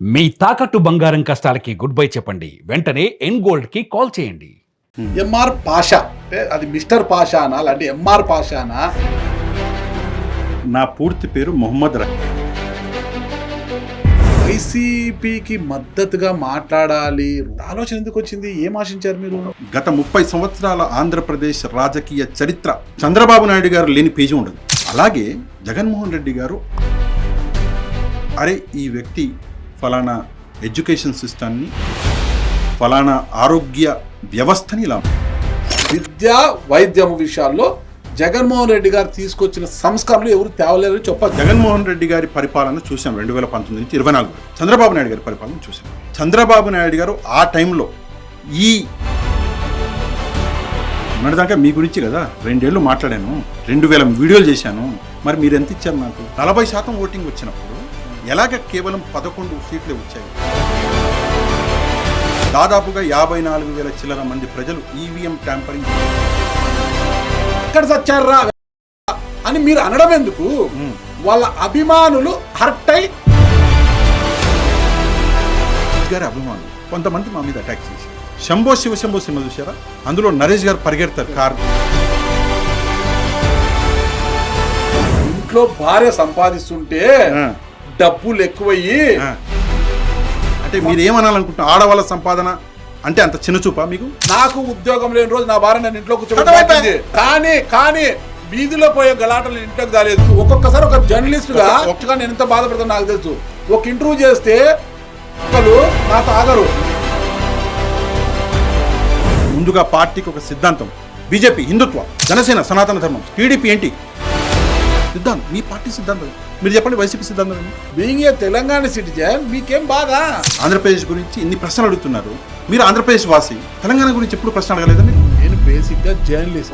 మీ తాకట్టు బంగారం కష్టాలకి good bye చెప్పండి. వెంటనే ఎన్ గోల్డ్ కి కాల్ చేయండి. ఎంఆర్ పాషా అంటే అది మిస్టర్ పాషానా అంటే ఎంఆర్ పాషానా? నా పూర్తి పేరు మొహమ్మద్ రహీమ్. వైసీపీకి మద్దతుగా మాట్లాడాలి ఆలోచన ఎందుకు వచ్చింది? ఏం ఆశించారు మీరు? గత 30 సంవత్సరాల ఆంధ్రప్రదేశ్ రాజకీయ చరిత్ర చంద్రబాబు నాయుడు గారు లేని పేజీ ఉండదు. అలాగే జగన్మోహన్ రెడ్డి గారు అరే ఈ వ్యక్తి ఫలానా ఎడ్యుకేషన్ సిస్టమ్ని ఫలానా ఆరోగ్య వ్యవస్థని ఇలా విద్యా వైద్యం విషయాల్లో జగన్మోహన్ రెడ్డి గారు తీసుకొచ్చిన సంస్కరణలు ఎవరు తేవలేరు చెప్పారు. జగన్మోహన్ రెడ్డి గారి పరిపాలన చూసాం 2019 నుంచి 24 చంద్రబాబు నాయుడు గారి పరిపాలన చూసాం. చంద్రబాబు నాయుడు గారు ఆ టైంలో ఈ మొన్నటిదాకా మీ గురించి కదా 2 ఏళ్ళు మాట్లాడాను, 2000 వీడియోలు చేశాను. మరి మీరు ఎంత ఇచ్చారు? నాకు 40% ఓటింగ్ వచ్చినప్పుడు ఎలాగ కేవలం 11 సీట్లే వచ్చాయి. దాదాపుగా 54,000 చిల్లర మంది ప్రజలు ఈవీఎం ట్యాంపరింగ్ ఎక్కడ చచ్చారా అని మీరు అనడం ఎందుకు? వాళ్ళ అభిమానులు హర్ట్ అయి గారి అభిమానులు కొంతమంది మా మీద అటాక్ చేసి శంభో శివశంభో సినిమా చూసారా? అందులో నరేష్ గారు పరిగెడతారు కారు. ఇంట్లో భార్య సంపాదిస్తుంటే డబ్బులు ఎక్కువయ్యి అంటే మీరు ఏమనాలనుకుంటున్నారు? ఆడవాళ్ళ సంపాదన అంటే అంత చిన్న చూపా మీకు? నాకు ఉద్యోగం లేని రోజు నా భార్య నేను ఇంట్లో కూర్చోబెట్టింది. కానీ వీధిలో పోయే గలాటలు ఇంట్లోకి రాలేదు. ఒక్కొక్కసారి ఒక జర్నలిస్ట్ గా ఒక్కగా నేను ఎంత బాధపడతాను నాకు తెలుసు. ఒక ఇంటర్వ్యూ చేస్తే ఒకరు నాతో ఆగరు. ముందుగా పార్టీకి ఒక సిద్ధాంతం, బీజేపీ హిందుత్వ, జనసేన సనాతన ధర్మం, టీడీపీ ఏంటి సిద్ధాంతం. మీ పార్టీ సిద్ధాంతం మీరు చెప్పండి. వైసీపీ సిద్ధాంతం బీయింగ్ ఏ తెలంగాణ సిటిజన్ మీకేం బాధ? ఆంధ్రప్రదేశ్ గురించి ఇన్ని ప్రశ్నలు అడుగుతున్నారు. మీరు ఆంధ్రప్రదేశ్ వాసి, తెలంగాణ గురించి ఎప్పుడు ప్రశ్న అడగలేదండి? నేను బేసిక్ గా జర్నలిస్ట్.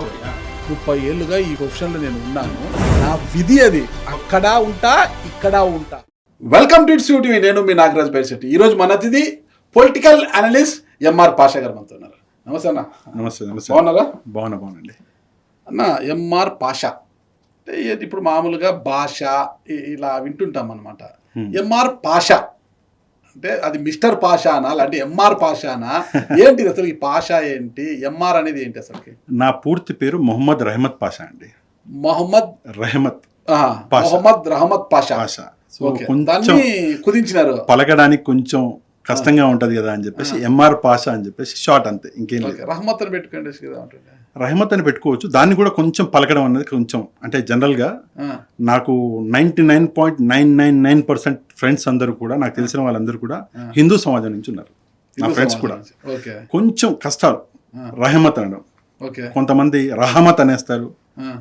30 ఏళ్ళుగా ఈ ప్రొఫెషన్ లో నేను ఉన్నాను. నా విధి అది. అక్కడ ఉంటా ఇక్కడ ఉంటా. Welcome to it's TV. నేను మీ నాగరాజ్ పైశెట్టి. ఈ రోజు మన అతిథి పొలిటికల్ అనలిస్ట్ ఎంఆర్ పాషా గారు మనతో ఉన్నారు. నమస్తే అన్న. నమస్తే. నమస్తే. బాగున్నారా? బాగున్నాండి అన్న. ఎంఆర్ పాషా అంటే ఇప్పుడు మామూలుగా భాష ఇలా వింటుంటాం అనమాట. ఎంఆర్ పాషా అంటే అది మిస్టర్ పాషానా అంటే ఎంఆర్ పాషానా? ఏంటి అసలు ఈ పాషా ఏంటి? ఎంఆర్ అనేది ఏంటి అసలుకి? నా పూర్తి పేరు మొహమ్మద్ రహమత్ పాషా అండి. మొహమ్మద్ రహమత్ మొహమ్మద్ రహమత్ పాషా. కొంచెం కుదించినారు, పలకడానికి కొంచెం కష్టంగా ఉంటది కదా అని చెప్పేసి ఎంఆర్ పాషా అని చెప్పేసి షార్ట్, అంతే, ఇంకేం లేదు. రహమత్ అని పెట్టుకోండి కదా. రహమత్ అని పెట్టుకోవచ్చు. దాన్ని కూడా కొంచెం పలకడం అనేది కొంచెం అంటే జనరల్గా నాకు 99.999% ఫ్రెండ్స్ అందరూ కూడా, నాకు తెలిసిన వాళ్ళందరూ కూడా హిందూ సమాజం నుంచి ఉన్నారు. నా ఫ్రెండ్స్ కూడా కొంచెం కష్టాలు రహమత్ అనడం. కొంతమంది రహమత్ అనేస్తారు,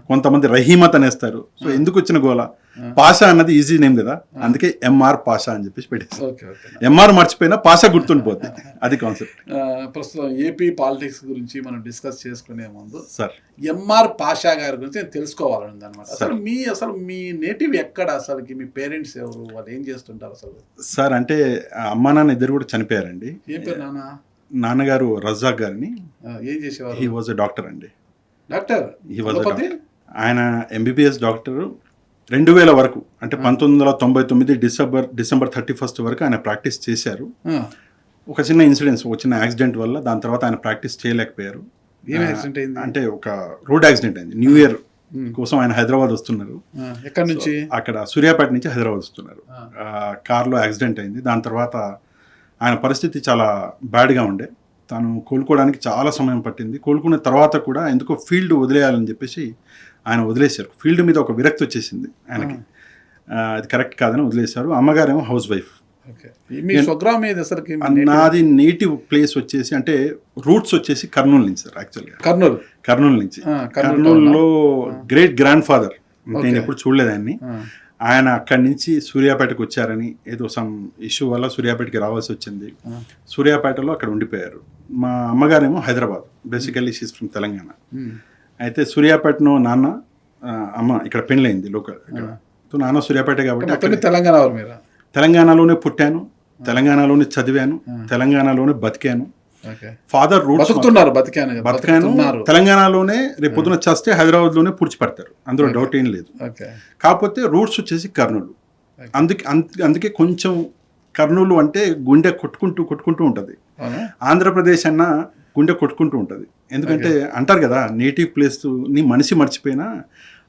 కొంతమంది రహీమత్ అనేస్తారు. సో ఎందుకు వచ్చిన గోల? పాషా అన్నది ఈజీ నేమ్ కదా, అందుకే ఎంఆర్ పాషా అని చెప్పేసి పెట్టేసి ఎంఆర్ మర్చిపోయినా పాషా గుర్తుండిపోతుంది. అది కాన్సెప్ట్. ప్రస్తుతం ఏపీ పాలిటిక్స్ గురించి మనం డిస్కస్ చేసుకునే ముందు సార్ ఎంఆర్ పాషా గారి గురించి నేను తెలుసుకోవాలని అనమాట. అసలు మీ నేటివ్ ఎక్కడ? అసలుకి మీ పేరెంట్స్ ఎవరు? వాళ్ళు ఏం చేస్తుంటారు అసలు? సార్ అంటే అమ్మా నాన్న ఇద్దరు కూడా చనిపోయారండి. ఏం పేరు నాన్న? నాన్నగారు రజాక్ గారిని. ఏం చేసేవారు? హీ వాజ్ ఎ డాక్టర్ అండి. డాక్టర్? ఆయన ఎంబీబీఎస్ డాక్టర్ 2000 వరకు, అంటే 1999 డిసెంబర్ 31 వరకు ఆయన ప్రాక్టీస్ చేశారు. ఒక చిన్న ఇన్సిడెంట్స్, ఒక చిన్న యాక్సిడెంట్ వల్ల దాని తర్వాత ఆయన ప్రాక్టీస్ చేయలేకపోయారు. అంటే ఒక రోడ్ యాక్సిడెంట్ అయింది. న్యూ ఇయర్ కోసం ఆయన హైదరాబాద్ వస్తున్నారు. ఎక్కడి నుంచి? అక్కడ సూర్యాపేట నుంచి హైదరాబాద్ వస్తున్నారు. కార్లో యాక్సిడెంట్ అయింది. దాని తర్వాత ఆయన పరిస్థితి చాలా బ్యాడ్గా ఉండే. తాను కోలుకోవడానికి చాలా సమయం పట్టింది. కోలుకున్న తర్వాత కూడా ఎందుకో ఫీల్డ్ వదిలేయాలని చెప్పేసి ఆయన వదిలేశారు. ఫీల్డ్ మీద ఒక విరక్తి వచ్చేసింది ఆయనకి. అది కరెక్ట్ కాదని వదిలేశారు. అమ్మగారేమో హౌస్ వైఫ్. నాది నేటివ్ ప్లేస్ వచ్చేసి అంటే రూట్స్ వచ్చేసి కర్నూలు నుంచి సార్. యాక్చువల్గా కర్నూలు నుంచి. కర్నూలులో గ్రేట్ గ్రాండ్ ఫాదర్, నేను ఎప్పుడు చూడలేదు ఆయన్ని. ఆయన అక్కడి నుంచి సూర్యాపేటకు వచ్చారని, ఏదో సమ్ ఇష్యూ వల్ల సూర్యాపేటకి రావాల్సి వచ్చింది. సూర్యాపేటలో అక్కడ ఉండిపోయారు. మా అమ్మగారేమో Hyderabad, basically she's from Telangana. అయితే సూర్యాపేటలో నాన్న అమ్మ ఇక్కడ పెళ్ళయింది లోకల్. నాన్న సూర్యాపేట కాబట్టి తెలంగాణలోనే పుట్టాను, తెలంగాణలోనే చదివాను, తెలంగాణలోనే బతికాను. ఫాదర్ రూట్స్ బతికాను తెలంగాణలోనే. రేపు పొద్దున చేస్తే హైదరాబాద్ లోనే పూడ్చిపెడతారు, అందులో డౌట్ ఏం లేదు. కాకపోతే రూట్స్ వచ్చేసి కర్నూలు. అందుకే కొంచెం కర్నూలు అంటే గుండె కొట్టుకుంటూ ఉంటుంది. అవునా? ఆంధ్రప్రదేశ్ అన్న గుండె కొట్టుకుంటూ ఉంటుంది. ఎందుకంటే అంటారు కదా, నేటివ్ ప్లేస్ని మనిషి మర్చిపోయినా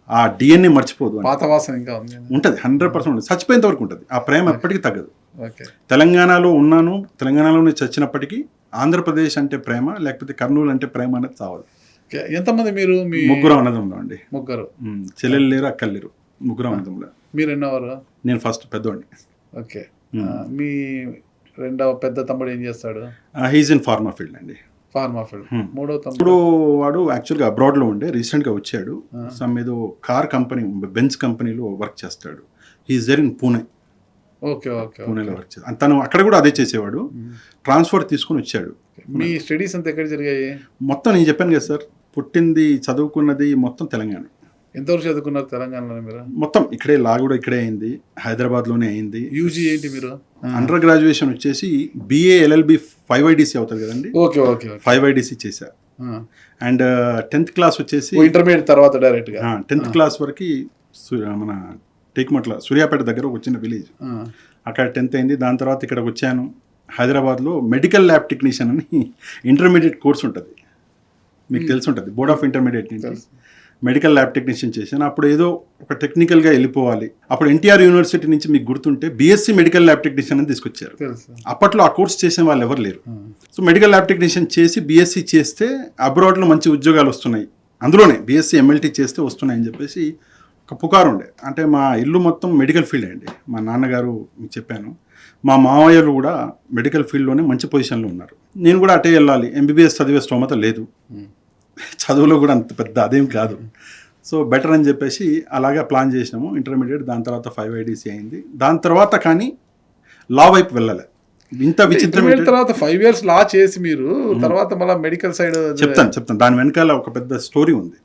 ఆ డిఎన్ఏ మర్చిపోదు అని. పాత వాసన ఇంకా ఉంది. ఉంటుంది, 100% ఉంటుంది, చచ్చిపోయేంత వరకు ఉంటుంది. ఆ ప్రేమ ఎప్పటికీ తగ్గదు. ఓకే. తెలంగాణలో ఉన్నాను, తెలంగాణలోనే చచ్చినప్పటికీ ఆంధ్రప్రదేశ్ అంటే ప్రేమ, లేకపోతే కర్నూలు అంటే ప్రేమ అనేది చావదు. ఓకే. ఎంతమంది మీరు? మీ ముగ్గురు అన్నదమ్ములు అండి. ముగ్గురు. చెల్లెలు లేరు, అక్కలు లేరు, ముగ్గురు అన్నదమ్ములు. మీరు ఎన్నోవారు? నేను ఫస్ట్ పెద్దోడిని. ఓకే. మీ రెండవ పెద్ద తమ్ముడు ఏం చేస్తాడు? హీజ్ ఇన్ ఫార్మా ఫీల్డ్ అండి. Pharma field. మూడో తమ్ముడు? ఇప్పుడు వాడు యాక్చువల్గా అబ్రాడ్లో ఉండే, రీసెంట్గా వచ్చాడు. సమ్ ఏదో కార్ కంపెనీ, బెంజ్ కంపెనీలో వర్క్ చేస్తాడు. He's there in Pune. Okay okay. పూణేలో వర్క్ చేస్తాడు. తను అక్కడ కూడా అదే చేసేవాడు. ట్రాన్స్ఫర్ తీసుకుని వచ్చాడు. మీ స్టడీస్ అంతా ఎక్కడ జరిగాయి? మొత్తం నేను చెప్పాను కదా సార్, పుట్టింది చదువుకున్నది మొత్తం తెలంగాణ. ఎంతవరకు చదువుకున్నారు తెలంగాణలో మీరు? మొత్తం ఇక్కడే, లా కూడా ఇక్కడే అయింది, హైదరాబాద్లోనే అయింది. యూజీ ఏంటి మీరు? అండర్ గ్రాడ్యుయేషన్ వచ్చేసి BA LLB 5IDC అవుతుంది కదండి. Okay okay. 5IDC చేశా. అండ్ 10th క్లాస్ వచ్చేసి ఇంటర్మీడియట్ తర్వాత డైరెక్ట్గా 10th క్లాస్ వరకు మన టేక్మట్ల సూర్యాపేట దగ్గర ఒక చిన్న విలేజ్, అక్కడ 10th అయింది. దాని తర్వాత ఇక్కడికి వచ్చాను. హైదరాబాద్లో మెడికల్ ల్యాబ్ టెక్నీషియన్ అని ఇంటర్మీడియట్ కోర్స్ ఉంటుంది, మీకు తెలిసి ఉంటుంది, బోర్డ్ ఆఫ్ ఇంటర్మీడియట్ నుంచి మెడికల్ ల్యాబ్ టెక్నీషియన్ చేశాను. అప్పుడు ఏదో ఒక టెక్నికల్గా వెళ్ళిపోవాలి. అప్పుడు NTR యూనివర్సిటీ నుంచి మీకు గుర్తుంటే BSc మెడికల్ ల్యాబ్ టెక్నీషియన్ అని తీసుకొచ్చారు. అప్పట్లో ఆ కోర్స్ చేసిన వాళ్ళు ఎవరు లేరు. సో మెడికల్ ల్యాబ్ టెక్నీషియన్ చేసి BSc చేస్తే అబ్రాడ్లో మంచి ఉద్యోగాలు వస్తున్నాయి, అందులోనే BSc MLT చేస్తే వస్తున్నాయి అని చెప్పేసి ఒక పుకారు ఉండే. అంటే మా ఇల్లు మొత్తం మెడికల్ ఫీల్డ్ అండి. మా నాన్నగారు మీకు చెప్పాను, మా మామయ్యలు కూడా మెడికల్ ఫీల్డ్లోనే మంచి పొజిషన్లో ఉన్నారు. నేను కూడా అటే వెళ్ళాలి, MBBS చదివే స్తోమత లేదు, చదువులో కూడా అంత పెద్ద అదేం కాదు. సో బెటర్ అని చెప్పేసి అలాగే ప్లాన్ చేసినాము ఇంటర్మీడియట్. దాని తర్వాత 5IDC అయింది. దాని తర్వాత కానీ లా వైపు వెళ్ళలే. ఇంత విచిత్రమైన తర్వాత 5 years లా చేసి మీరు తర్వాత మళ్ళీ మెడికల్ సైడ్ చెప్తాను. దాని వెనకాల ఒక పెద్ద స్టోరీ ఉంది.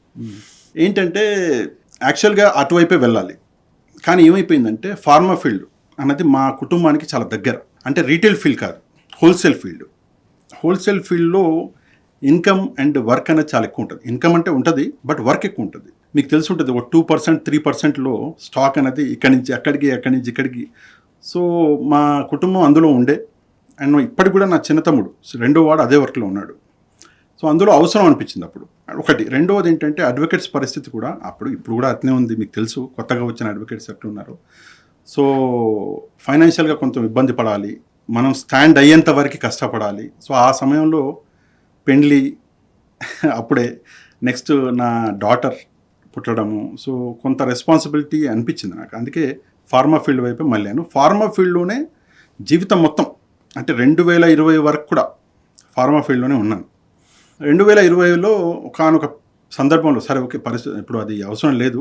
ఏంటంటే యాక్చువల్గా అటువైపే వెళ్ళాలి, కానీ ఏమైపోయిందంటే ఫార్మా ఫీల్డ్ అన్నది మా కుటుంబానికి చాలా దగ్గర. అంటే రీటైల్ ఫీల్డ్ కాదు, హోల్సేల్ ఫీల్డ్. హోల్సేల్ ఫీల్డ్లో ఇన్కమ్ అండ్ వర్క్ అనేది చాలా ఎక్కువ ఉంటుంది. ఇన్కమ్ అంటే ఉంటుంది, బట్ వర్క్ ఎక్కువ ఉంటుంది. మీకు తెలిసి ఉంటుంది, ఒక 2% 3%లో స్టాక్ అనేది ఇక్కడి నుంచి అక్కడికి, అక్కడి నుంచి ఇక్కడికి. సో మా కుటుంబం అందులో ఉండే. అండ్ ఇప్పటికి కూడా నా చిన్న తమ్ముడు రెండో వాడు అదే వర్క్లో ఉన్నాడు. సో అందులో అవసరం అనిపించింది అప్పుడు ఒకటి. రెండవది ఏంటంటే అడ్వకేట్స్ పరిస్థితి కూడా ఇప్పుడు కూడా అట్నే ఉంది. మీకు తెలుసు కొత్తగా వచ్చిన అడ్వకేట్స్ ఎట్లున్నారు. సో ఫైనాన్షియల్గా కొంచెం ఇబ్బంది పడాలి, మనం స్టాండ్ అయ్యేంత వరకు కష్టపడాలి. సో ఆ సమయంలో పెండ్లి, అప్పుడే నెక్స్ట్ నా డాటర్ పుట్టడము. సో కొంత రెస్పాన్సిబిలిటీ అనిపించింది నాకు. అందుకే ఫార్మా ఫీల్డ్ వైపే మళ్ళాను. ఫార్మా ఫీల్డ్లోనే జీవితం మొత్తం, అంటే 2020 వరకు కూడా ఫార్మా ఫీల్డ్లోనే ఉన్నాను. 2020లో ఒకానొక సందర్భంలో సరే ఓకే పరిస్థితి ఇప్పుడు అది అవసరం లేదు,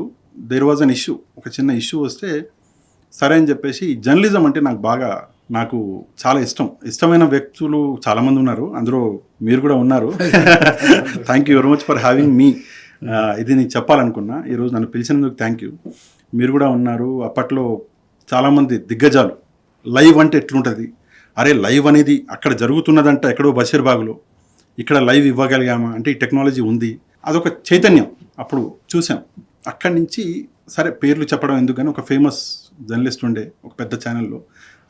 దేర్ వాజ్ అన్ ఇష్యూ, ఒక చిన్న ఇష్యూ వస్తే సరే అని చెప్పేసి జర్నలిజం అంటే నాకు చాలా ఇష్టమైన వ్యక్తులు చాలామంది ఉన్నారు, అందులో మీరు కూడా ఉన్నారు. Thank you very much for having me. ఇది నేను చెప్పాలనుకున్నా, ఈరోజు నన్ను పిలిచినందుకు థ్యాంక్ యూ. మీరు కూడా ఉన్నారు. అప్పట్లో చాలామంది దిగ్గజాలు లైవ్ అంటే ఎట్లుంటుంది, అరే లైవ్ అనేది అక్కడ జరుగుతున్నదంట ఎక్కడో బషీర్బాగ్లో, ఇక్కడ లైవ్ ఇవ్వగలిగామా అంటే ఈ టెక్నాలజీ ఉంది, అదొక చైతన్యం అప్పుడు చూసాం. అక్కడి నుంచి సరే పేర్లు చెప్పడం ఎందుకని ఒక ఫేమస్ జర్నలిస్ట్ ఉండే ఒక పెద్ద ఛానల్లో,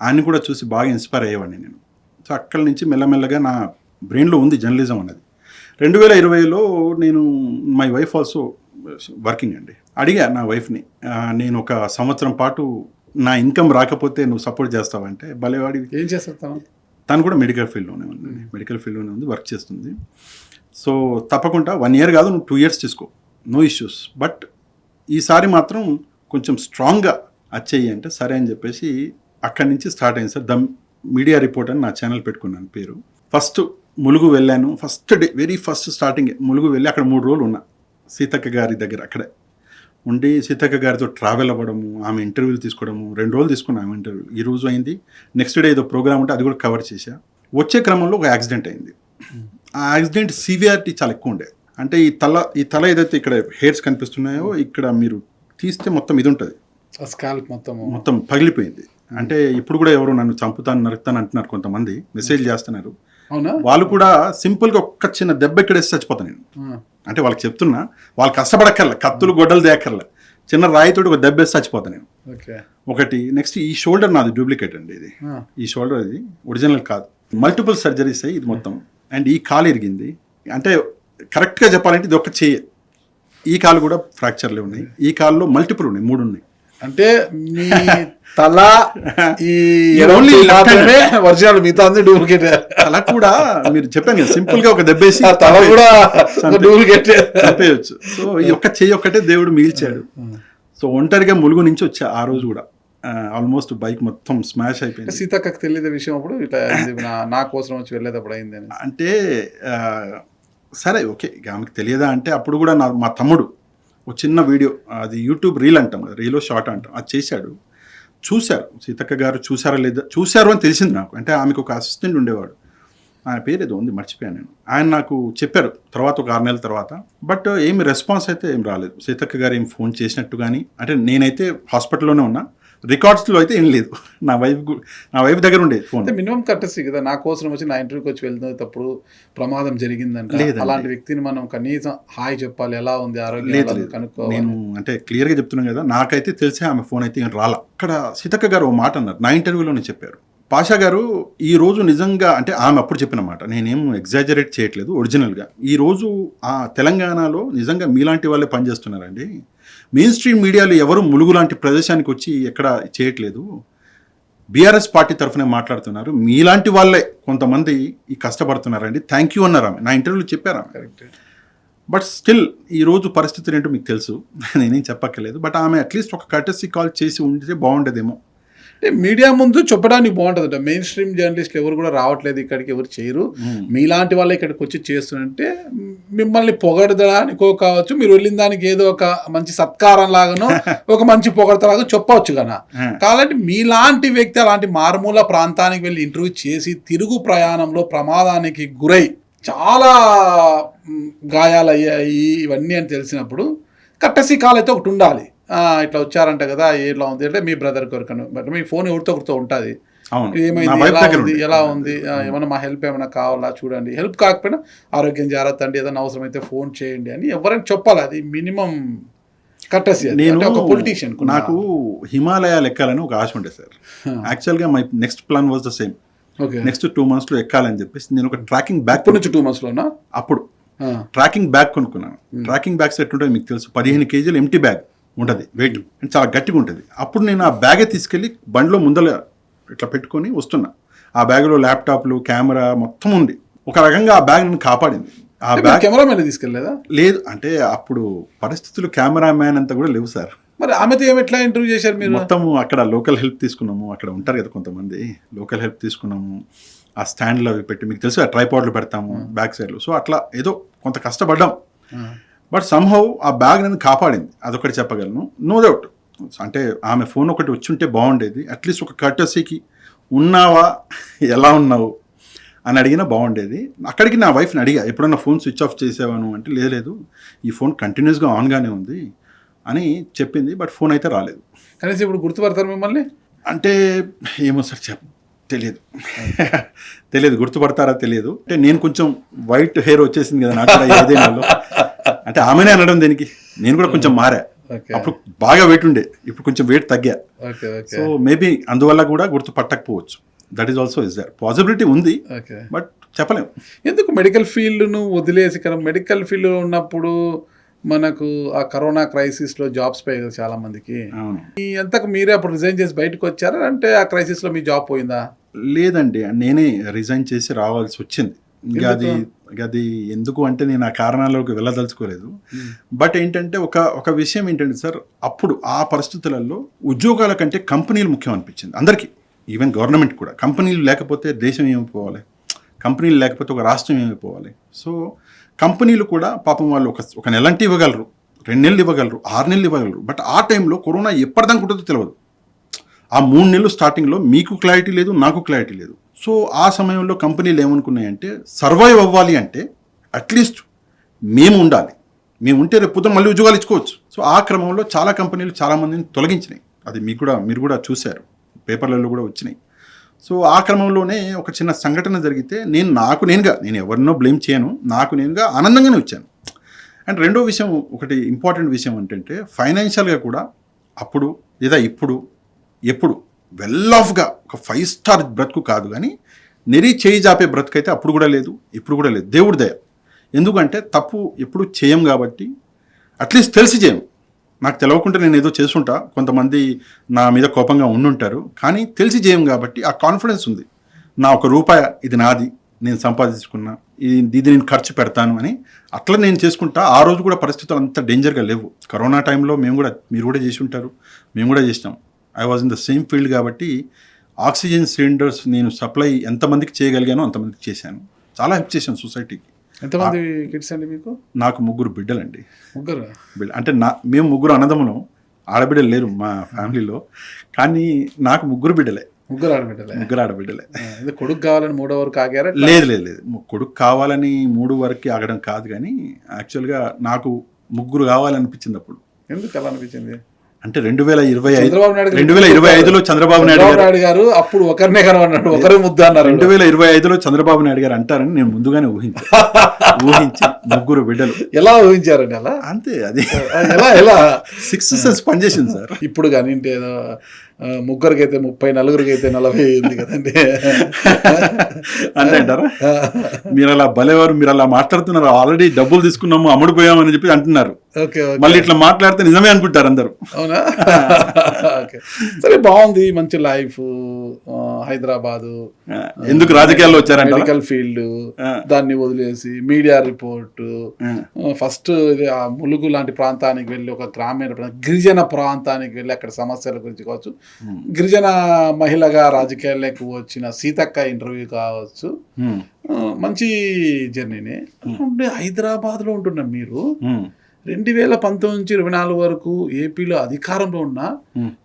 ఆయన్ని కూడా చూసి బాగా ఇన్స్పైర్ అయ్యేవాడిని నేను. సో అక్కడి నుంచి మెల్లమెల్లగా నా బ్రెయిన్లో ఉంది జర్నలిజం అనేది. 2020లో నేను మై వైఫ్ ఆల్సో వర్కింగ్ అండి. అడిగా నా వైఫ్ని, నేను ఒక సంవత్సరం పాటు నా ఇన్కమ్ రాకపోతే నువ్వు సపోర్ట్ చేస్తావంటే, భలేవాడి ఏం చేస్తాను. తను కూడా మెడికల్ ఫీల్డ్లోనే ఉంది, మెడికల్ ఫీల్డ్లోనే ఉంది, వర్క్ చేస్తుంది. సో తప్పకుండా 1 year కాదు, నువ్వు 2 years తీసుకో, నో ఇష్యూస్, బట్ ఈసారి మాత్రం కొంచెం స్ట్రాంగ్గా అచ్చేయి అంటే సరే అని చెప్పేసి అక్కడి నుంచి స్టార్ట్ అయింది సార్. ద మీడియా రిపోర్ట్ అని నా ఛానల్ పెట్టుకున్నాను పేరు. ఫస్ట్ ములుగు వెళ్ళాను, first day very first starting Mulugu వెళ్ళి అక్కడ 3 రోజులు ఉన్నా సీతక్క గారి దగ్గర. అక్కడే ఉండి సీతక్క గారితో ట్రావెల్ అవ్వడము, ఆమె ఇంటర్వ్యూలు తీసుకోవడము, 2 రోజులు తీసుకున్నాను ఆమె ఇంటర్వ్యూ. ఈ రోజు అయింది, నెక్స్ట్ డే ఏదో ప్రోగ్రామ్ ఉంటే అది కూడా కవర్ చేశా. వచ్చే క్రమంలో ఒక యాక్సిడెంట్ అయింది. ఆ యాక్సిడెంట్ సివియారిటీ చాలా ఎక్కువ ఉండే. అంటే ఈ తల ఏదైతే ఇక్కడ హెయిర్స్ కనిపిస్తున్నాయో ఇక్కడ మీరు తీస్తే మొత్తం ఇది ఉంటుంది, స్కాల్ప్ మొత్తం పగిలిపోయింది. అంటే ఇప్పుడు కూడా ఎవరు నన్ను చంపుతాను నరుకుతాను అంటున్నారు, కొంతమంది మెసేజ్ చేస్తున్నారు. వాళ్ళు కూడా సింపుల్గా ఒక్క చిన్న దెబ్బ ఎక్కడేసి చచ్చిపోతాను నేను. అంటే వాళ్ళకి చెప్తున్నా, వాళ్ళు కష్టపడక్కర్లే, కత్తులు గొడ్డలు దేకర్లే, చిన్న రాయితోటి ఒక దెబ్బేసి చచ్చిపోతాను నేను. ఓకే. ఒకటి నెక్స్ట్ ఈ షోల్డర్ నాది డూప్లికేట్ అండి, ఇది ఈ షోల్డర్ ఇది ఒరిజినల్ కాదు, మల్టిపుల్ సర్జరీస్ అయ్యి ఇది మొత్తం. అండ్ ఈ కాలు ఇరిగింది, అంటే కరెక్ట్గా చెప్పాలంటే ఇది ఒక చెయ్యి, ఈ కాలు కూడా ఫ్రాక్చర్లే ఉన్నాయి, ఈ కాల్లో మల్టిపుల్ ఉన్నాయి, 3 ఉన్నాయి. అంటే మీ తల ఈ ఓన్లీ ఒరిజినల్ మిగతా డూప్లికేట్. అలా కూడా మీరు చెప్పాను కదా, సింపుల్ గా ఒక దెబ్బేసి తల కూడా డూప్లికేట్ చంపేయచ్చు. సో ఈ ఒక్క చెయ్యి ఒక్కటే దేవుడు మిగిల్చాడు. సో ఒంటరిగా ములుగు నుంచి వచ్చా ఆ రోజు కూడా, ఆల్మోస్ట్ బైక్ మొత్తం స్మాష్ అయిపోయింది. సీతక్కకు తెలియదు విషయం అప్పుడు ఇట్లా నా కోసం వచ్చి వెళ్ళేటప్పుడు అయింది అంటే సరే ఓకే, ఇక ఆమెకు తెలియదా అంటే అప్పుడు కూడా మా తమ్ముడు ఒక చిన్న వీడియో, అది యూట్యూబ్ రీల్ అంటాం కదా, రీలో షార్ట్ అంటాం, అది చేశాడు. చూశారు, సీతక్క గారు చూసారా లేదా, చూశారు అని తెలిసింది నాకు. అంటే ఆమెకు ఒక అసిస్టెంట్ ఉండేవాడు, ఆయన పేరు ఏదో ఉంది మర్చిపోయాను నేను, ఆయన నాకు చెప్పారు తర్వాత ఒక 6 నెలల తర్వాత. బట్ ఏమి రెస్పాన్స్ అయితే ఏం రాలేదు, సీతక్క గారు ఏం ఫోన్ చేసినట్టు కానీ, అంటే నేనైతే హాస్పిటల్లోనే ఉన్నా, రికార్డ్స్లో అయితే ఏం లేదు. నా వైఫ్ దగ్గర ఉండేది ఫోన్. మినిమం కట్టసి కదా, నా కోసం వచ్చి నా ఇంటర్వ్యూకి వచ్చి వెళ్తున్నప్పుడు ప్రమాదం జరిగిందంటే అలాంటి వ్యక్తిని మనం కనీసం హాయ్ చెప్పాలి, ఎలా ఉంది ఆరోగ్యం కనుక్కోవాలి. నేను అంటే క్లియర్గా చెప్తున్నాను కదా, నాకైతే తెలిసే ఆమె ఫోన్ అయితే ఏం రాలా. అక్కడ సీతక్క గారు ఓ మాట అన్నారు, నా ఇంటర్వ్యూలోనే చెప్పారు, పాషా గారు ఈ రోజు నిజంగా, అంటే ఆమె అప్పుడు చెప్పిన మాట, నేనేం ఎగ్జాజరేట్ చేయట్లేదు, ఒరిజినల్గా ఈరోజు ఆ తెలంగాణలో నిజంగా మీలాంటి వాళ్ళే పనిచేస్తున్నారండి. మెయిన్ స్ట్రీమ్ మీడియాలో ఎవరు ములుగు లాంటి ప్రదేశానికి వచ్చి ఎక్కడ చేయట్లేదు, బీఆర్ఎస్ పార్టీ తరఫునే మాట్లాడుతున్నారు, మీలాంటి వాళ్ళే కొంతమంది ఈ కష్టపడుతున్నారండి, థ్యాంక్ యూ అన్నారు ఆమె. నా ఇంటర్వ్యూలో చెప్పారు ఆమె. కరెక్ట్. బట్ స్టిల్ ఈరోజు పరిస్థితులు ఏంటో మీకు తెలుసు, నేనేం చెప్పక్కర్లేదు. బట్ ఆమె అట్లీస్ట్ ఒక కర్టసీ కాల్ చేసి ఉంటే బాగుండేదేమో. అంటే మీడియా ముందు చెప్పడానికి బాగుంటుంది, మెయిన్ స్ట్రీమ్ జర్నలిస్టులు ఎవరు కూడా రావట్లేదు ఇక్కడికి, ఎవరు చేయరు, మీలాంటి వాళ్ళే ఇక్కడికి వచ్చి చేస్తుంటే మిమ్మల్ని పొగడడానికో కావచ్చు, మీరు వెళ్ళిన దానికి ఏదో ఒక మంచి సత్కారం లాగానో ఒక మంచి పొగడతలాగా చెప్పవచ్చు కదా. కాబట్టి మీలాంటి వ్యక్తి అలాంటి మారుమూల ప్రాంతానికి వెళ్ళి ఇంటర్వ్యూ చేసి తిరుగు ప్రయాణంలో ప్రమాదానికి గురై చాలా గాయాలయ్యాయి ఇవన్నీ అని తెలిసినప్పుడు కట్టసి కాల్ అయితే ఒకటి ఉండాలి. ఇట్లా వచ్చారంట కదా, ఎలా ఉంది అంటే మీ బ్రదర్ కొరకను, బట్ మీ ఫోన్ ఎవరితో ఒకరితో ఉంటుంది, ఏమైంది, ఎలా ఉంది, ఏమన్నా మా హెల్ప్ ఏమైనా కావాలా చూడండి, హెల్ప్ కాకపోయినా ఆరోగ్యం జాగ్రత్త అండి, ఏదైనా అవసరమైతే ఫోన్ చేయండి అని ఎవరైనా చెప్పాలి. అది మినిమం కట్టసి. నేను ఒక పొలిటీషియన్, నాకు హిమాలయాలు ఎక్కాలని ఒక ఆశ ఉండే సార్. యాక్చువల్గా my next plan was the same. Next 2 months ఎక్కాలని చెప్పేసి నేను ఒక ట్రాకింగ్ బ్యాగ్ నుంచి 2 months అప్పుడు ట్రాకింగ్ బ్యాగ్ కొనుక్కున్నాను. ట్రాకింగ్ బ్యాగ్స్ ఎట్లుంటాయి మీకు తెలుసు, 15 kg ఎంటీ బ్యాగ్ ఉంటుంది, వెయిట్ చాలా గట్టిగా ఉంటుంది. అప్పుడు నేను ఆ బ్యాగే తీసుకెళ్ళి బండిలో ముందర ఇట్లా పెట్టుకొని వస్తున్నా. ఆ బ్యాగ్లో ల్యాప్టాప్లు, కెమెరా మొత్తం ఉంది. ఒక రకంగా ఆ బ్యాగ్ నన్ను కాపాడింది. ఆ బ్యాగ్ కెమెరామెన్ తీసుకెళ్ళలేదా? లేదు, అంటే అప్పుడు పరిస్థితులు కెమెరామ్యాన్ అంతా కూడా లేవు సార్. మరి ఆమెతో ఎట్లా ఇంటర్వ్యూ చేశారు మీరు? మొత్తం అక్కడ లోకల్ హెల్ప్ తీసుకున్నాము, అక్కడ ఉంటారు కదా కొంతమంది, లోకల్ హెల్ప్ తీసుకున్నాము. ఆ స్టాండ్లో అవి పెట్టి, మీకు తెలుసు ఆ ట్రైపాడ్లు పెడతాము బ్యాక్ సైడ్లో, సో అట్లా ఏదో కొంత కష్టపడ్డాం. బట్ సమ్హౌ ఆ బ్యాగ్ నన్ను కాపాడింది, అదొకటి చెప్పగలను, నో డౌట్. అంటే ఆమె ఫోన్ ఒకటి వచ్చి ఉంటే బాగుండేది, అట్లీస్ట్ ఒక కర్టసీకి ఉన్నావా, ఎలా ఉన్నావు అని అడిగినా బాగుండేది. అక్కడికి నా వైఫ్ని అడిగా, ఎప్పుడన్నా ఫోన్ స్విచ్ ఆఫ్ చేసావాను అంటే లేదు, ఈ ఫోన్ కంటిన్యూస్గా ఆన్గానే ఉంది అని చెప్పింది. బట్ ఫోన్ అయితే రాలేదు. కనీసం ఇప్పుడు గుర్తుపడతారు మిమ్మల్ని అంటే ఏమో సార్ తెలియదు, గుర్తుపడతారా తెలియదు. అంటే నేను కొంచెం వైట్ హెయిర్ వచ్చేసింది కదా నాకు కూడా ఏదేనాలో, అంటే ఆమెనే అనడం దేనికి, నేను కూడా కొంచెం మారా. అప్పుడు బాగా వెయిట్ ఉండే, ఇప్పుడు కొంచెం వెయిట్ తగ్గా. సో మేబీ అందువల్ల కూడా గుర్తుపట్టకపోవచ్చు. That is also is there possibility ఉంది, బట్ చెప్పలేము. ఎందుకు మెడికల్ ఫీల్డ్ను వదిలేసి, కదా మెడికల్ ఫీల్డ్లో ఉన్నప్పుడు మనకు ఆ కరోనా క్రైసిస్లో జాబ్స్ పోయాయి కదా చాలా మందికి. ఎంతకు మీరే అప్పుడు రిజైన్ చేసి బయటకు వచ్చారా, అంటే ఆ క్రైసిస్లో మీ జాబ్ పోయిందా? లేదండి, నేనే రిజైన్ చేసి రావాల్సి వచ్చింది. అది ఎందుకు అంటే నేను ఆ కారణాల్లోకి వెళ్ళదలుచుకోలేదు. బట్ ఏంటంటే ఒక విషయం ఏంటంటే సార్, అప్పుడు ఆ పరిస్థితులలో ఉద్యోగాల కంటే కంపెనీలు ముఖ్యం అనిపించింది అందరికీ, ఈవెన్ గవర్నమెంట్ కూడా. కంపెనీలు లేకపోతే దేశం ఏమైపోవాలి, కంపెనీలు లేకపోతే ఒక రాష్ట్రం ఏమైపోవాలి. సో కంపెనీలు కూడా పాపం వాళ్ళు ఒక నెలంటే ఇవ్వగలరు, 2 నెలలు ఇవ్వగలరు, 6 నెలలు ఇవ్వగలరు. బట్ ఆ టైంలో కరోనా ఎప్పటిదాకా ఉంటుందో తెలియదు. ఆ 3 నెలలు స్టార్టింగ్లో మీకు క్లారిటీ లేదు, నాకు క్లారిటీ లేదు. సో ఆ సమయంలో కంపెనీలు ఏమనుకున్నాయంటే, సర్వైవ్ అవ్వాలి అంటే అట్లీస్ట్ మేము ఉండాలి, మేము ఉంటే రేపు పొద్దున మళ్ళీ ఉద్యోగాలు ఇచ్చుకోవచ్చు. సో ఆ క్రమంలో చాలా కంపెనీలు చాలామందిని తొలగించినాయి. అది మీరు కూడా చూశారు, పేపర్లలో కూడా వచ్చినాయి. సో ఆ క్రమంలోనే ఒక చిన్న సంఘటన జరిగితే నేను ఎవరినో బ్లేమ్ చేయను, నాకు నేనుగా ఆనందంగానే వచ్చాను. అండ్ రెండో విషయం, ఒకటి ఇంపార్టెంట్ విషయం ఏంటంటే ఫైనాన్షియల్గా కూడా అప్పుడు లేదా ఇప్పుడు ఎప్పుడు వెల్ ఆఫ్గా ఒక 5 స్టార్ బ్రతుకు కాదు, కానీ నెరి చేయి జాపే బ్రతుకు అయితే అప్పుడు కూడా లేదు, ఇప్పుడు కూడా లేదు. దేవుడి దయ. ఎందుకంటే తప్పు ఎప్పుడు చేయం కాబట్టి, అట్లీస్ట్ తెలిసి చేయం. నాకు తెలియకుండా నేను ఏదో చేస్తుంటా, కొంతమంది నా మీద కోపంగా ఉండుంటారు, కానీ తెలిసి చేయం కాబట్టి ఆ కాన్ఫిడెన్స్ ఉంది. నా ₹1 ఇది నాది, నేను సంపాదించుకున్నా, ఇది నేను ఖర్చు పెడతాను అని అట్లా నేను చేసుకుంటా. ఆ రోజు కూడా పరిస్థితులు అంత డేంజర్గా లేవు. కరోనా టైంలో మీరు కూడా చేసి ఉంటారు, మేము కూడా చేసినాం. I was in the same field కాబట్టి ఆక్సిజన్ సిలిండర్స్ నేను సప్లై ఎంతమందికి చేయగలిగానో అంతమందికి చేశాను. చాలా హెల్ప్ చేశాను సొసైటీకి. ఎంతమంది కిడ్స్ అండి మీకు? నాకు 3 బిడ్డలండి. 3 బిడ్డ అంటే మేము 3 అన్నదమ్ములం, ఆడబిడ్డలు లేరు మా ఫ్యామిలీలో, కానీ నాకు 3 బిడ్డలే. 3 ఆడబిడ్డలే. 3 ఆడబిడ్డలే. కొడుకు కావాలని 3వ వరకు ఆగారా? లేదు, కొడుకు కావాలని 3 వరకు ఆగడం కాదు, కానీ యాక్చువల్గా నాకు 3 కావాలనిపించింది అప్పుడు. ఎందుకు అలా అనిపించింది అంటే 2025లో చంద్రబాబు నాయుడు గారు అప్పుడు ఒకరినే కనబడ్డాడు, ఒకరే ముద్ద అన్నారు. 2025లో చంద్రబాబు నాయుడు గారు అంటారని నేను ముందుగానే ఊహించి 3 బిడ్డలు. ఎలా ఊహించారండి? అలా అంతే, అది ఎలా 6 సెన్స్ పనిచేసింది సార్. ఇప్పుడు కానీ ఏదో 3 అయితే 30, 4 అయితే 40 ఉంది కదండి. అంతే అంటారా? మీరు అలా భలేవారు, మీరు అలా మాట్లాడుతున్నారు. ఆల్రెడీ డబ్బులు తీసుకున్నాము, అమ్ముడుపోయామని చెప్పి అంటున్నారు. మళ్ళీ ఇట్లా మాట్లాడితే నిజమే అనుకుంటారు అందరు. అవునా? సరే, బాగుంది, మంచి లైఫ్. హైదరాబాదు ఎందుకు రాజకీయాల్లో వచ్చారంట? మెడికల్ ఫీల్డ్, దాన్ని వదిలేసి మీడియా రిపోర్ట్, ఫస్ట్ ఆ ములుగు లాంటి ప్రాంతానికి వెళ్ళి, ఒక గ్రామీణ గిరిజన ప్రాంతానికి వెళ్ళి అక్కడ సమస్యల గురించి కావచ్చు, గిరిజన మహిళగా రాజకీయాల్లోకి వచ్చిన సీతక్క ఇంటర్వ్యూ కావచ్చు, మంచి జర్నీనే. హైదరాబాద్లో ఉంటున్నాం మీరు. 2019 నుంచి 24 వరకు ఏపీలో అధికారంలో ఉన్న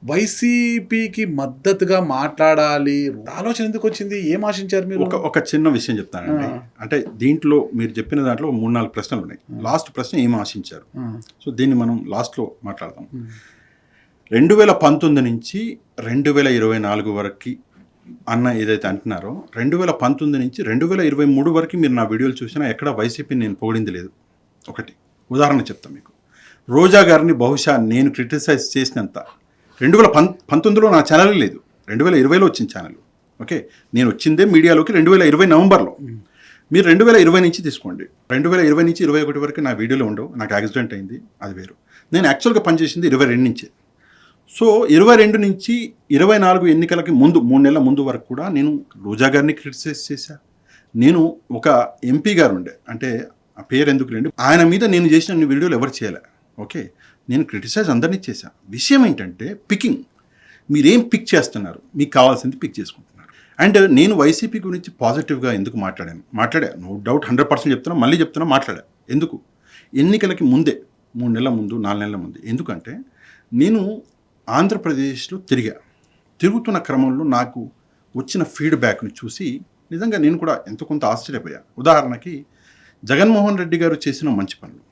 వైసీపీకి మద్దతుగా మాట్లాడాలి ఆలోచన ఎందుకు వచ్చింది? ఏం ఆశించారు మీరు? ఒక చిన్న విషయం చెప్తానండి. అంటే దీంట్లో మీరు చెప్పిన దాంట్లో 3-4 ప్రశ్నలు ఉన్నాయి. లాస్ట్ ప్రశ్న ఏం ఆశించారు, సో దీన్ని మనం లాస్ట్లో మాట్లాడదాం. 2019 నుంచి 2024 వరకు అన్న ఏదైతే అంటున్నారో, 2019 నుంచి 2023 వరకు మీరు నా వీడియోలు చూసినా ఎక్కడ వైసీపీని నేను పొగిడింది లేదు. ఒకటి ఉదాహరణ చెప్తాను మీకు. రోజా గారిని బహుశా నేను క్రిటిసైజ్ చేసినంత 2019లో నా ఛానల్ లేదు, 2020లో వచ్చిన ఛానల్. ఓకే, నేను వచ్చిందే మీడియాలోకి 2020 నవంబర్లో. మీరు 2020 నుంచి తీసుకోండి. 2020 నుంచి 2021 వరకు నా వీడియోలో ఉండవు. నాకు యాక్సిడెంట్ అయింది, అది వేరు. నేను యాక్చువల్గా పనిచేసింది 22 నుంచే. సో 22 నుంచి 24 ఎన్నికలకి ముందు 3 నెలల ముందు వరకు కూడా నేను రోజా గారిని క్రిటిసైజ్ చేశా. నేను ఒక ఎంపీ గారు ఉండే, అంటే ఆ పేరు ఎందుకు లేండి, ఆయన మీద నేను చేసిన వీడియోలు ఎవరు చేయలే. ఓకే, నేను క్రిటిసైజ్ అందరినీ చేశా. విషయం ఏంటంటే పికింగ్. మీరేం పిక్ చేస్తున్నారు, మీకు కావాల్సింది పిక్ చేసుకుంటున్నారు. అండ్ నేను వైసీపీ గురించి పాజిటివ్గా ఎందుకు మాట్లాడా, నో డౌట్ 100% చెప్తున్నా, మళ్ళీ చెప్తున్నా, మాట్లాడా. ఎందుకు? ఎన్నికలకి ముందే 3 నెలల ముందు, 4 నెలల ముందు. ఎందుకంటే నేను ఆంధ్రప్రదేశ్లో తిరుగుతున్న క్రమంలో నాకు వచ్చిన ఫీడ్బ్యాక్ని చూసి నిజంగా నేను కూడా ఎంతో కొంత ఆశ్చర్యపోయా. ఉదాహరణకి జగన్మోహన్ రెడ్డి గారు చేసిన మంచి పనులు.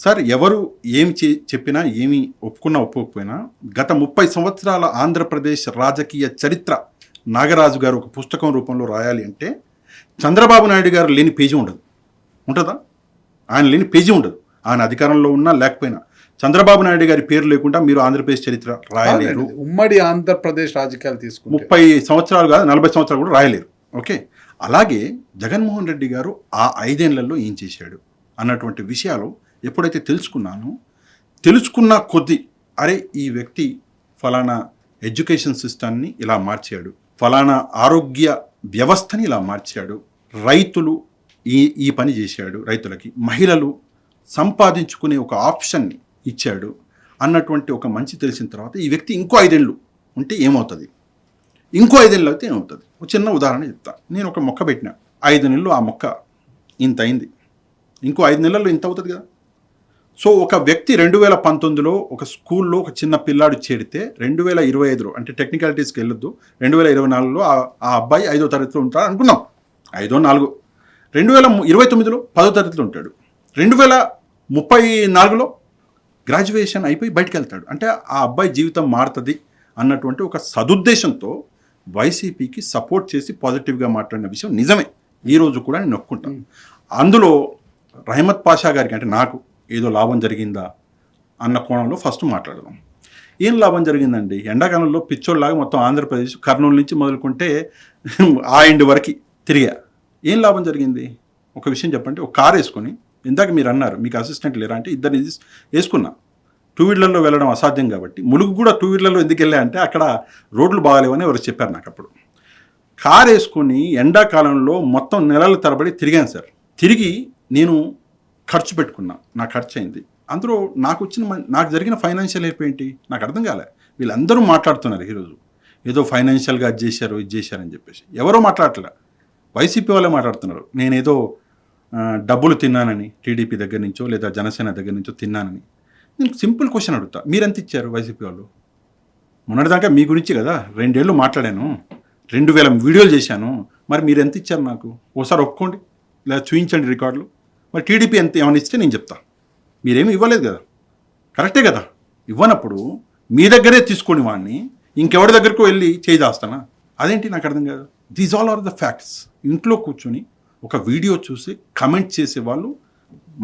సార్, ఎవరు ఏమి చెప్పినా, ఏమి ఒప్పుకోకపోయినా, గత 30 సంవత్సరాల ఆంధ్రప్రదేశ్ రాజకీయ చరిత్ర నాగరాజు గారు ఒక పుస్తకం రూపంలో రాయాలి అంటే చంద్రబాబు నాయుడు గారు లేని పేజీ ఉంటుందా? ఆయన లేని పేజీ ఉండదు. ఆయన అధికారంలో ఉన్నా లేకపోయినా చంద్రబాబు నాయుడు గారి పేరు లేకుండా మీరు ఆంధ్రప్రదేశ్ చరిత్ర రాయలేరు. ఉమ్మడి ఆంధ్రప్రదేశ్ రాజకీయాలు తీసుకుంటే 30 సంవత్సరాలు కాదు, 40 సంవత్సరాలు కూడా రాయలేరు. ఓకే, అలాగే జగన్మోహన్ రెడ్డి గారు ఆ 5 ఏళ్లలో ఏం చేశాడు అన్నటువంటి విషయాలు ఎప్పుడైతే తెలుసుకున్న కొద్దీ, అరే ఈ వ్యక్తి ఫలానా ఎడ్యుకేషన్ సిస్టమ్ని ఇలా మార్చాడు, ఫలానా ఆరోగ్య వ్యవస్థని ఇలా మార్చాడు, రైతులు ఈ పని చేశాడు, రైతులకి మహిళలు సంపాదించుకునే ఒక ఆప్షన్ని ఇచ్చాడు అన్నటువంటి ఒక మంచి తెలిసిన తర్వాత ఈ వ్యక్తి ఇంకో 5 ఏళ్ళు ఉంటే ఏమవుతుంది, ఇంకో 5 ఏళ్ళు అయితే ఏమవుతుంది? ఒక చిన్న ఉదాహరణ చెప్తా. నేను ఒక మొక్క పెట్టినా, 5 నెలలు ఆ మొక్క ఇంత అయింది, ఇంకో 5 నెలల్లో ఇంత అవుతుంది కదా. సో ఒక వ్యక్తి 2019లో ఒక స్కూల్లో ఒక చిన్న పిల్లాడు చేరితే 2025లో, అంటే టెక్నికాలిటీస్కి వెళ్ళొద్దు, 2024లో ఆ అబ్బాయి 5వ తరగతిలో ఉంటాడు అనుకున్నాం. 5ో 4, 2029లో 10వ తరగతిలో ఉంటాడు, 2034లో గ్రాడ్యుయేషన్ అయిపోయి బయటకు వెళ్తాడు. అంటే ఆ అబ్బాయి జీవితం మారుతుంది అన్నటువంటి ఒక సదుద్దేశంతో వైసీపీకి సపోర్ట్ చేసి పాజిటివ్గా మాట్లాడిన విషయం నిజమే. ఈరోజు కూడా నేను నొక్కుంటాను. అందులో రహమత్ పాషా గారికి అంటే నాకు ఏదో లాభం జరిగిందా అన్న కోణంలో ఫస్ట్ మాట్లాడదాం. ఏం లాభం జరిగిందండి? ఎండాకాలంలో పిచ్చోళ్ళలాగా మొత్తం ఆంధ్రప్రదేశ్ కర్నూలు నుంచి మొదలుకుంటే ఆ ఎండ్ వరకు తిరిగా. ఏం లాభం జరిగింది? ఒక విషయం చెప్పండి. ఒక కారు వేసుకొని, ఇందాక మీరు అన్నారు మీకు అసిస్టెంట్ లేరా అంటే ఇద్దరిని వేసుకున్నా. 2 వీలర్లో వెళ్ళడం అసాధ్యం కాబట్టి ములుగు కూడా 2 వీలర్లో ఎందుకు వెళ్ళా అంటే అక్కడ రోడ్లు బాగాలేవని ఎవరు చెప్పారు నాకు. అప్పుడు కారు వేసుకొని ఎండాకాలంలో మొత్తం నెలల తరబడి తిరిగాను సార్. తిరిగి నేను ఖర్చు పెట్టుకున్నా, నా ఖర్చు అయింది. అందులో నాకు జరిగిన ఫైనాన్షియల్ హెల్ప్ ఏంటి నాకు అర్థం కాలే. వీళ్ళందరూ మాట్లాడుతున్నారు ఈరోజు ఏదో ఫైనాన్షియల్గా అది చేశారు ఇది చేశారని చెప్పేసి. ఎవరో మాట్లాడలే, వైసీపీ వాళ్ళే మాట్లాడుతున్నారు. నేనేదో డబ్బులు తిన్నానని టీడీపీ దగ్గర నుంచో లేదా జనసేన దగ్గర నుంచో తిన్నానని. నేను సింపుల్ క్వశ్చన్ అడుగుతా, మీరు ఎంత ఇచ్చారు వైసీపీ వాళ్ళు? మొన్నటిదాకా మీ గురించి కదా 2 ఏళ్ళు మాట్లాడాను, 2000 వీడియోలు చేశాను. మరి మీరు ఎంత ఇచ్చారు నాకు? ఓసారి ఒప్పుకోండి లేదా చూపించండి రికార్డులు. మరి టీడీపీ ఎంత ఏమైనా ఇస్తే నేను చెప్తా. మీరేమీ ఇవ్వలేదు కదా, కరెక్టే కదా. ఇవ్వనప్పుడు మీ దగ్గరే తీసుకొని వాడిని ఇంకెవరి దగ్గరకు వెళ్ళి చేయి దాస్తానా? అదేంటి నాకు అర్థం కాదు. These all are the facts. ఇంట్లో కూర్చొని ఒక వీడియో చూసి కమెంట్ చేసే వాళ్ళు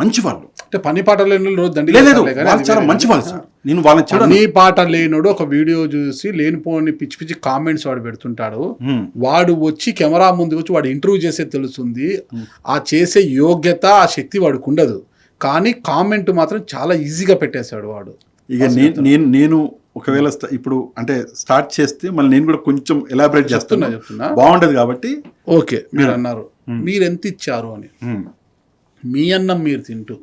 మంచి వాళ్ళు, అంటే పని పాట లేని రోజు దండి లేదు వాళ్ళు చాలా మంచి వాళ్ళు సార్. నేను వాళ్ళని పని పాట లేనోడు ఒక వీడియో చూసి లేనిపోని పిచ్చి పిచ్చి కామెంట్స్ వాడు పెడుతుంటాడు. వాడు వచ్చి కెమెరా ముందు వచ్చి వాడు ఇంటర్వ్యూ చేసే తెలుస్తుంది. ఆ చేసే యోగ్యత ఆ శక్తి వాడికి ఉండదు. కానీ కామెంట్ మాత్రం చాలా ఈజీగా పెట్టేశాడు వాడు. ఇక నేను ఒకవేళ ఇప్పుడు అంటే స్టార్ట్ చేస్తే మళ్ళీ నేను కూడా కొంచెం ఎలాబరేట్ చెప్తున్నా బాగుంటది కాబట్టి. ఓకే, మీరు అన్నారు మీరు ఎంత ఇచ్చారు అని. మీ అన్నం మీరు తింటూ,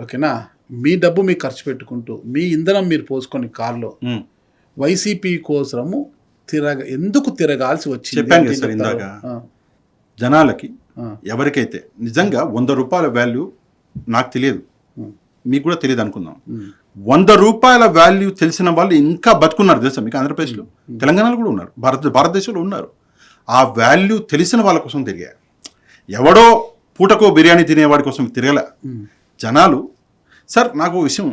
ఓకేనా, మీ డబ్బు మీకు ఖర్చు పెట్టుకుంటూ, మీ ఇంధనం మీరు పోసుకొని కారులో వైసీపీ కోసము ఎందుకు తిరగాల్సి వచ్చింది? చెప్పాను కదా సార్ ఇందాక, జనాలకి ఎవరికైతే నిజంగా 100 రూపాయల వాల్యూ నాకు తెలియదు, మీకు కూడా తెలియదు అనుకుందాం. 100 రూపాయల వాల్యూ తెలిసిన వాళ్ళు ఇంకా బతుకున్నారు తెలుసా మీకు? ఆంధ్రప్రదేశ్లో, తెలంగాణలో కూడా ఉన్నారు, భారతదేశంలో ఉన్నారు. ఆ వాల్యూ తెలిసిన వాళ్ళ కోసం తిరిగా. ఎవడో పూటకో బిర్యానీ తినేవాడి కోసం తిరగలే జనాలు. సార్ నాకు విషయం,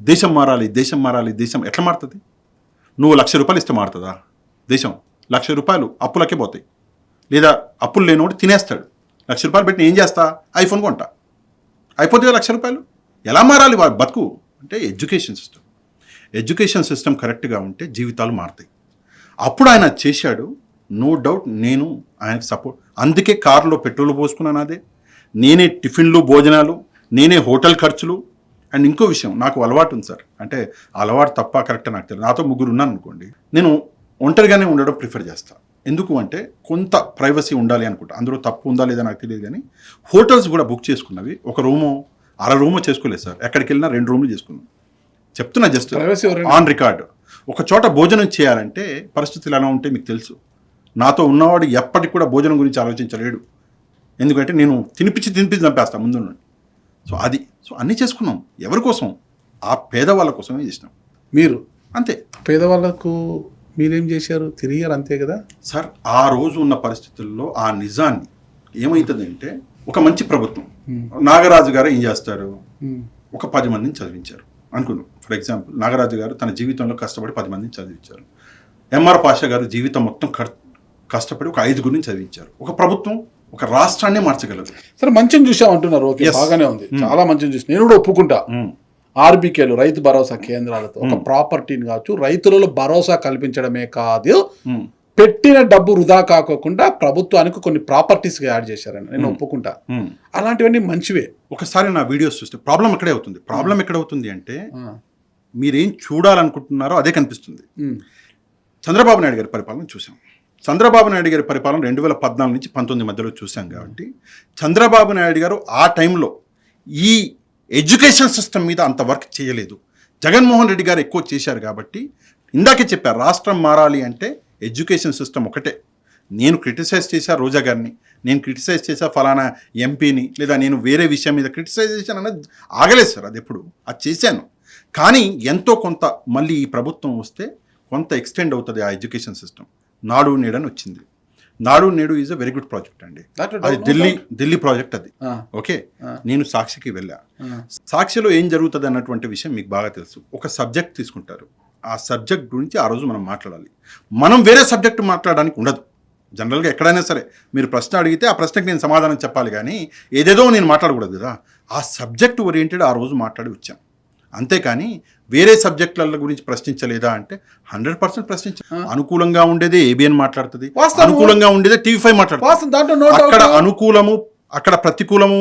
దేశం మారాలి, దేశం మారాలి, దేశం ఎట్లా మారుతుంది? నువ్వు 1,00,000 రూపాయలు ఇస్తే మారుతుందా దేశం? 1,00,000 రూపాయలు అప్పులకే పోతాయి. లేదా అప్పులు లేనివాడు తినేస్తాడు. 1,00,000 రూపాయలు పెట్టి ఏం చేస్తా? ఐఫోన్ కొంటా, అయిపోతే 1,00,000 రూపాయలు. ఎలా మారాలి వాడు బతుకు అంటే ఎడ్యుకేషన్ సిస్టమ్ కరెక్ట్గా ఉంటే జీవితాలు మారుతాయి. అప్పుడు ఆయన చేశాడు, నో డౌట్. నేను ఆయనకు సపోర్ట్. అందుకే కారులో పెట్రోల్ పోసుకున్నాను, అదే నేనే టిఫిన్లు భోజనాలు, నేనే హోటల్ ఖర్చులు. అండ్ ఇంకో విషయం, నాకు అలవాటు ఉంది సార్, అంటే అలవాటు తప్ప కరెక్ట్ నాకు తెలియదు. నాతో 3 ఉన్నాను అనుకోండి, నేను ఒంటరిగానే ఉండడం ప్రిఫర్ చేస్తాను. ఎందుకు అంటే కొంత ప్రైవసీ ఉండాలి అనుకుంటా. అందులో తప్పు ఉందా లేదా నాకు తెలియదు, కానీ హోటల్స్ కూడా బుక్ చేసుకున్నవి 1 రూమో 1/2 రూమో చేసుకోలేదు సార్. ఎక్కడికి వెళ్ళినా 2 రూములు చేసుకున్నాను. చెప్తున్నా జస్ట్ ఆన్ రికార్డ్. ఒక చోట భోజనం చేయాలంటే పరిస్థితులు ఎలా ఉంటే మీకు తెలుసు. నాతో ఉన్నవాడు ఎప్పటికి కూడా భోజనం గురించి ఆలోచించలేడు, ఎందుకంటే నేను తినిపించి చంపేస్తాను ముందు నుండి. సో అన్నీ చేసుకున్నాం. ఎవరి కోసం? ఆ పేదవాళ్ళ కోసమే చేసినాం. మీరు అంతే. పేదవాళ్ళకు మీరేం చేశారు? తిరిగారు అంతే కదా సార్. ఆ రోజు ఉన్న పరిస్థితుల్లో ఆ నిజాన్ని ఏమవుతుందంటే, ఒక మంచి ప్రభుత్వం, నాగరాజు గారు ఏం చేస్తారు, ఒక 10 మందిని చదివించారు అనుకున్నాం. ఫర్ ఎగ్జాంపుల్, నాగరాజు గారు తన జీవితంలో కష్టపడి 10 మందిని చదివించారు. ఎంఆర్ పాషా గారు జీవితం మొత్తం కష్టపడి ఒక 5గురిని చదివించారు. ఒక ప్రభుత్వం ఒక రాష్ట్రాన్ని మార్చగలదు. సరే, మంచిని చూసాం అంటున్నారు, ఓకే, బాగానే ఉంది, చాలా మంచిని చూసి నేను కూడా ఒప్పుకుంటా. ఆర్బీకేలు, రైతు భరోసా కేంద్రాలతో ఒక ప్రాపర్టీని కావచ్చు, రైతులలో భరోసా కల్పించడమే కాదు, పెట్టిన డబ్బు వృధా కాకోకుండా ప్రభుత్వానికి కొన్ని ప్రాపర్టీస్ యాడ్ చేశారని నేను ఒప్పుకుంటా. అలాంటివన్నీ మంచివే. ఒకసారి నా వీడియోస్ చూస్తే ప్రాబ్లం ఎక్కడవుతుంది అంటే, మీరేం చూడాలనుకుంటున్నారో అదే కనిపిస్తుంది. చంద్రబాబు నాయుడు గారి పరిపాలన చూసాం. చంద్రబాబు నాయుడు గారి పరిపాలన 2014 నుంచి 19 మధ్యలో చూసాం కాబట్టి, చంద్రబాబు నాయుడు గారు ఆ టైంలో ఈ ఎడ్యుకేషన్ సిస్టమ్ మీద అంత వర్క్ చేయలేదు. జగన్మోహన్ రెడ్డి గారు ఎక్కువ చేశారు కాబట్టి, ఇందాకే చెప్పారు, రాష్ట్రం మారాలి అంటే ఎడ్యుకేషన్ సిస్టమ్ ఒకటే. నేను క్రిటిసైజ్ చేశా రోజా గారిని, నేను క్రిటిసైజ్ చేశా ఫలానా ఎంపీని, లేదా నేను వేరే విషయం మీద క్రిటిసైజ్ చేశాను అన్నది ఆగలేదు సార్. అది ఎప్పుడు అది చేశాను. కానీ ఎంతో కొంత మళ్ళీ ఈ ప్రభుత్వం వస్తే కొంత ఎక్స్టెండ్ అవుతుంది ఆ ఎడ్యుకేషన్ సిస్టమ్. నాడు నేడు అని వచ్చింది. నాడు నేడు is a very good project అండి. అది ఢిల్లీ ప్రాజెక్ట్ అది. ఓకే, నేను సాక్షికి వెళ్ళా. సాక్షిలో ఏం జరుగుతుంది అన్నటువంటి విషయం మీకు బాగా తెలుసు. ఒక సబ్జెక్ట్ తీసుకుంటారు, ఆ సబ్జెక్ట్ గురించి ఆ రోజు మనం మాట్లాడాలి. మనం వేరే సబ్జెక్ట్ మాట్లాడడానికి ఉండదు. జనరల్గా ఎక్కడైనా సరే మీరు ప్రశ్న అడిగితే ఆ ప్రశ్నకి నేను సమాధానం చెప్పాలి, కానీ ఏదేదో నేను మాట్లాడకూడదు కదా. ఆ సబ్జెక్ట్ ఓరియంటెడ్ ఆ రోజు మాట్లాడి వచ్చాం, అంతేకాని వేరే సబ్జెక్టుల గురించి ప్రశ్నించలేదా అంటే 100% ప్రశ్నించాం. అనుకూలంగా ఉండేదే ఏబిఎన్ మాట్లాడుతుంది, అనుకూలంగా ఉండేదే టీవీ5 మాట్లాడుతుంది. అక్కడ అనుకూలము అక్కడ ప్రతికూలము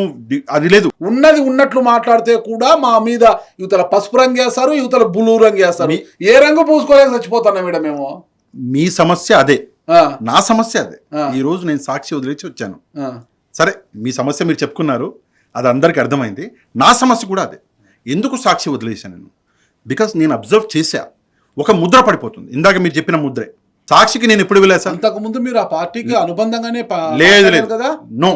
అది లేదు. ఉన్నది ఉన్నట్లు మాట్లాడితే కూడా మా మీద యువతల పసుపు రంగు వేస్తారు, యువతల బ్లూ రంగు వేస్తారు. ఏ రంగు పూసుకోలేక చచ్చిపోతున్నాం మేడం మేము. మీ సమస్య అదే, నా సమస్య అదే. ఈ రోజు నేను సాక్షి వదిలేసి వచ్చాను. సరే, మీ సమస్య మీరు చెప్పుకున్నారు, అది అందరికి అర్థమైంది. నా సమస్య కూడా అదే. ఎందుకు సాక్షి వదిలేశాను నేను? బికాస్ నేను అబ్జర్వ్ చేశా, ఒక ముద్ర పడిపోతుంది. ఇందాక మీరు చెప్పిన ముద్రే. సాక్షికి నేను ఎప్పుడు వెళ్ళాను? అంతకు ముందు మీరు ఆ పార్టీకి అనుబంధంగానే లేదు కదా, నో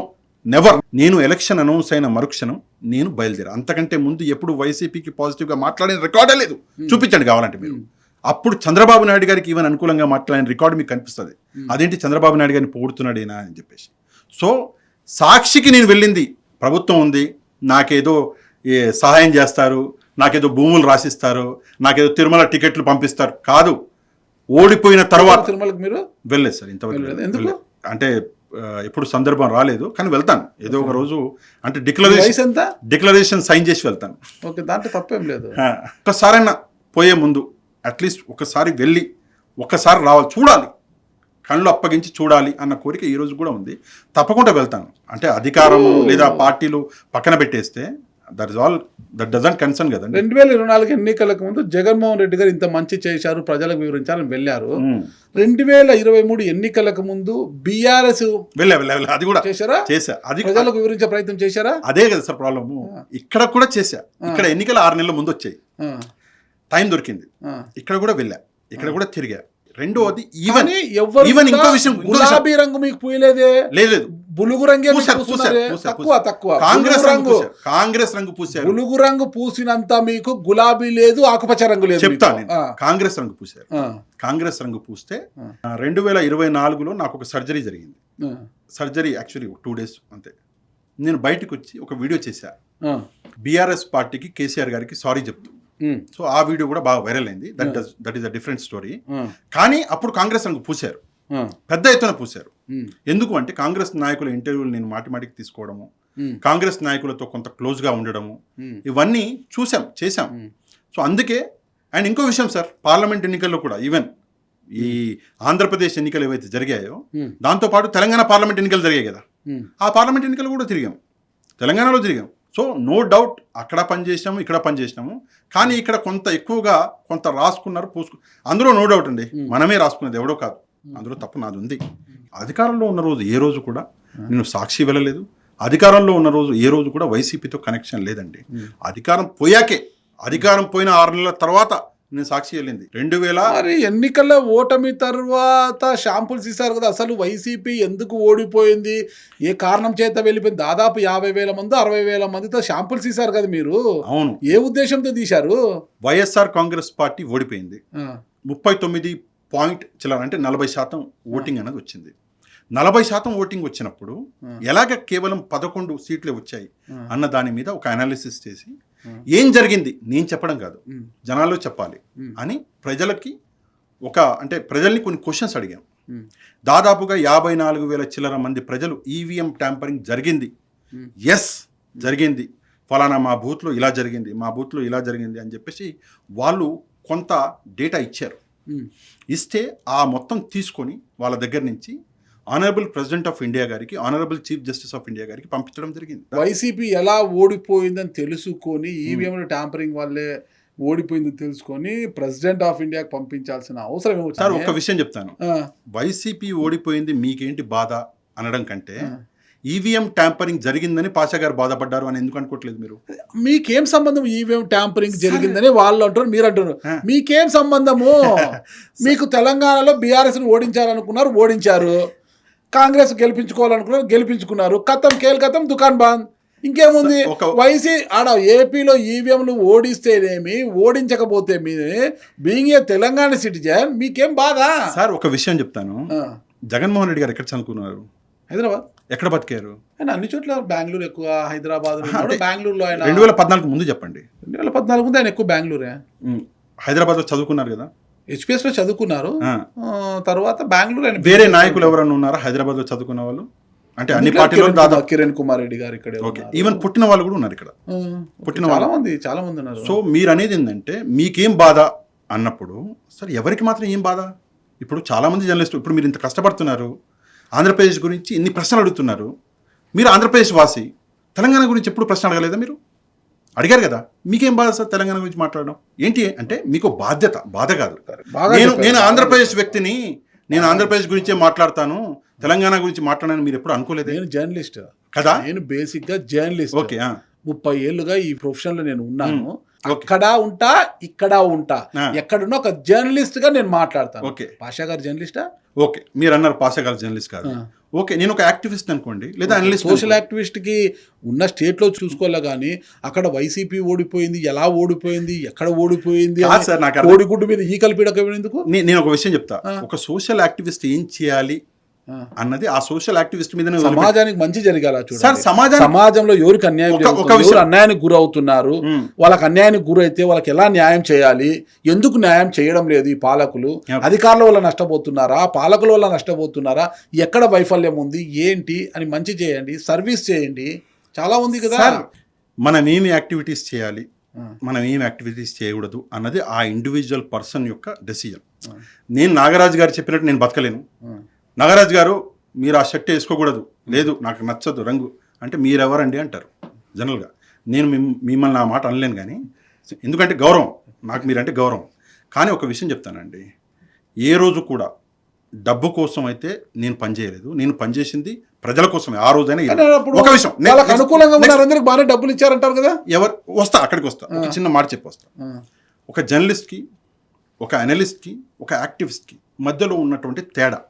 నెవర్. నేను ఎలక్షన్ అనౌన్స్ అయిన మరుక్షణం నేను బయలుదేరా. అంతకంటే ముందు ఎప్పుడు వైసీపీకి పాజిటివ్గా మాట్లాడిన రికార్డే లేదు. చూపించండి కావాలంటే మీరు. అప్పుడు చంద్రబాబు నాయుడు గారికి ఈవెన్ అనుకూలంగా మాట్లాడిన రికార్డు మీకు కనిపిస్తుంది. అదేంటి చంద్రబాబు నాయుడు గారిని పొగుడుతున్నాడేనా అని చెప్పేసి. సో సాక్షికి నేను వెళ్ళింది, ప్రభుత్వం ఉంది, నాకేదో సహాయం చేస్తారు, నాకేదో భూములు రాసిస్తారు, నాకేదో తిరుమల టికెట్లు పంపిస్తారు కాదు. ఓడిపోయిన తర్వాత తిరుమలకు మీరు వెళ్ళలేదు సార్ ఇంతవరకు. అంటే ఎప్పుడు సందర్భం రాలేదు, కానీ వెళ్తాను ఏదో ఒక రోజు. అంటే డిక్లరేషన్ సైన్ చేసి వెళ్తాను. ఓకే, దాంట్లో తప్పేం లేదు. ఒక్కసారైనా పోయే ముందు అట్లీస్ట్ ఒకసారి వెళ్ళి ఒక్కసారి రావాలి, చూడాలి, కళ్ళు అప్పగించి చూడాలి అన్న కోరిక ఈ రోజు కూడా ఉంది. తప్పకుండా వెళ్తాను. అంటే అధికారం లేదా పార్టీలు పక్కన పెట్టేస్తే దట్ డజంట్ కన్సర్న్ కదండి. 2024 ఎన్నికలకు ముందు జగన్మోహన్ రెడ్డి గారు ఇంత మంచి చేశారు, ప్రజలకు వివరించాలని వెళ్ళారు. 2023 ఎన్నికలకు ముందు బీఆర్ఎస్ అది కూడా చేశారా? చేశా. అది ప్రజలకు వివరించే ప్రయత్నం చేశారా? అదే కదా సార్ ప్రాబ్లము. ఇక్కడ కూడా చేశా. ఇక్కడ ఎన్నికలు 6 నెలల ముందు వచ్చాయి, టైం దొరికింది. ఇక్కడ కూడా వెళ్ళా, ఇక్కడ కూడా తిరిగా. రెండోది ఈవెన్ ఇంకో విషయం, గులాబీ రంగు మీకు పూయలేదే? లేదు, బులుగు రంగే తక్కువ. కాంగ్రెస్ రంగు పూసారు. బులుగు రంగు పూసినంత మీకు గులాబీ లేదు, ఆకుపచ్చ రంగు లేదు. చెప్తాను, కాంగ్రెస్ రంగు పూసారు. కాంగ్రెస్ రంగు పూస్తే 2024లో నాకు ఒక సర్జరీ జరిగింది. సర్జరీ యాక్చువల్లీ 2 days అంతే. నేను బయటకు వచ్చి ఒక వీడియో చేశా, బీఆర్ఎస్ పార్టీకి కేసీఆర్ గారికి సారీ చెప్తూ. సో ఆ వీడియో కూడా బాగా వైరల్ అయింది. That is a different story. కానీ అప్పుడు కాంగ్రెస్ రంగు పూసారు, పెద్ద ఎత్తున పూసారు. ఎందుకు అంటే కాంగ్రెస్ నాయకుల ఇంటర్వ్యూలు నేను మాటికి తీసుకోవడము, కాంగ్రెస్ నాయకులతో కొంత క్లోజ్గా ఉండడము, ఇవన్నీ చేశాం. సో అందుకే. అండ్ ఇంకో విషయం సార్, పార్లమెంట్ ఎన్నికల్లో కూడా ఈవెన్ ఈ ఆంధ్రప్రదేశ్ ఎన్నికలు ఏవైతే జరిగాయో దాంతోపాటు తెలంగాణ పార్లమెంట్ ఎన్నికలు జరిగాయి కదా, ఆ పార్లమెంట్ ఎన్నికలు కూడా తిరిగాం, తెలంగాణలో తిరిగాం. సో నో డౌట్ అక్కడ పనిచేసినాము, ఇక్కడ పనిచేసినాము. కానీ ఇక్కడ కొంత ఎక్కువగా కొంత రాసుకున్నారు, అందులో నో డౌట్ అండి, మనమే రాసుకున్నది, ఎవడో కాదు. అందులో తప్పు నాది ఉంది. అధికారంలో ఉన్న రోజు ఏ రోజు కూడా నేను సాక్షి వెళ్ళలేదు. అధికారంలో ఉన్న రోజు ఏ రోజు కూడా వైసీపీతో కనెక్షన్ లేదండి. అధికారం పోయిన 6 నెలల తర్వాత నేను సాక్షి వెళ్ళింది. 2000 ఎన్నికల్లో ఓటమి తర్వాత షాంపుల్స్ ఇస్తారు కదా, అసలు వైసీపీ ఎందుకు ఓడిపోయింది, ఏ కారణం చేత వెళ్ళిపోయింది? దాదాపు 50,000 మంది 60,000 మందితో షాంపుల్స్ ఇస్తారు కదా మీరు. అవును, ఏ ఉద్దేశంతో తీశారు? వైఎస్ఆర్ కాంగ్రెస్ పార్టీ ఓడిపోయింది. 39 చిల్లర అంటే 40% ఓటింగ్ అనేది వచ్చింది. 40% ఓటింగ్ వచ్చినప్పుడు ఎలాగ కేవలం 11 సీట్లే వచ్చాయి అన్న దాని మీద ఒక అనాలిసిస్ చేసి ఏం జరిగింది నేను చెప్పడం కాదు, జనాల్లో చెప్పాలి అని ప్రజల్ని కొన్ని క్వశ్చన్స్ అడిగాం. దాదాపుగా 54,000 చిల్లర మంది ప్రజలు ఈవీఎం ట్యాంపరింగ్ జరిగింది, ఎస్ జరిగింది, ఫలానా మా బూత్లో ఇలా జరిగింది, మా బూత్లో ఇలా జరిగింది అని చెప్పేసి వాళ్ళు కొంత డేటా ఇచ్చారు. ఇస్తే ఆ మొత్తం తీసుకొని వాళ్ళ దగ్గర నుంచి ఆనరబుల్ ప్రెసిడెంట్ ఆఫ్ ఇండియా గారికి, honourable chief justice of India గారికి పంపించడం జరిగింది. వైసీపీ ఎలా ఓడిపోయిందని తెలుసుకొని, ఈవీఎంలో ట్యాంపరింగ్ వల్లే ఓడిపోయిందని తెలుసుకొని ప్రెసిడెంట్ ఆఫ్ ఇండియాకి పంపించాల్సిన అవసరం ఏమో. సార్ ఒక్క విషయం చెప్తాను, వైసీపీ ఓడిపోయింది మీకేంటి బాధ అనడం కంటే ఈవీఎం ట్యాంపరింగ్ జరిగిందని పాషా గారు బాధపడ్డారు అని ఎందుకు అనుకోవట్లేదు మీరు? మీకేం సంబంధం? ఈవీఎం ట్యాంపరింగ్ జరిగిందని వాళ్ళు అంటారు, మీరు అంటారు, మీకేం సంబంధము? మీకు తెలంగాణలో బీఆర్ఎస్ ఓడించాలనుకున్నారు, ఓడించారు. కాంగ్రెస్ గెలిపించుకోవాలనుకున్నారు, గెలిపించుకున్నారు. కథం దుకాన్ బంద్. ఇంకేముంది? ఆడ ఏపీలో ఈవీఎంలు ఓడిస్తేనేమి, ఓడించకపోతే బీయింగ్ ఏ తెలంగాణ సిటిజన్ మీకేం బాధ? సార్ ఒక విషయం చెప్తాను, జగన్మోహన్ రెడ్డి గారు ఎక్కడ చదువుకున్నారు? హైదరాబాద్. ఎక్కడ బతికారు? ఆయన అన్ని చోట్ల, బెంగళూరు ఎక్కువ, హైదరాబాద్. బెంగళూరులో ఆయన 2014 ముందు చెప్పండి. 2014 ముందు ఆయన ఎక్కువ బెంగళూరే. హైదరాబాద్లో చదువుకున్నారు కదా? హెచ్పిఎస్ లో చదువుకున్నారు. తర్వాత బెంగళూరు ఆయన వేరే నాయకులు ఎవరన్నా ఉన్నారా హైదరాబాద్ లో చదువుకున్న వాళ్ళు? అంటే అన్ని పార్టీలో దాదాపు కిరణ్ కుమార్ రెడ్డి గారు ఇక్కడ ఓకే, ఈవెన్ పుట్టిన వాళ్ళు కూడా ఉన్నారు ఇక్కడ, పుట్టిన చాలా మంది ఉన్నారు. సో మీరు అనేది ఏంటంటే మీకేం బాధ అన్నప్పుడు, సరే ఎవరికి మాత్రం ఏం బాధ? ఇప్పుడు చాలామంది జర్నలిస్టులు, ఇప్పుడు మీరు ఇంత కష్టపడుతున్నారు, ఆంధ్రప్రదేశ్ గురించి ఇన్ని ప్రశ్నలు అడుగుతున్నారు, మీరు ఆంధ్రప్రదేశ్ వాసి, తెలంగాణ గురించి ఎప్పుడు ప్రశ్న అడగలేదా? మీరు అడిగారు కదా, మీకేం బాధ సార్ తెలంగాణ గురించి మాట్లాడడం? ఏంటి అంటే మీకు బాధ్యత, బాధ కాదు. నేను ఆంధ్రప్రదేశ్ వ్యక్తిని, నేను ఆంధ్రప్రదేశ్ గురించే మాట్లాడతాను, తెలంగాణ గురించి మాట్లాడాలని మీరు ఎప్పుడు అనుకోలేదు. నేను జర్నలిస్ట్ కదా, నేను బేసిక్ గా జర్నలిస్ట్. ఓకే, 30 ఏళ్ళుగా ఈ ప్రొఫెషన్ లో నేను ఉన్నాను. అక్కడ ఉంటా, ఇక్కడ ఉంటా, ఎక్కడున్నా ఒక జర్నలిస్ట్ గా నేను మాట్లాడతాను. ఓకే, పాషా గారు జర్నలిస్టా? ఓకే, మీరు అన్నారు పాషా గారు జర్నలిస్ట్ కాదు. ఓకే, నేను ఒక యాక్టివిస్ట్ అనుకోండి, లేదా అనలిస్ట్. సోషల్ యాక్టివిస్ట్ కి ఉన్న స్టేట్ లో చూసుకోలే కానీ అక్కడ వైసీపీ ఓడిపోయింది, ఎలా ఓడిపోయింది, ఎక్కడ ఓడిపోయింది, కోడిగుడ్డు మీద ఈకలు పీడక ఎందుకు? నేను ఒక విషయం చెప్తా, ఒక సోషల్ యాక్టివిస్ట్ ఏం చేయాలి అన్నది ఆ సోషల్ యాక్టివిస్ట్ మీద. సమాజానికి మంచి జరగాల సార్, సమాజంలో ఎవరికి అన్యాయం ఎవరు అన్యాయానికి గురవుతున్నారు, వాళ్ళకి అన్యాయానికి గురైతే వాళ్ళకి ఎలా న్యాయం చేయాలి, ఎందుకు న్యాయం చేయడం లేదు ఈ పాలకులు? అధికారుల వల్ల నష్టపోతున్నారా, పాలకుల వల్ల నష్టపోతున్నారా, ఎక్కడ వైఫల్యం ఉంది ఏంటి అని మంచి చేయండి, సర్వీస్ చేయండి, చాలా ఉంది కదా. మనం ఏమి యాక్టివిటీస్ చేయాలి, మనం ఏం యాక్టివిటీస్ చేయకూడదు అన్నది ఆ ఇండివిజువల్ పర్సన్ యొక్క డెసిజన్. నేను నాగరాజు గారు చెప్పినట్టు నేను బతకలేను. నాగరాజు గారు మీరు ఆ షర్ట్ వేసుకోకూడదు, లేదు నాకు నచ్చదు రంగు అంటే మీరెవరండి అంటారు జనరల్గా. నేను మిమ్మల్ని ఆ మాట అనలేను, కానీ ఎందుకంటే గౌరవం, నాకు మీరంటే గౌరవం. కానీ ఒక విషయం చెప్తానండి, ఏ రోజు కూడా డబ్బు కోసం అయితే నేను పనిచేయలేదు, నేను పనిచేసింది ప్రజల కోసమే. ఆ రోజైనా ఒక విషయం, అనుకూలంగా అందరికి బాగా డబ్బులు ఇచ్చారంటారు కదా. ఎవరు వస్తా, అక్కడికి వస్తా, ఒక చిన్న మాట చెప్పి వస్తా. ఒక జర్నలిస్ట్కి, ఒక అనలిస్ట్కి, ఒక యాక్టివిస్ట్కి మధ్యలో ఉన్నటువంటి తేడా.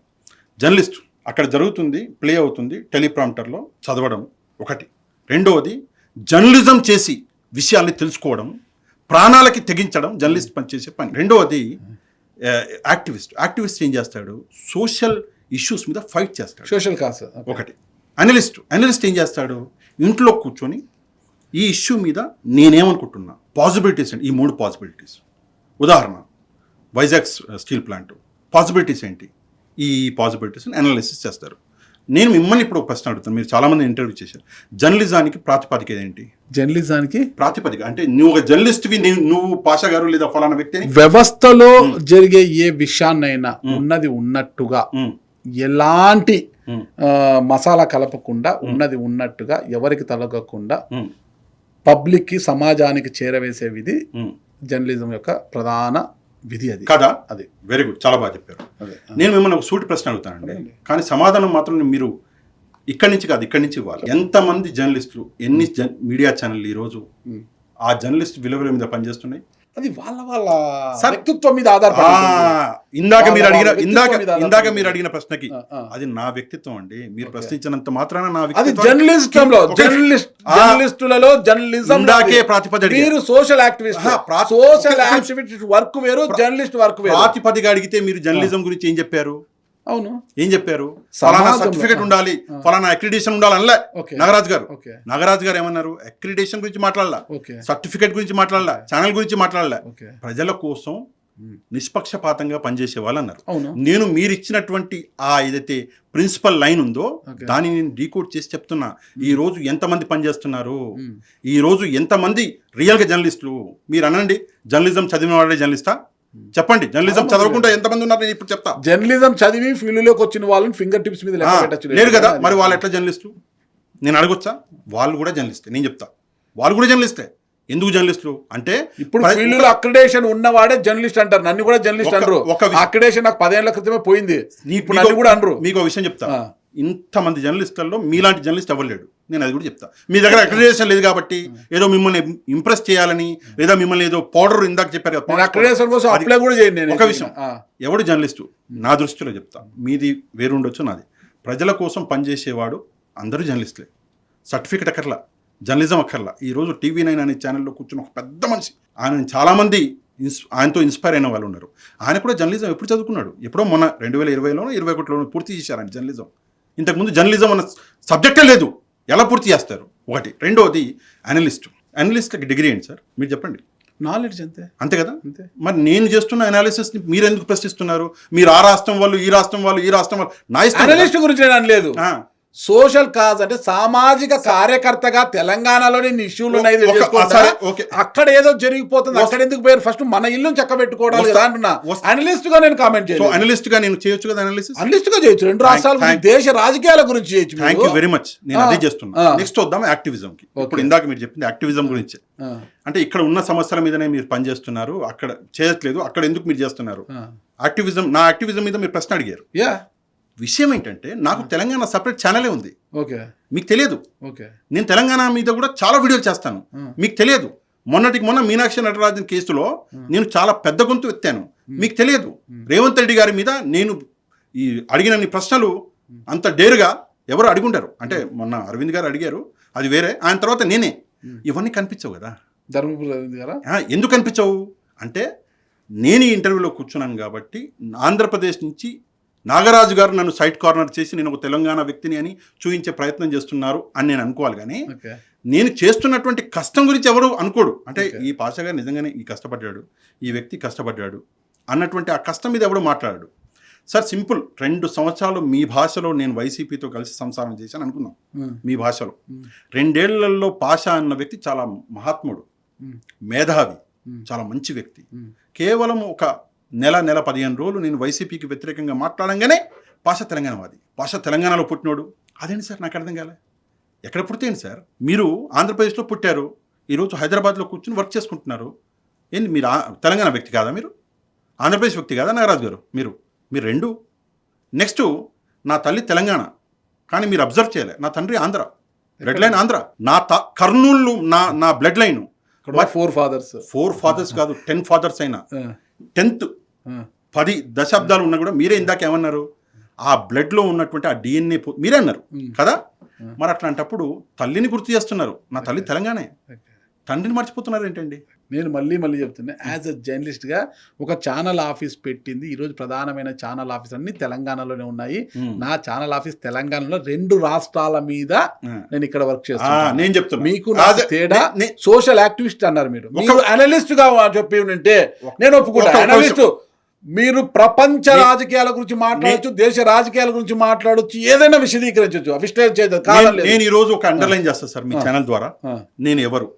జర్నలిస్ట్ అక్కడ జరుగుతుంది, ప్లే అవుతుంది, టెలిప్రాంప్టర్లో చదవడం ఒకటి. రెండవది జర్నలిజం చేసి విషయాల్ని తెలుసుకోవడం, ప్రాణాలకి తెగించడం జర్నలిస్ట్ పనిచేసే పని. రెండవది యాక్టివిస్ట్ ఏం చేస్తాడు, సోషల్ ఇష్యూస్ మీద ఫైట్ చేస్తాడు, సోషల్ కాస్. ఒకటి. అనలిస్ట్ ఏం చేస్తాడు, ఇంట్లో కూర్చొని ఈ ఇష్యూ మీద నేనేమనుకుంటున్నా, పాసిబిలిటీస్ ఏంటి, ఈ 3 పాసిబిలిటీస్. ఉదాహరణ వైజాగ్ స్టీల్ ప్లాంట్ పాసిబిలిటీస్ ఏంటి, ఈ పాసిబిలిటీస్ అనాలిసిస్ చేస్తారు. నేను మిమ్మల్ని ఇప్పుడు ఒక ప్రశ్న అడుగుతాను, మీరు చాలామంది ఇంటర్వ్యూ చేశారు. జర్నలిజానికి ప్రాతిపదిక ఏంటి? జర్నలిజానికి ప్రాతిపదిక అంటే నువ్వు ఒక జర్నలిస్ట్వి, నువ్వు పాషా గారు లేదా ఫలానా వ్యక్తి, వ్యవస్థలో జరిగే ఏ విషయాన్నైనా ఉన్నది ఉన్నట్టుగా, ఎలాంటి మసాలా కలపకుండా ఉన్నది ఉన్నట్టుగా, ఎవరికి తలగకుండా పబ్లిక్ కి, సమాజానికి చేరవేసే విధి జర్నలిజం యొక్క ప్రధాన విధి. అది కదా, అది వెరీ గుడ్, చాలా బాగా చెప్పారు. నేను మిమ్మల్ని ఒక సూటి ప్రశ్న అడుగుతానండి, కానీ సమాధానం మాత్రం మీరు ఇక్కడి నుంచి కాదు, ఇక్కడి నుంచి ఇవ్వాలి. ఎంతమంది జర్నలిస్టులు, ఎన్ని మీడియా ఛానళ్ళు ఈరోజు ఆ జర్నలిస్ట్ విలువల మీద పనిచేస్తున్నాయి? అది వాళ్ళ వ్యక్తిత్వం మీద ఆధారపడి. ఇందాక మీరు అడిగిన ప్రశ్నకి అది నా వ్యక్తిత్వం అండి. మీరు ప్రశ్నించినంత మాత్రాన నా వ్యక్తిత్వం. జర్నలిస్టులలో జర్నలిజం ప్రాతిపదిక. మీరు social activist, social activist work వేరు, జర్నలిస్ట్ వర్క్ వేరు. ప్రాతిపదిక అడిగితే మీరు జర్నలిజం గురించి ఏం చెప్పారు? అవును, ఏం చెప్పారు? ఫలానా సర్టిఫికేట్ ఉండాలి, ఫలానా అక్రిడిటేషన్ ఉండాలి అనలే నాగరాజు గారు ఏమన్నారు? అక్రిడిటేషన్ గురించి మాట్లాడలా, సర్టిఫికేట్ గురించి మాట్లాడలా, ఛానల్ గురించి మాట్లాడలా, ప్రజల కోసం నిష్పక్షపాతంగా పనిచేసే వాళ్ళు అన్నారు. నేను మీరు ఇచ్చినటువంటి ఆ ఏదైతే ప్రిన్సిపల్ లైన్ ఉందో దాన్ని నేను డీకోడ్ చేసి చెప్తున్నా. ఈ రోజు ఎంతమంది పనిచేస్తున్నారు, ఈ రోజు ఎంతమంది రియల్ గా జర్నలిస్టులు? మీరు అనండి, జర్నలిజం చదివిన వాళ్ళే జర్నలిస్టా? చెప్పండి. జర్నలిజం చదవకుండా ఎంతమంది ఉన్నారు నేను ఇప్పుడు చెప్తా. జర్నలిజం చదివి ఫీల్డ్ లోకి వచ్చిన వాళ్ళని ఫింగర్ టిప్స్ మీద లేరు కదా, మరి వాళ్ళు ఎట్లా జర్నలిస్టు? నేను అడగొచ్చా? వాళ్ళు కూడా జర్నలిస్టే, నేను చెప్తా, వాళ్ళు కూడా జర్నలిస్టే. ఎందుకు జర్నలిస్టులు అంటే ఇప్పుడు ఫీల్డ్ లో అక్రిడేషన్ ఉన్నవాడే జర్నలిస్ట్ అంటారు, నన్ను కూడా జర్నలిస్ట్ అంటారు. అక్రిడేషన్ నాకు 10 ఏళ్ల క్రితమే పోయింది, నన్ను కూడా అనరు. మీకు ఒక విషయం చెప్తా, ఇంతమంది జర్నలిస్టులలో మీలాంటి జర్నలిస్ట్ అవ్వలేడు. నేను అది కూడా చెప్తా. మీ దగ్గర అక్రిడేషన్ లేదు కాబట్టి ఏదో మిమ్మల్ని ఇంప్రెస్ చేయాలని, లేదా మిమ్మల్ని ఏదో పౌడర్ ఇందాక చెప్పారు కదా. ఒక విషయం, ఎవడు జర్నలిస్టు నా దృష్టిలో చెప్తా, మీది వేరుండొచ్చు, నాది. ప్రజల కోసం పనిచేసేవాడు అందరూ జర్నలిస్టులే. సర్టిఫికెట్ అక్కర్లా, జర్నలిజం అక్కర్లా. ఈరోజు TV9 అనే ఛానల్లో కూర్చున్న ఒక పెద్ద మనిషి, ఆయన చాలామంది ఆయనతో ఇన్స్పైర్ అయిన వాళ్ళు ఉన్నారు. ఆయన కూడా జర్నలిజం ఎప్పుడు చదువుకున్నాడు? ఎప్పుడో మొన్న 2020లోనో 2021లోనో పూర్తి చేశారు ఆయన జర్నలిజం. ఇంతకుముందు జర్నలిజం అన్న సబ్జెక్టే లేదు, ఎలా పూర్తి చేస్తారు? ఒకటి. రెండవది అనలిస్ట్కి డిగ్రీ ఏంటి సార్ మీరు చెప్పండి. నాలెడ్జ్ అంతే అంతే కదా. అంతే. మరి నేను చేస్తున్న అనాలిసిస్ ని మీరు ఎందుకు ప్రశ్నిస్తున్నారు? మీరు ఆ రాష్ట్రం వాళ్ళు, ఈ రాష్ట్రం వాళ్ళు, ఈ రాష్ట్రం వాళ్ళు, నా ఇష్టం కదా. అనలిస్ట్ గురించి నేను అనలేదు. సోషల్ కాజ్ అంటే సామాజిక కార్యకర్తగా తెలంగాణలోని ఇష్యూలు ఉన్నాయి సరే, ఓకే. అక్కడ ఏదో జరిగిపోతుంది, అక్కడ ఎందుకు పోయారు? ఫస్ట్ మన ఇల్లు చక్కబెట్టుకోవడానికి కదా అంటున్నా. అనలిస్ట్ గా నేను కామెంట్ చేయను. అనలిస్ట్ గా నేను చేయొచ్చు కదా అనాలిసిస్. అనలిస్ట్ గా చేయొచ్చు, రెండు రాష్ట్రాల గురించి, దేశ రాజకీయాల గురించి చేయొచ్చు. Thank you very much. నేను అదే చేస్తున్నా. నెక్స్ట్ వద్దాం యాక్టివిజం కి. ఇప్పుడు ఇందాక మీరు చెప్పింది యాక్టివిజం గురించి. అంటే ఇక్కడ ఉన్న సమస్యల మీదనే మీరు పనిచేస్తున్నారు, అక్కడ చేయట్లేదు, అక్కడ ఎందుకు మీరు చేస్తున్నారు? యాక్టివిజం, నా యాక్టివిజం మీద మీరు ప్రశ్న అడిగారు. విషయం ఏంటంటే నాకు తెలంగాణ సపరేట్ ఛానలే ఉంది. ఓకే, మీకు తెలియదు. ఓకే, నేను తెలంగాణ మీద కూడా చాలా వీడియోలు చేస్తాను, మీకు తెలియదు. మొన్నటికి మొన్న మీనాక్షి నటరాజన్ కేసులో నేను చాలా పెద్ద గొంతు ఎత్తాను, మీకు తెలియదు. రేవంత్ రెడ్డి గారి మీద నేను ఈ అడిగినన్ని ప్రశ్నలు అంత డేరుగా ఎవరు అడుగుంటారు అంటే మొన్న అరవింద్ గారు అడిగారు, అది వేరే. ఆయన తర్వాత నేనే. ఇవన్నీ కనిపించవు కదా. ధర్మపురి గారా ఎందుకు కనిపించవు అంటే నేను ఈ ఇంటర్వ్యూలో కూర్చున్నాను కాబట్టి. ఆంధ్రప్రదేశ్ నుంచి నాగరాజు గారు నన్ను సైడ్ కార్నర్ చేసి నేను ఒక తెలంగాణ వ్యక్తిని అని చూపించే ప్రయత్నం చేస్తున్నారు అని నేను అనుకోవాలి. కానీ నేను చేస్తున్నటువంటి కష్టం గురించి ఎవరు అనుకోడు. అంటే ఈ పాషా గారు నిజంగానే ఈ కష్టపడ్డాడు, ఈ వ్యక్తి కష్టపడ్డాడు అన్నటువంటి ఆ కష్టం మీద ఎవడు మాట్లాడాడు. సార్ సింపుల్, 2 సంవత్సరాలు మీ భాషలో నేను వైసీపీతో కలిసి సంసారం చేశాను అనుకుందాం. మీ భాషలో 2 ఏళ్లలో పాషా అన్న వ్యక్తి చాలా మహాత్ముడు, మేధావి, చాలా మంచి వ్యక్తి. కేవలం ఒక నెల 15 రోజులు నేను వైసీపీకి వ్యతిరేకంగా మాట్లాడంగానే పాషా తెలంగాణవాది, పాషా తెలంగాణలో పుట్టినోడు. అదేంటి సార్, నాకు అర్థం కాలే. ఎక్కడ పుడితేంటి సార్? మీరు ఆంధ్రప్రదేశ్లో పుట్టారు, ఈరోజు హైదరాబాద్లో కూర్చొని వర్క్ చేసుకుంటున్నారు. ఏంటి మీరు తెలంగాణ వ్యక్తి కాదా? మీరు ఆంధ్రప్రదేశ్ వ్యక్తి కాదా నాగరాజు గారు? మీరు రెండు. నెక్స్ట్, నా తల్లి తెలంగాణ, కానీ మీరు అబ్జర్వ్ చేయలే, నా తండ్రి ఆంధ్ర, బ్లడ్ లైన్ ఆంధ్ర. నా కర్నూలు నా బ్లడ్ లైన్. 4 ఫాదర్స్ కాదు, 10 ఫాదర్స్ అయినా 10th 10 దశాబ్దాలు ఉన్నా కూడా మీరే ఇందాక ఏమన్నారు? ఆ బ్లడ్లో ఉన్నటువంటి ఆ డిఎన్ఏ మీరే అన్నారు కదా. మరి అట్లాంటప్పుడు తల్లిని గుర్తు చేస్తున్నారు. నా తల్లి తెలంగాణే, తండ్రిని మర్చిపోతున్నారు ఏంటండి? నేను మళ్ళీ చెప్తున్నా, యాజ్ అ జర్నలిస్ట్గా ఒక ఛానల్ ఆఫీస్ పెట్టింది. ఈరోజు ప్రధానమైన ఛానల్ ఆఫీస్ అన్ని తెలంగాణలోనే ఉన్నాయి. నా ఛానల్ ఆఫీస్ తెలంగాణలో 2 రాష్ట్రాల మీద నేను ఇక్కడ వర్క్ చేస్తాను. నేను చెప్తున్నా మీకు తేడా. సోషల్ యాక్టివిస్ట్ అన్నారు మీరు, అనలిస్ట్ గా చెప్పి ఉంటే నేను ఒప్పుకుంటా. అనలిస్ట్ మీరు ప్రపంచ రాజకీయాల గురించి మాట్లాడచ్చు, దేశ రాజకీయాల గురించి మాట్లాడచ్చు, ఏదైనా విశదీకరించవచ్చు, అవిష్కరించ. నేను ఈ రోజు ఒక అండర్లైన్ చేస్తాను సార్ మీ ఛానల్ ద్వారా. నేను ఎవరు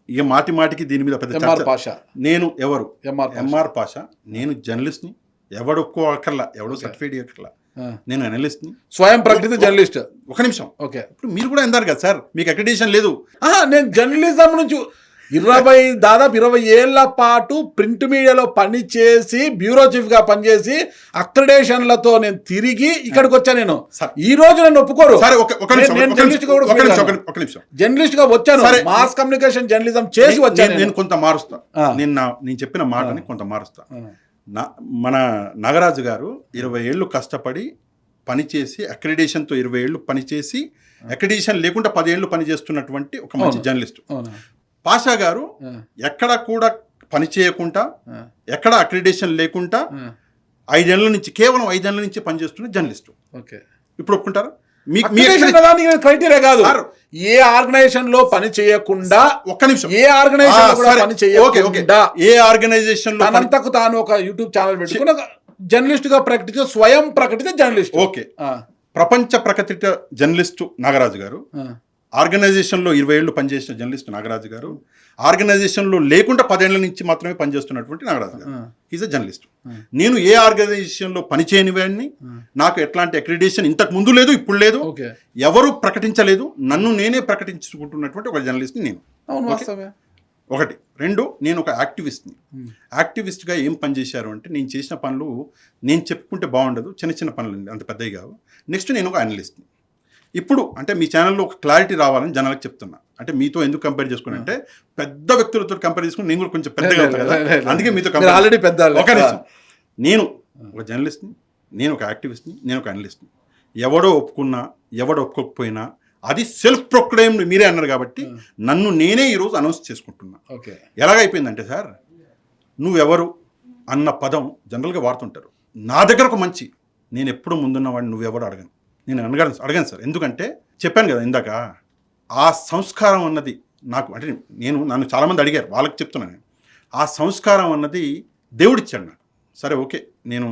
ఇక మాటికి దీని మీద పెద్ద నేను ఎవరు? ఎంఆర్ పాషా. నేను జర్నలిస్ట్ని, ఎవడు ఒప్పుకోకర్లా, ఎవడో సర్టిఫైడ్ అక్కర్లా, నేను అనలిస్ట్ని, స్వయం ప్రకటిత జర్నలిస్ట్. ఒక నిమిషం, ఓకే. ఇప్పుడు మీరు కూడా అన్నారు కదా సార్, మీకు అక్రిడిటేషన్ లేదు. నేను జర్నలిజం నుంచి దాదాపు 20 ఏళ్ల పాటు ప్రింట్ మీడియాలో పనిచేసి, బ్యూరో చీఫ్ గా పనిచేసి, అక్రిడేషన్లతో నేను తిరిగి ఇక్కడికి వచ్చా. నేను ఈ రోజు నన్ను ఒప్పుకోరు. జర్నలిస్ట్ గా వచ్చాను, మాస్ కమ్యూనికేషన్ జర్నలిజం చేసి వచ్చాను. నేను కొంత మారుస్తా, నేను చెప్పిన మాటని కొంత మారుస్తా. మన నాగరాజు గారు 20 ఏళ్ళు కష్టపడి పనిచేసి, అక్రిడేషన్తో 20 ఏళ్ళు పనిచేసి, అక్రిడేషన్ లేకుండా 10 ఏళ్ళు పనిచేస్తున్నటువంటి ఒక మంచి జర్నలిస్ట్. పాషా గారు ఎక్కడ కూడా పని చేయకుండా, ఎక్కడ అక్రిడేషన్ లేకుండా 5 ఏళ్ల నుంచి, కేవలం 5 ఏళ్ల నుంచి పనిచేస్తున్న జర్నలిస్టు. ఇప్పుడు ఒప్పుకుంటారా? క్రైటీరియా కాదు, ఏ ఆర్గనైజేషన్ లో పని చేయకుండా. ఒక్క నిమిషం, ఏ ఆర్గనైజేషన్ తనంతకు తాను ఒక యూట్యూబ్ ఛానల్ పెట్టుకుని జర్నలిస్ట్ గా ప్రకటించే స్వయం ప్రకటిత జర్నలిస్ట్. ఓకే, ప్రపంచ ప్రకటిత జర్నలిస్టు నాగరాజు గారు. ఆర్గనైజేషన్లో 20 ఏళ్ళు పనిచేసిన జర్నలిస్ట్ నాగరాజు గారు. ఆర్గనైజేషన్లో లేకుండా 10 ఏళ్ల నుంచి మాత్రమే పనిచేస్తున్నటువంటి నాగరాజు గారు. Is a journalist. నేను ఏ ఆర్గనైజేషన్లో పనిచేయని వాడిని, నాకు ఎట్లాంటి అక్రిడిటేషన్ ఇంతకు ముందు లేదు, ఇప్పుడు లేదు, ఎవరు ప్రకటించలేదు, నన్ను నేనే ప్రకటించుకుంటున్నటువంటి ఒక జర్నలిస్ట్ని నేను. ఒకటి. 2, నేను ఒక యాక్టివిస్ట్ని. యాక్టివిస్ట్గా ఏం పని చేశారు అంటే, నేను చేసిన పనులు నేను చెప్పుకుంటే బాగుండదు, చిన్న పనులు అంత పెద్దవి కావు. నెక్స్ట్, నేను ఒక అనలిస్ట్ని. ఇప్పుడు అంటే మీ ఛానల్లో ఒక క్లారిటీ రావాలని జనాలకు చెప్తున్నా. అంటే మీతో ఎందుకు కంపేర్ చేసుకుని అంటే, పెద్ద వ్యక్తులతో కంపేర్ చేసుకుని నేను కూడా కొంచెం పెద్దగా అవుతాను కదా, అందుకే మీతో ఆల్రెడీ పెద్ద. ఒక నిమిషం, నేను ఒక జర్నలిస్ట్ని, నేను ఒక యాక్టివిస్ట్ని, నేను ఒక అనలిస్ట్ని. ఎవడో ఒప్పుకున్నా, ఎవడో ఒప్పుకోకపోయినా అది సెల్ఫ్ ప్రొక్లెయిమ్డ్, మీరే అన్నారు కాబట్టి నన్ను నేనే ఈరోజు అనౌన్స్ చేసుకుంటున్నా. ఎలాగైపోయిందంటే సార్, నువ్వెవరు అన్న పదం జనరల్గా వాడుతుంటారు. నా దగ్గర ఒక మంచి, నేను ఎప్పుడు ముందున్నవాడిని నువ్వెవరు అడగను, నేను అడగాను సార్. ఎందుకంటే చెప్పాను కదా ఇందాక, ఆ సంస్కారం అన్నది, నాకు అంటే నన్ను చాలామంది అడిగారు, వాళ్ళకి చెప్తున్నాను నేను. ఆ సంస్కారం అన్నది దేవుడిచ్చాడు నాకు. సరే ఓకే, నేను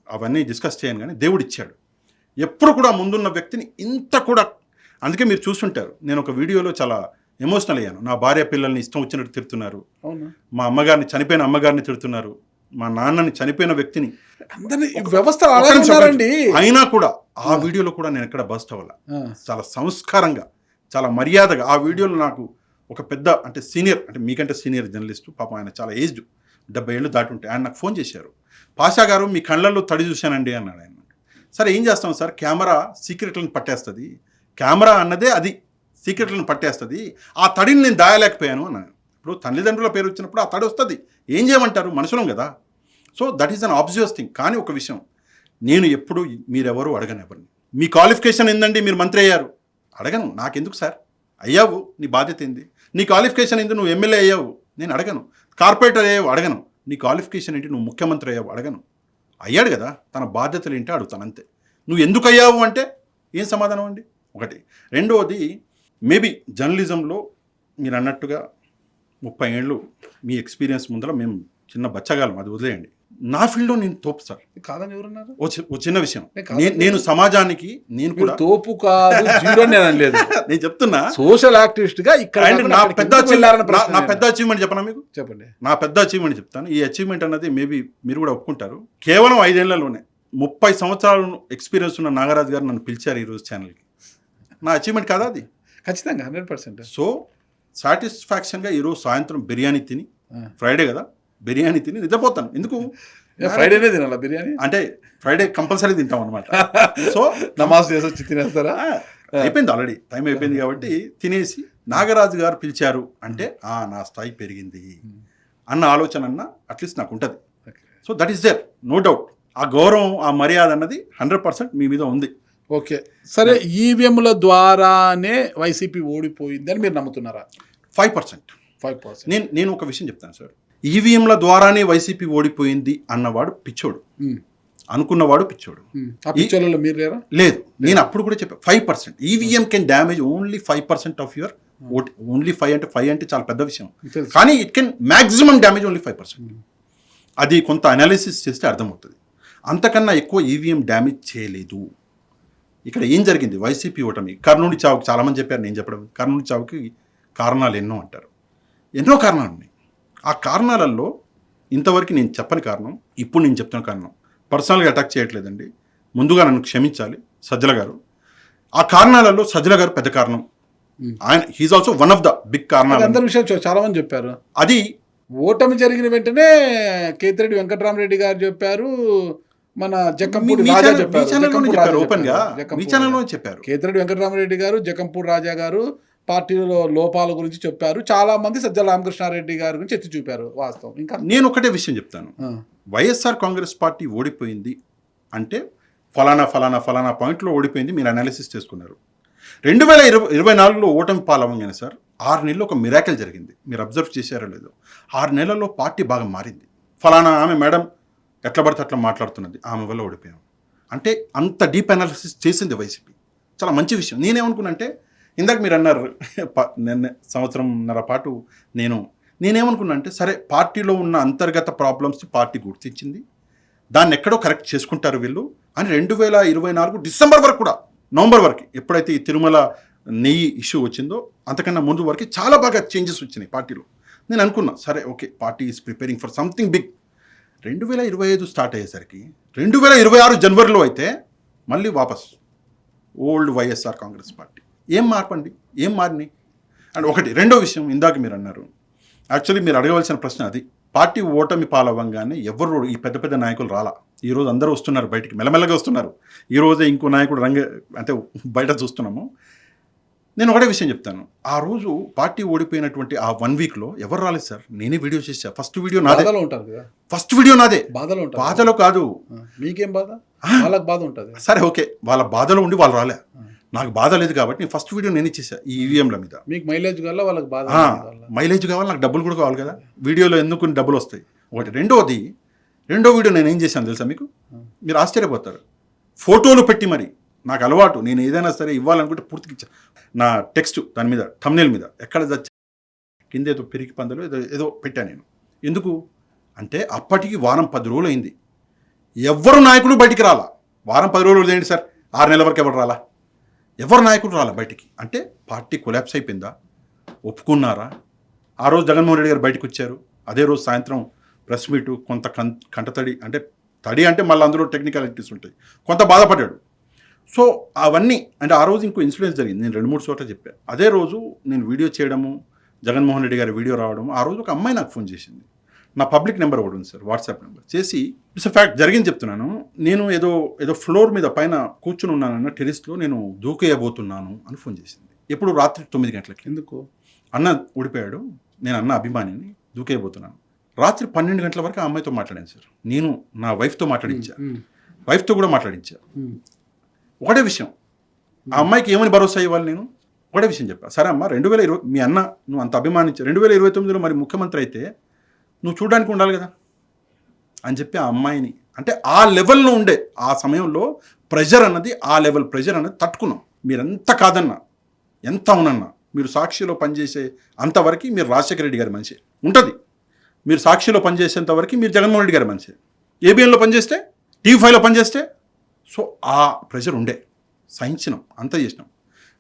అవన్నీ డిస్కస్ చేయను, కానీ దేవుడిచ్చాడు. ఎప్పుడు కూడా ముందున్న వ్యక్తిని ఇంత కూడా, అందుకే మీరు చూస్తుంటారు, నేను ఒక వీడియోలో చాలా ఎమోషనల్ అయ్యాను. నా భార్య పిల్లల్ని ఇష్టం వచ్చినట్టు తిడుతున్నారు, మా అమ్మగారిని, చనిపోయిన అమ్మగారిని తిడుతున్నారు, మా నాన్నని, చనిపోయిన వ్యక్తిని, వ్యవస్థ అయినా కూడా ఆ వీడియోలో కూడా నేను ఎక్కడ బస్ట్ అవ్వాల. చాలా సంస్కారంగా, చాలా మర్యాదగా ఆ వీడియోలో నాకు ఒక పెద్ద, అంటే సీనియర్, అంటే మీకంటే సీనియర్ జర్నలిస్టు, పాపం ఆయన చాలా ఏజ్డ్, 70 ఏళ్ళు దాటి ఉంటే, ఆయన నాకు ఫోన్ చేశారు. పాషా గారు, మీ కళ్ళల్లో తడి చూశానండి అన్నాడు ఆయన. సరే ఏం చేస్తాం సార్, కెమెరా సీక్రెట్లను పట్టేస్తుంది, కెమెరా అన్నదే అది సీక్రెట్లను పట్టేస్తుంది, ఆ తడిని నేను దాయలేకపోయాను అన్నాను. ఇప్పుడు తల్లిదండ్రుల పేరు వచ్చినప్పుడు ఆ తడి వస్తుంది, ఏం చేయమంటారు, మనుషులం కదా. So that is an obvious thing. కానీ ఒక విషయం, నేను ఎప్పుడు మీరెవరు అడగను ఎవరిని, మీ క్వాలిఫికేషన్ ఏందండి, మీరు మంత్రి అయ్యారు, అడగను. నాకెందుకు సార్, అయ్యావు, నీ బాధ్యత ఏంది, నీ క్వాలిఫికేషన్ ఏంది, నువ్వు ఎమ్మెల్యే అయ్యావు, నేను అడగను. కార్పొరేటర్ అయ్యావు, అడగను. నీ క్వాలిఫికేషన్ ఏంటి, నువ్వు ముఖ్యమంత్రి అయ్యావు, అడగను. అయ్యాడు కదా, తన బాధ్యతలు ఏంటో అడుగుతాను అంతే. నువ్వు ఎందుకు అయ్యావు అంటే ఏం సమాధానం అండి, ఒకటి. రెండవది, మేబీ జర్నలిజంలో మీరు అన్నట్టుగా 30 ఏళ్ళు మీ ఎక్స్పీరియన్స్ ముందర మేము చిన్న బచ్చగాలం, అది వదిలేయండి. నా ఫీల్డ్లో నేను తోపు సార్ కాదని ఎవరన్నారు? ఓ చిన్న విషయం, నేను సమాజానికి, నేను కూడా తోపు కాదు, జీరో లేదు. నేను చెప్తున్నా సోషల్ యాక్టివిస్ట్ గా ఇక్కడ నా పెద్ద అచీవ్మెంట్ చెప్పనా మీకు? చెప్పండి. నా పెద్ద అచీవ్మెంట్ చెప్తాను. ఈ అచీవ్మెంట్ అన్నది మేబీ మీరు కూడా ఒప్పుకుంటారు. కేవలం 5 ఏళ్లలోనే 30 సంవత్సరాలు ఎక్స్పీరియన్స్ ఉన్న నాగరాజు గారు నన్ను పిలిచారు ఈరోజు ఛానల్కి. నా అచీవ్మెంట్ కాదా అది? ఖచ్చితంగా 100%. సో సాటిస్ఫాక్షన్గా ఈరోజు సాయంత్రం బిర్యానీ తిని, ఫ్రైడే కదా, బిర్యానీ తిని నిద్రపోతాను. ఎందుకు? ఫ్రైడేనే తినాలా బిర్యానీ? అంటే ఫ్రైడే కంపల్సరీ తింటాం అనమాట. సో నమాజ్ చేసి వచ్చి తినేస్తారా? అయిపోయింది, ఆల్రెడీ టైం అయిపోయింది కాబట్టి తినేసి, నాగరాజు గారు పిలిచారు అంటే నా స్థాయి పెరిగింది అన్న ఆలోచన అన్న అట్లీస్ట్ నాకు ఉంటుంది. So that is there, no doubt. ఆ గౌరవం, ఆ మర్యాద అన్నది 100% మీ మీద ఉంది. ఓకే, సరే. ఈవీఎంల ద్వారానే వైసీపీ ఓడిపోయింది అని మీరు నమ్ముతున్నారా? 5%. నేను ఒక విషయం చెప్తాను సార్, ఈవీఎంల ద్వారానే వైసీపీ ఓడిపోయింది అన్నవాడు పిచ్చోడు, అనుకున్నవాడు పిచ్చోడు. మీరు లేరా? లేదు, నేను అప్పుడు కూడా చెప్పాను 5%. EVM can damage only 5% of your vote. Only 5 అంటే చాలా పెద్ద విషయం, కానీ it can maximum damage only 5%. అది కొంత అనాలిసిస్ చేస్తే అర్థమవుతుంది. అంతకన్నా ఎక్కువ ఈవీఎం డ్యామేజ్ చేయలేదు. ఇక్కడ ఏం జరిగింది, వైసీపీ ఓటమి, కర్నూలు చావుకి చాలామంది చెప్పారు, నేను చెప్పడం, కర్నూలు చావుకి కారణాలు ఎన్నో అంటారు. ఎన్నో కారణాలు ఉన్నాయి. ఆ కారణాలలో ఇంతవరకు నేను చెప్పని కారణం, ఇప్పుడు నేను చెప్తున్న కారణం, పర్సనల్గా అటాక్ చేయట్లేదండి, ముందుగా నన్ను క్షమించాలి సజ్జల గారు. ఆ కారణాలలో సజ్జల గారు పెద్ద కారణం. ఆయన he's also one of the big కారణాలు. అందరి విషయం చాలా మంది చెప్పారు. అది ఓటమి జరిగిన వెంటనే కేతిరెడ్డి వెంకటరామరెడ్డి గారు చెప్పారు, మన జక్కంపూడి రాజా చెప్పారు, ఓపెన్ గా మీ ఛానల్లో చెప్పారు. కేతిరెడ్డి వెంకటరామరెడ్డి గారు, జక్కంపూడి రాజా గారు పార్టీలో లోపాల గురించి చెప్పారు. చాలా మంది సజ్జల రామకృష్ణారెడ్డి గారి గురించి ఎత్తి చూపారు. వాస్తవం. ఇంకా నేను ఒకటే విషయం చెప్తాను, వైఎస్ఆర్ కాంగ్రెస్ పార్టీ ఓడిపోయింది అంటే ఫలానా ఫలానా ఫలానా పాయింట్లో ఓడిపోయింది, మీరు అనాలిసిస్ చేసుకున్నారు. 2024లో ఓటమి పాలవంగానే సార్ 6 నెలలు ఒక మిరాకిల్ జరిగింది. మీరు అబ్జర్వ్ చేశారో లేదో, 6 నెలల్లో పార్టీ బాగా మారింది. ఫలానా ఆమె మేడం ఎట్లా పడితే అట్లా మాట్లాడుతున్నది, ఆమె వల్ల ఓడిపోయాం అంటే అంత డీప్ అనాలిసిస్ చేసింది వైసీపీ. చాలా మంచి విషయం. నేనేమనుకున్నా అంటే, ఇందాక మీరు అన్నారు నిన్న సంవత్సరంన్నర పాటు నేనేమనుకున్నా అంటే, సరే పార్టీలో ఉన్న అంతర్గత ప్రాబ్లమ్స్ పార్టీ గుర్తించింది, దాన్ని ఎక్కడో కరెక్ట్ చేసుకుంటారు వీళ్ళు అని 2024 డిసెంబర్ వరకు కూడా, నవంబర్ వరకు, ఎప్పుడైతే ఈ తిరుమల నెయ్యి ఇష్యూ వచ్చిందో అంతకన్నా ముందు వరకు చాలా బాగా చేంజెస్ వచ్చినాయి పార్టీలో. నేను అనుకున్నా సరే okay, party is preparing for something big. 2025 start అయ్యేసరికి 2026 జనవరిలో అయితే మళ్ళీ వాపస్ ఓల్డ్ వైఎస్ఆర్ కాంగ్రెస్ పార్టీ. ఏం మార్పండి, ఏం మారినాయి అండ్ ఒకటి. రెండో విషయం, ఇందాక మీరు అన్నారు, యాక్చువల్లీ మీరు అడగవలసిన ప్రశ్న అది. పార్టీ ఓటమి పాలవ్వంగానే ఎవరు ఈ పెద్ద పెద్ద నాయకులు రాలా. ఈరోజు అందరూ వస్తున్నారు బయటికి, మెల్లమెల్లగా వస్తున్నారు. ఈరోజే ఇంకో నాయకుడు అంటే బయట చూస్తున్నాము. నేను ఒకటే విషయం చెప్తాను, ఆ రోజు పార్టీ ఓడిపోయినటువంటి ఆ 1 వీక్లో ఎవరు రాలేదు సార్. నేనే వీడియో చేశా. ఫస్ట్ వీడియో నాదే. ఫస్ట్ వీడియో నాదే. బాధలో కాదు. మీకేం బాధ? వాళ్ళకి బాధ ఉంటుంది. సరే ఓకే, వాళ్ళ బాధలో ఉండి వాళ్ళు రాలే, నాకు బాధ లేదు కాబట్టి నేను ఫస్ట్ వీడియో నేను ఇచ్చేసా ఈ ఈవీఎంల మీద. మీకు మైలేజ్ కావాలా, వాళ్ళకి బాధ మైలేజ్ కావాలి, నాకు డబ్బులు కూడా కావాలి కదా, వీడియోలో ఎందుకు డబ్బులు వస్తాయి ఒకటి. రెండో వీడియో నేను ఏం చేశాను తెలుసా మీకు, మీరు ఆశ్చర్యపోతారు. ఫోటోలు పెట్టి మరి నాకు అలవాటు, నేను ఏదైనా సరే ఇవ్వాలనుకుంటే పూర్తిగా ఇచ్చా. నా టెక్స్ట్ దాని మీద థంబ్నెయిల్ మీద ఎక్కడ చచ్చా కింద ఏదో పెరిగి పందలో ఏదో పెట్టాను నేను. ఎందుకు అంటే అప్పటికి వారం 10 రోజులు అయింది, ఎవ్వరు నాయకుడు బయటికి రాలా. వారం 10 రోజులు ఏంటి సార్, 6 నెలల వరకు ఎవరు రాలా, ఎవరు నాయకుడు రాలా బయటికి. అంటే పార్టీ కొలాప్స్ అయిపోయిందా, ఒప్పుకున్నారా? ఆ రోజు జగన్మోహన్ రెడ్డి గారు బయటకు వచ్చారు, అదే రోజు సాయంత్రం ప్రెస్ మీటు, కొంత కంటతడి అంటే మళ్ళీ అందులో టెక్నికాలిటీస్ ఉంటాయి, కొంత బాధపడ్డాడు. సో అవన్నీ అంటే ఆ రోజు ఇంకో ఇన్సిడెన్స్ జరిగింది, నేను 2-3 చోట్ల చెప్పాను. అదే రోజు నేను వీడియో చేయడము, జగన్మోహన్ రెడ్డి గారి వీడియో రావడం, ఆ రోజు ఒక అమ్మాయి నాకు ఫోన్ చేసింది. నా పబ్లిక్ నెంబర్ ఒకటి ఉంది సార్, వాట్సాప్ నెంబర్. చేసి ఇట్స్ ఫ్యాక్ట్ జరిగింది చెప్తున్నాను. నేను ఏదో ఫ్లోర్ మీద పైన కూర్చుని ఉన్నానన్న టెరిస్లో నేను దూకేయబోతున్నాను అని ఫోన్ చేసింది. ఎప్పుడు రాత్రి 9 గంటలకి. ఎందుకు? అన్న ఊడిపోయాడు, నేను అన్న అభిమానిని, దూకేయబోతున్నాను. రాత్రి 12 గంటల వరకు ఆ అమ్మాయితో మాట్లాడాను సార్. నేను నా వైఫ్తో మాట్లాడించా, వైఫ్తో కూడా మాట్లాడించా. ఒకటే విషయం, ఆ అమ్మాయికి ఏమని భరోసా ఇవ్వాలి నేను? ఒకటే విషయం చెప్పా, సరే అమ్మ 2020 మీ అన్న నువ్వు అంత అభిమానించా, 2029లో మరి ముఖ్యమంత్రి అయితే నువ్వు చూడడానికి ఉండాలి కదా అని చెప్పి ఆ అమ్మాయిని, అంటే ఆ లెవెల్లో ఉండే ఆ సమయంలో ప్రెషర్ అన్నది, ఆ లెవెల్ ప్రెషర్ అన్నది తట్టుకున్నాం. మీరు ఎంత కాదన్నా, ఎంత అవునన్నా, మీరు సాక్షిలో పనిచేసే అంతవరకు మీరు రాజశేఖర రెడ్డి గారి మనిషి ఉంటుంది, మీరు సాక్షిలో పనిచేసేంత వరకు మీరు జగన్మోహన్ రెడ్డి గారి మనిషి, ఏబిఎన్లో పనిచేస్తే, టీవీ5లో పనిచేస్తే. సో ఆ ప్రెషర్ ఉండే, సహించినాం, అంతా చేసినాం.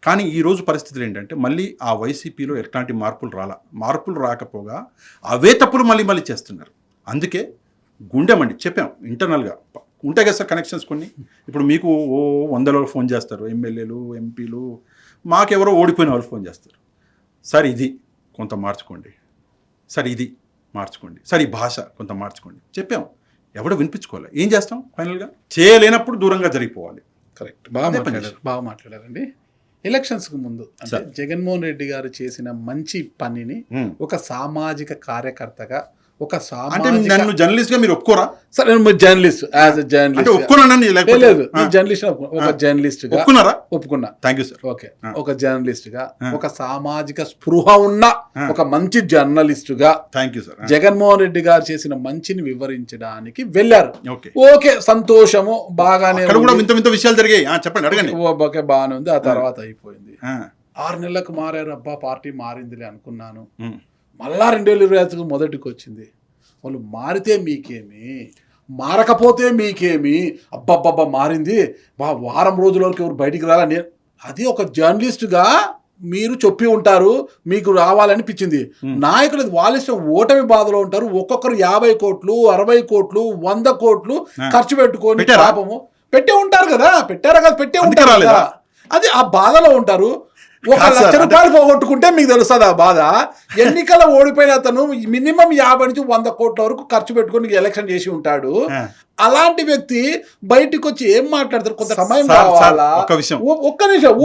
కానీ ఈరోజు పరిస్థితులు ఏంటంటే మళ్ళీ ఆ వైసీపీలో ఎట్లాంటి మార్పులు రాకపోగా అవే తప్పులు మళ్ళీ చేస్తున్నారు. అందుకే గుండెమండి చెప్పాం, ఇంటర్నల్గా ఉంటాయి కదా సార్ కనెక్షన్స్ కొన్ని. ఇప్పుడు మీకు 100 ఫోన్ చేస్తారు, ఎమ్మెల్యేలు, ఎంపీలు, మాకెవరో ఓడిపోయిన వాళ్ళు ఫోన్ చేస్తారు. సార్ ఇది కొంత మార్చుకోండి, సార్ ఇది మార్చుకోండి, సార్ ఈ భాష కొంత మార్చుకోండి చెప్పాం. ఎవడో వినిపించుకోవాలి, ఏం చేస్తాం? ఫైనల్గా చేయలేనప్పుడు దూరంగా జరిగిపోవాలి. కరెక్ట్, బాగా మాట్లాడారండి. ఎలక్షన్స్కి ముందు అంటే జగన్మోహన్ రెడ్డి గారు చేసిన మంచి పనిని ఒక సామాజిక కార్యకర్తగా, ఒక అంటే నన్ను జర్నలిస్ట్ గా మీరు ఒప్పుకోరా? సరే జర్నలిస్ట్, యాజ్ ఎ జర్నలిస్ట్ లేదు, జర్నలిస్ట్ ఒక జర్నలిస్ట్ గా ఒప్పుకున్నా. Thank you sir. ఓకే, ఒక జర్నలిస్ట్ గా, ఒక సామాజిక స్పృహ ఉన్న ఒక మంచి జర్నలిస్ట్ గా thank you sir. Jaganmohan Reddy గారు చేసిన మంచిని వివరించడానికి వెళ్ళారు. ఓకే, సంతోషము, బాగానే వింత విషయాలు జరిగాయి, చెప్పండి, అడగండి. ఓకే, బాగానే ఉంది. ఆ తర్వాత అయిపోయింది. 6 నెలలకు మారారు, అబ్బా పార్టీ మారిందిలే అనుకున్నాను. మళ్ళా 2025 మొదటికి వచ్చింది. వాళ్ళు మారితే మీకేమి, మారకపోతే మీకేమి, అబ్బబ్బబ్బా మారింది, వారం రోజుల వరకు ఎవరు బయటికి రాలని, అది ఒక జర్నలిస్ట్గా మీరు చెప్పి ఉంటారు, మీకు రావాలనిపించింది. నాయకులు వాళ్ళ ఇష్టం, ఓటమి బాధలో ఉంటారు. ఒక్కొక్కరు 50 కోట్లు, 60 కోట్లు, 100 కోట్లు ఖర్చు పెట్టుకొని పాపము పెట్టే ఉంటారు కదా, పెట్టారా కదా, పెట్టే ఉంటారు కదా, అది ఆ బాధలో ఉంటారు. 1,00,000 రూపాయలు పోగొట్టుకుంటే మీకు తెలుస్తుంది ఆ బాధ. ఎన్నికల ఓడిపోయిన అతను మినిమం 50 నుంచి 100 కోట్ల వరకు ఖర్చు పెట్టుకొని ఎలక్షన్ చేసి ఉంటాడు. అలాంటి వ్యక్తి బయటకు వచ్చి ఏం మాట్లాడతారు? కొంత సమయం కావాలా? ఒక్క నిమిషం,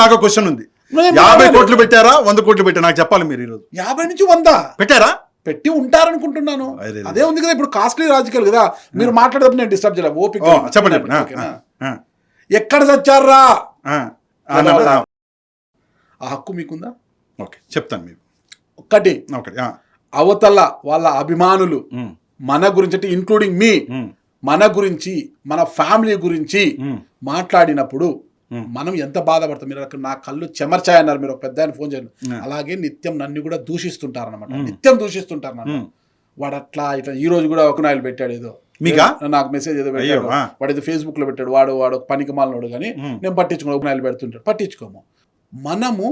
నాకు క్వశ్చన్ ఉంది. 50 కోట్లు పెట్టారా, 100 కోట్లు పెట్టారా నాకు చెప్పాలి మీరు. ఈరోజు 50 నుంచి 100 పెట్టారా? పెట్టి ఉంటారనుకుంటున్నాను. అదే ఉంది కదా, ఇప్పుడు కాస్ట్లీ రాజకీయాలు కదా, మీరు మాట్లాడేటప్పుడు నేను డిస్టర్బ్ చేయాలి. ఓపిక చెప్పండి. ఎక్కడ చచ్చారా? ఆ హక్కు మీకుందా? ఓకే, చెప్తాను. మీకు ఒక్కటి అవతల వాళ్ళ అభిమానులు మన గురించి, అంటే ఇంక్లూడింగ్ మీ, మన గురించి, మన ఫ్యామిలీ గురించి మాట్లాడినప్పుడు మనం ఎంత బాధపడతాం. మీరు నా కళ్ళు చెమర్చాయన్నారు, మీరు ఒక పెద్ద ఆయన ఫోన్ చేయండి. అలాగే నిత్యం నన్ను కూడా దూషిస్తుంటారు అనమాట, నిత్యం దూషిస్తుంటారు నన్ను. వాడు అట్లా ఇట్లా ఈ రోజు కూడా ఒక నాయలు పెట్టాడు, ఏదో నాకు మెసేజ్ ఏదో పెట్టాడు, వాడు ఏదో ఫేస్బుక్ లో పెట్టాడు, వాడు పనికి మాలినోడు, కానీ నేను పట్టించుకో, ఒక నాయలు పెడుతుంటాడు, పట్టించుకోము. మనము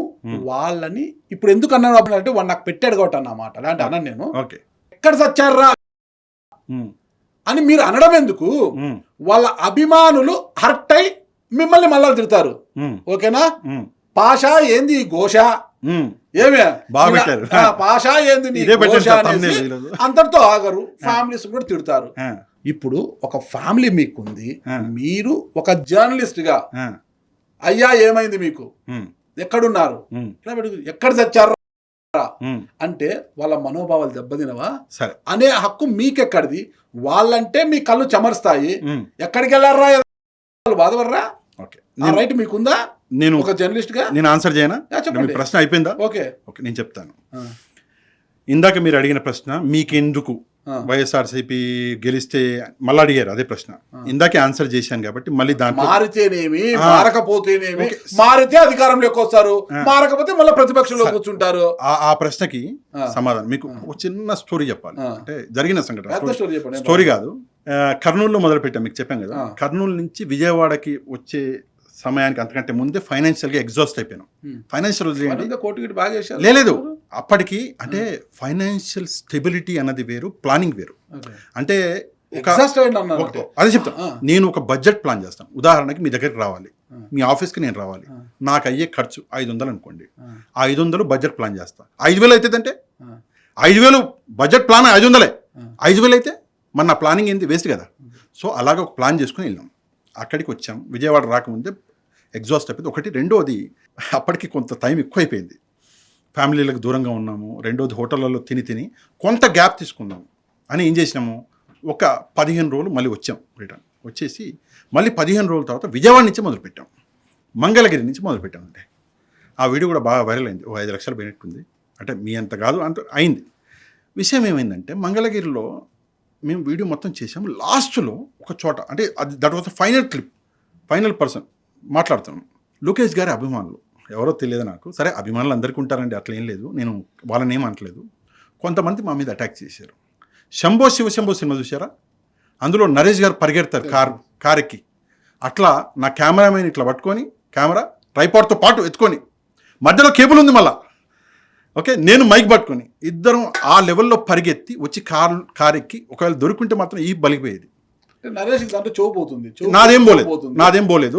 వాళ్ళని ఇప్పుడు ఎందుకు అన్నాను అంటే వాడు నాకు పెట్టాడు కాబట్టి అన్నమాట. అలాంటి అన్నాను నేను. ఎక్కడ చచ్చారా అని మీరు అనడం ఎందుకు? వాళ్ళ అభిమానులు హర్ట్ అయి మిమ్మల్ని మళ్ళా తిడతారు. ఓకేనా? పాషా ఏంది ఘోష, ఏమే పాషా ఏంది అంతటితో ఆగరు, ఫ్యామిలీస్ కూడా తిడతారు. ఇప్పుడు ఒక ఫ్యామిలీ మీకుంది, మీరు ఒక జర్నలిస్ట్ గా అయ్యా ఏమైంది మీకు, ఎక్కడున్నారు, ఎక్కడ చచ్చారు అంటే వాళ్ళ మనోభావాలు దెబ్బతినవా అనే హక్కు మీకెక్కడిది? వాళ్ళంటే మీ కళ్ళు చెమరుస్తాయి, ఎక్కడికి వెళ్ళారా బాధపడరా, రైట్ మీకుందా? నేను ఒక జర్నలిస్ట్ గా నేను ఆన్సర్ చేయనా? ప్రశ్న అయిపోయిందా? ఓకే, నేను చెప్తాను. ఇందాక మీరు అడిగిన ప్రశ్న, మీకెందుకు వైఎస్ఆర్సీపీ గెలిస్తే మళ్ళీ అడిగారు అదే ప్రశ్న. ఇందాకే ఆన్సర్ చేశాను కాబట్టి మళ్ళీ దాంట్లో మారితేనేమి మారకపోతేనేమి, మారితే అధికారంలోకి వస్తారు, మారకపోతే మళ్ళీ ప్రతిపక్షంలోకి కూర్చుంటారు. ఆ ప్రశ్నకి సమాధానం మీకు ఒక చిన్న స్టోరీ చెప్పాలి. అంటే జరిగిన సంఘటన స్టోరీ కాదు. కర్నూలులో మొదలు పెట్టాం, మీకు చెప్పాం కదా. కర్నూలు నుంచి విజయవాడకి వచ్చే సమయానికి అంతకంటే ముందే ఫైనాన్షియల్ గా ఎగ్జాస్ట్ అయిపోయాను. ఫైనాన్షియల్ లేదు అప్పటికి. అంటే ఫైనాన్షియల్ స్టెబిలిటీ అన్నది వేరు, ప్లానింగ్ వేరు. అంటే అదే చెప్తాను. నేను ఒక బడ్జెట్ ప్లాన్ చేస్తాను. ఉదాహరణకి మీ దగ్గరికి రావాలి, మీ ఆఫీస్కి నేను రావాలి, నాకు అయ్యే ఖర్చు 500 అనుకోండి. 500 బడ్జెట్ ప్లాన్ చేస్తా. 5000 అవుతుందంటే 5000 బడ్జెట్ ప్లాన్ 500. 5000 అయితే మన నా ప్లానింగ్ ఏంటి, వేస్ట్ కదా. సో అలాగే ఒక ప్లాన్ చేసుకుని వెళ్ళాం. అక్కడికి వచ్చాం. విజయవాడ రాకముందే ఎగ్జాస్ట్ అయిపోయింది ఒకటి. రెండోది అప్పటికి కొంత టైం ఎక్కువైపోయింది, ఫ్యామిలీలకు దూరంగా ఉన్నాము. రెండోది హోటళ్ళలో తిని కొంత గ్యాప్ తీసుకుందాము అని ఏం చేసినాము, ఒక 15 రోజులు మళ్ళీ వచ్చాం. రిటర్న్ వచ్చేసి మళ్ళీ 15 రోజుల తర్వాత విజయవాడ నుంచి మొదలుపెట్టాం, మంగళగిరి నుంచి మొదలుపెట్టాం. అంటే ఆ వీడియో కూడా బాగా వైరల్ అయింది. 5 లక్షలు పోయినట్టుంది. అంటే మీ అంత కాదు, అంత అయింది. విషయం ఏమైందంటే మంగళగిరిలో మేము వీడియో మొత్తం చేసాము. లాస్ట్లో ఒక చోట, అంటే అది that was final clip, final person మాట్లాడుతున్నాం. లోకేష్ గారి అభిమానులు ఎవరో తెలియదు నాకు. సరే అభిమానులు అందరికీ ఉంటారండి, అట్లా ఏం లేదు, నేను వాళ్ళని ఏం అనట్లేదు. కొంతమంది మా మీద అటాక్ చేశారు. శంభో శివశంభో సినిమా చూసారా, అందులో నరేష్ గారు పరిగెడతారు కార్ ఎక్కి. అట్లా నా కెమెరామెన్ ఇట్లా పట్టుకొని, కెమెరా ట్రైపాడ్తో పాటు ఎత్తుకొని, మధ్యలో కేబుల్ ఉంది మళ్ళా, ఓకే, నేను మైక్ పట్టుకొని, ఇద్దరం ఆ లెవెల్లో పరిగెత్తి వచ్చి కార్ ఎక్కి, ఒకవేళ దొరుకుంటే మాత్రం ఈ బలిపోయేది. నాదేం పోలేదు,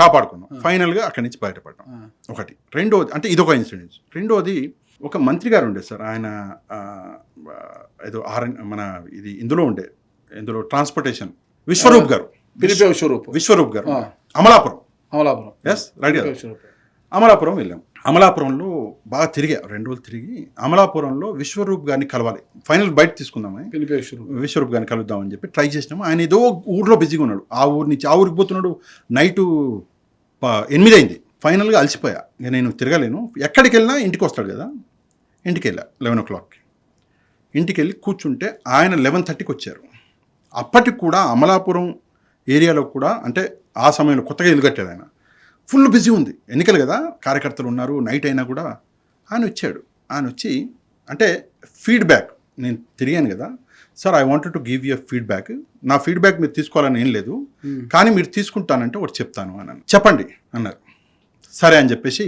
కాపాడుకున్నాం. ఫైనల్గా అక్కడి నుంచి బయటపడ్డాం. ఒకటి. రెండోది, అంటే ఇదొక ఇన్సిడెంట్. రెండోది, ఒక మంత్రి గారు ఉండే సార్, ఆయన ఏదో మన ఇది ఇందులో ట్రాన్స్పోర్టేషన్, విశ్వరూప్ గారు అమలాపురం. ఎస్ రైట్ గారు. అమలాపురం వెళ్ళాం. అమలాపురంలో బాగా తిరిగా, 2 రోజులు తిరిగి అమలాపురంలో విశ్వరూప్ గారిని కలవాలి, ఫైనల్ బయట తీసుకుందామని విశ్వరూప్ గారిని కలుద్దామని చెప్పి ట్రై చేసినాము. ఆయన ఏదో ఊర్లో బిజీగా ఉన్నాడు. ఆ ఊరు నుంచి ఆ ఊరికి పోతున్నాడు. నైటు 8 అయింది. ఫైనల్గా అలసిపోయా, ఇక నేను తిరగలేను. ఎక్కడికి వెళ్ళినా ఇంటికి వస్తాడు కదా. ఇంటికి వెళ్ళా 11 o'clockకి. ఇంటికి వెళ్ళి కూర్చుంటే ఆయన 11:30కి వచ్చారు. అప్పటికి కూడా అమలాపురం ఏరియాలో కూడా, అంటే ఆ సమయంలో కొత్తగా ఇల్లు కట్టాడు ఆయన, ఫుల్ బిజీ ఉంది, ఎన్నికలు కదా, కార్యకర్తలు ఉన్నారు. నైట్ అయినా కూడా ఆయన వచ్చాడు. ఆయన వచ్చి, అంటే ఫీడ్బ్యాక్, నేను తిరిగాను కదా sir, I wanted to give you feedback. నా ఫీడ్బ్యాక్ మీరు తీసుకోవాలని ఏం లేదు, కానీ మీరు తీసుకుంటానంటే ఒకటి చెప్తాను అన్నాను. చెప్పండి అన్నారు. సరే అని చెప్పేసి,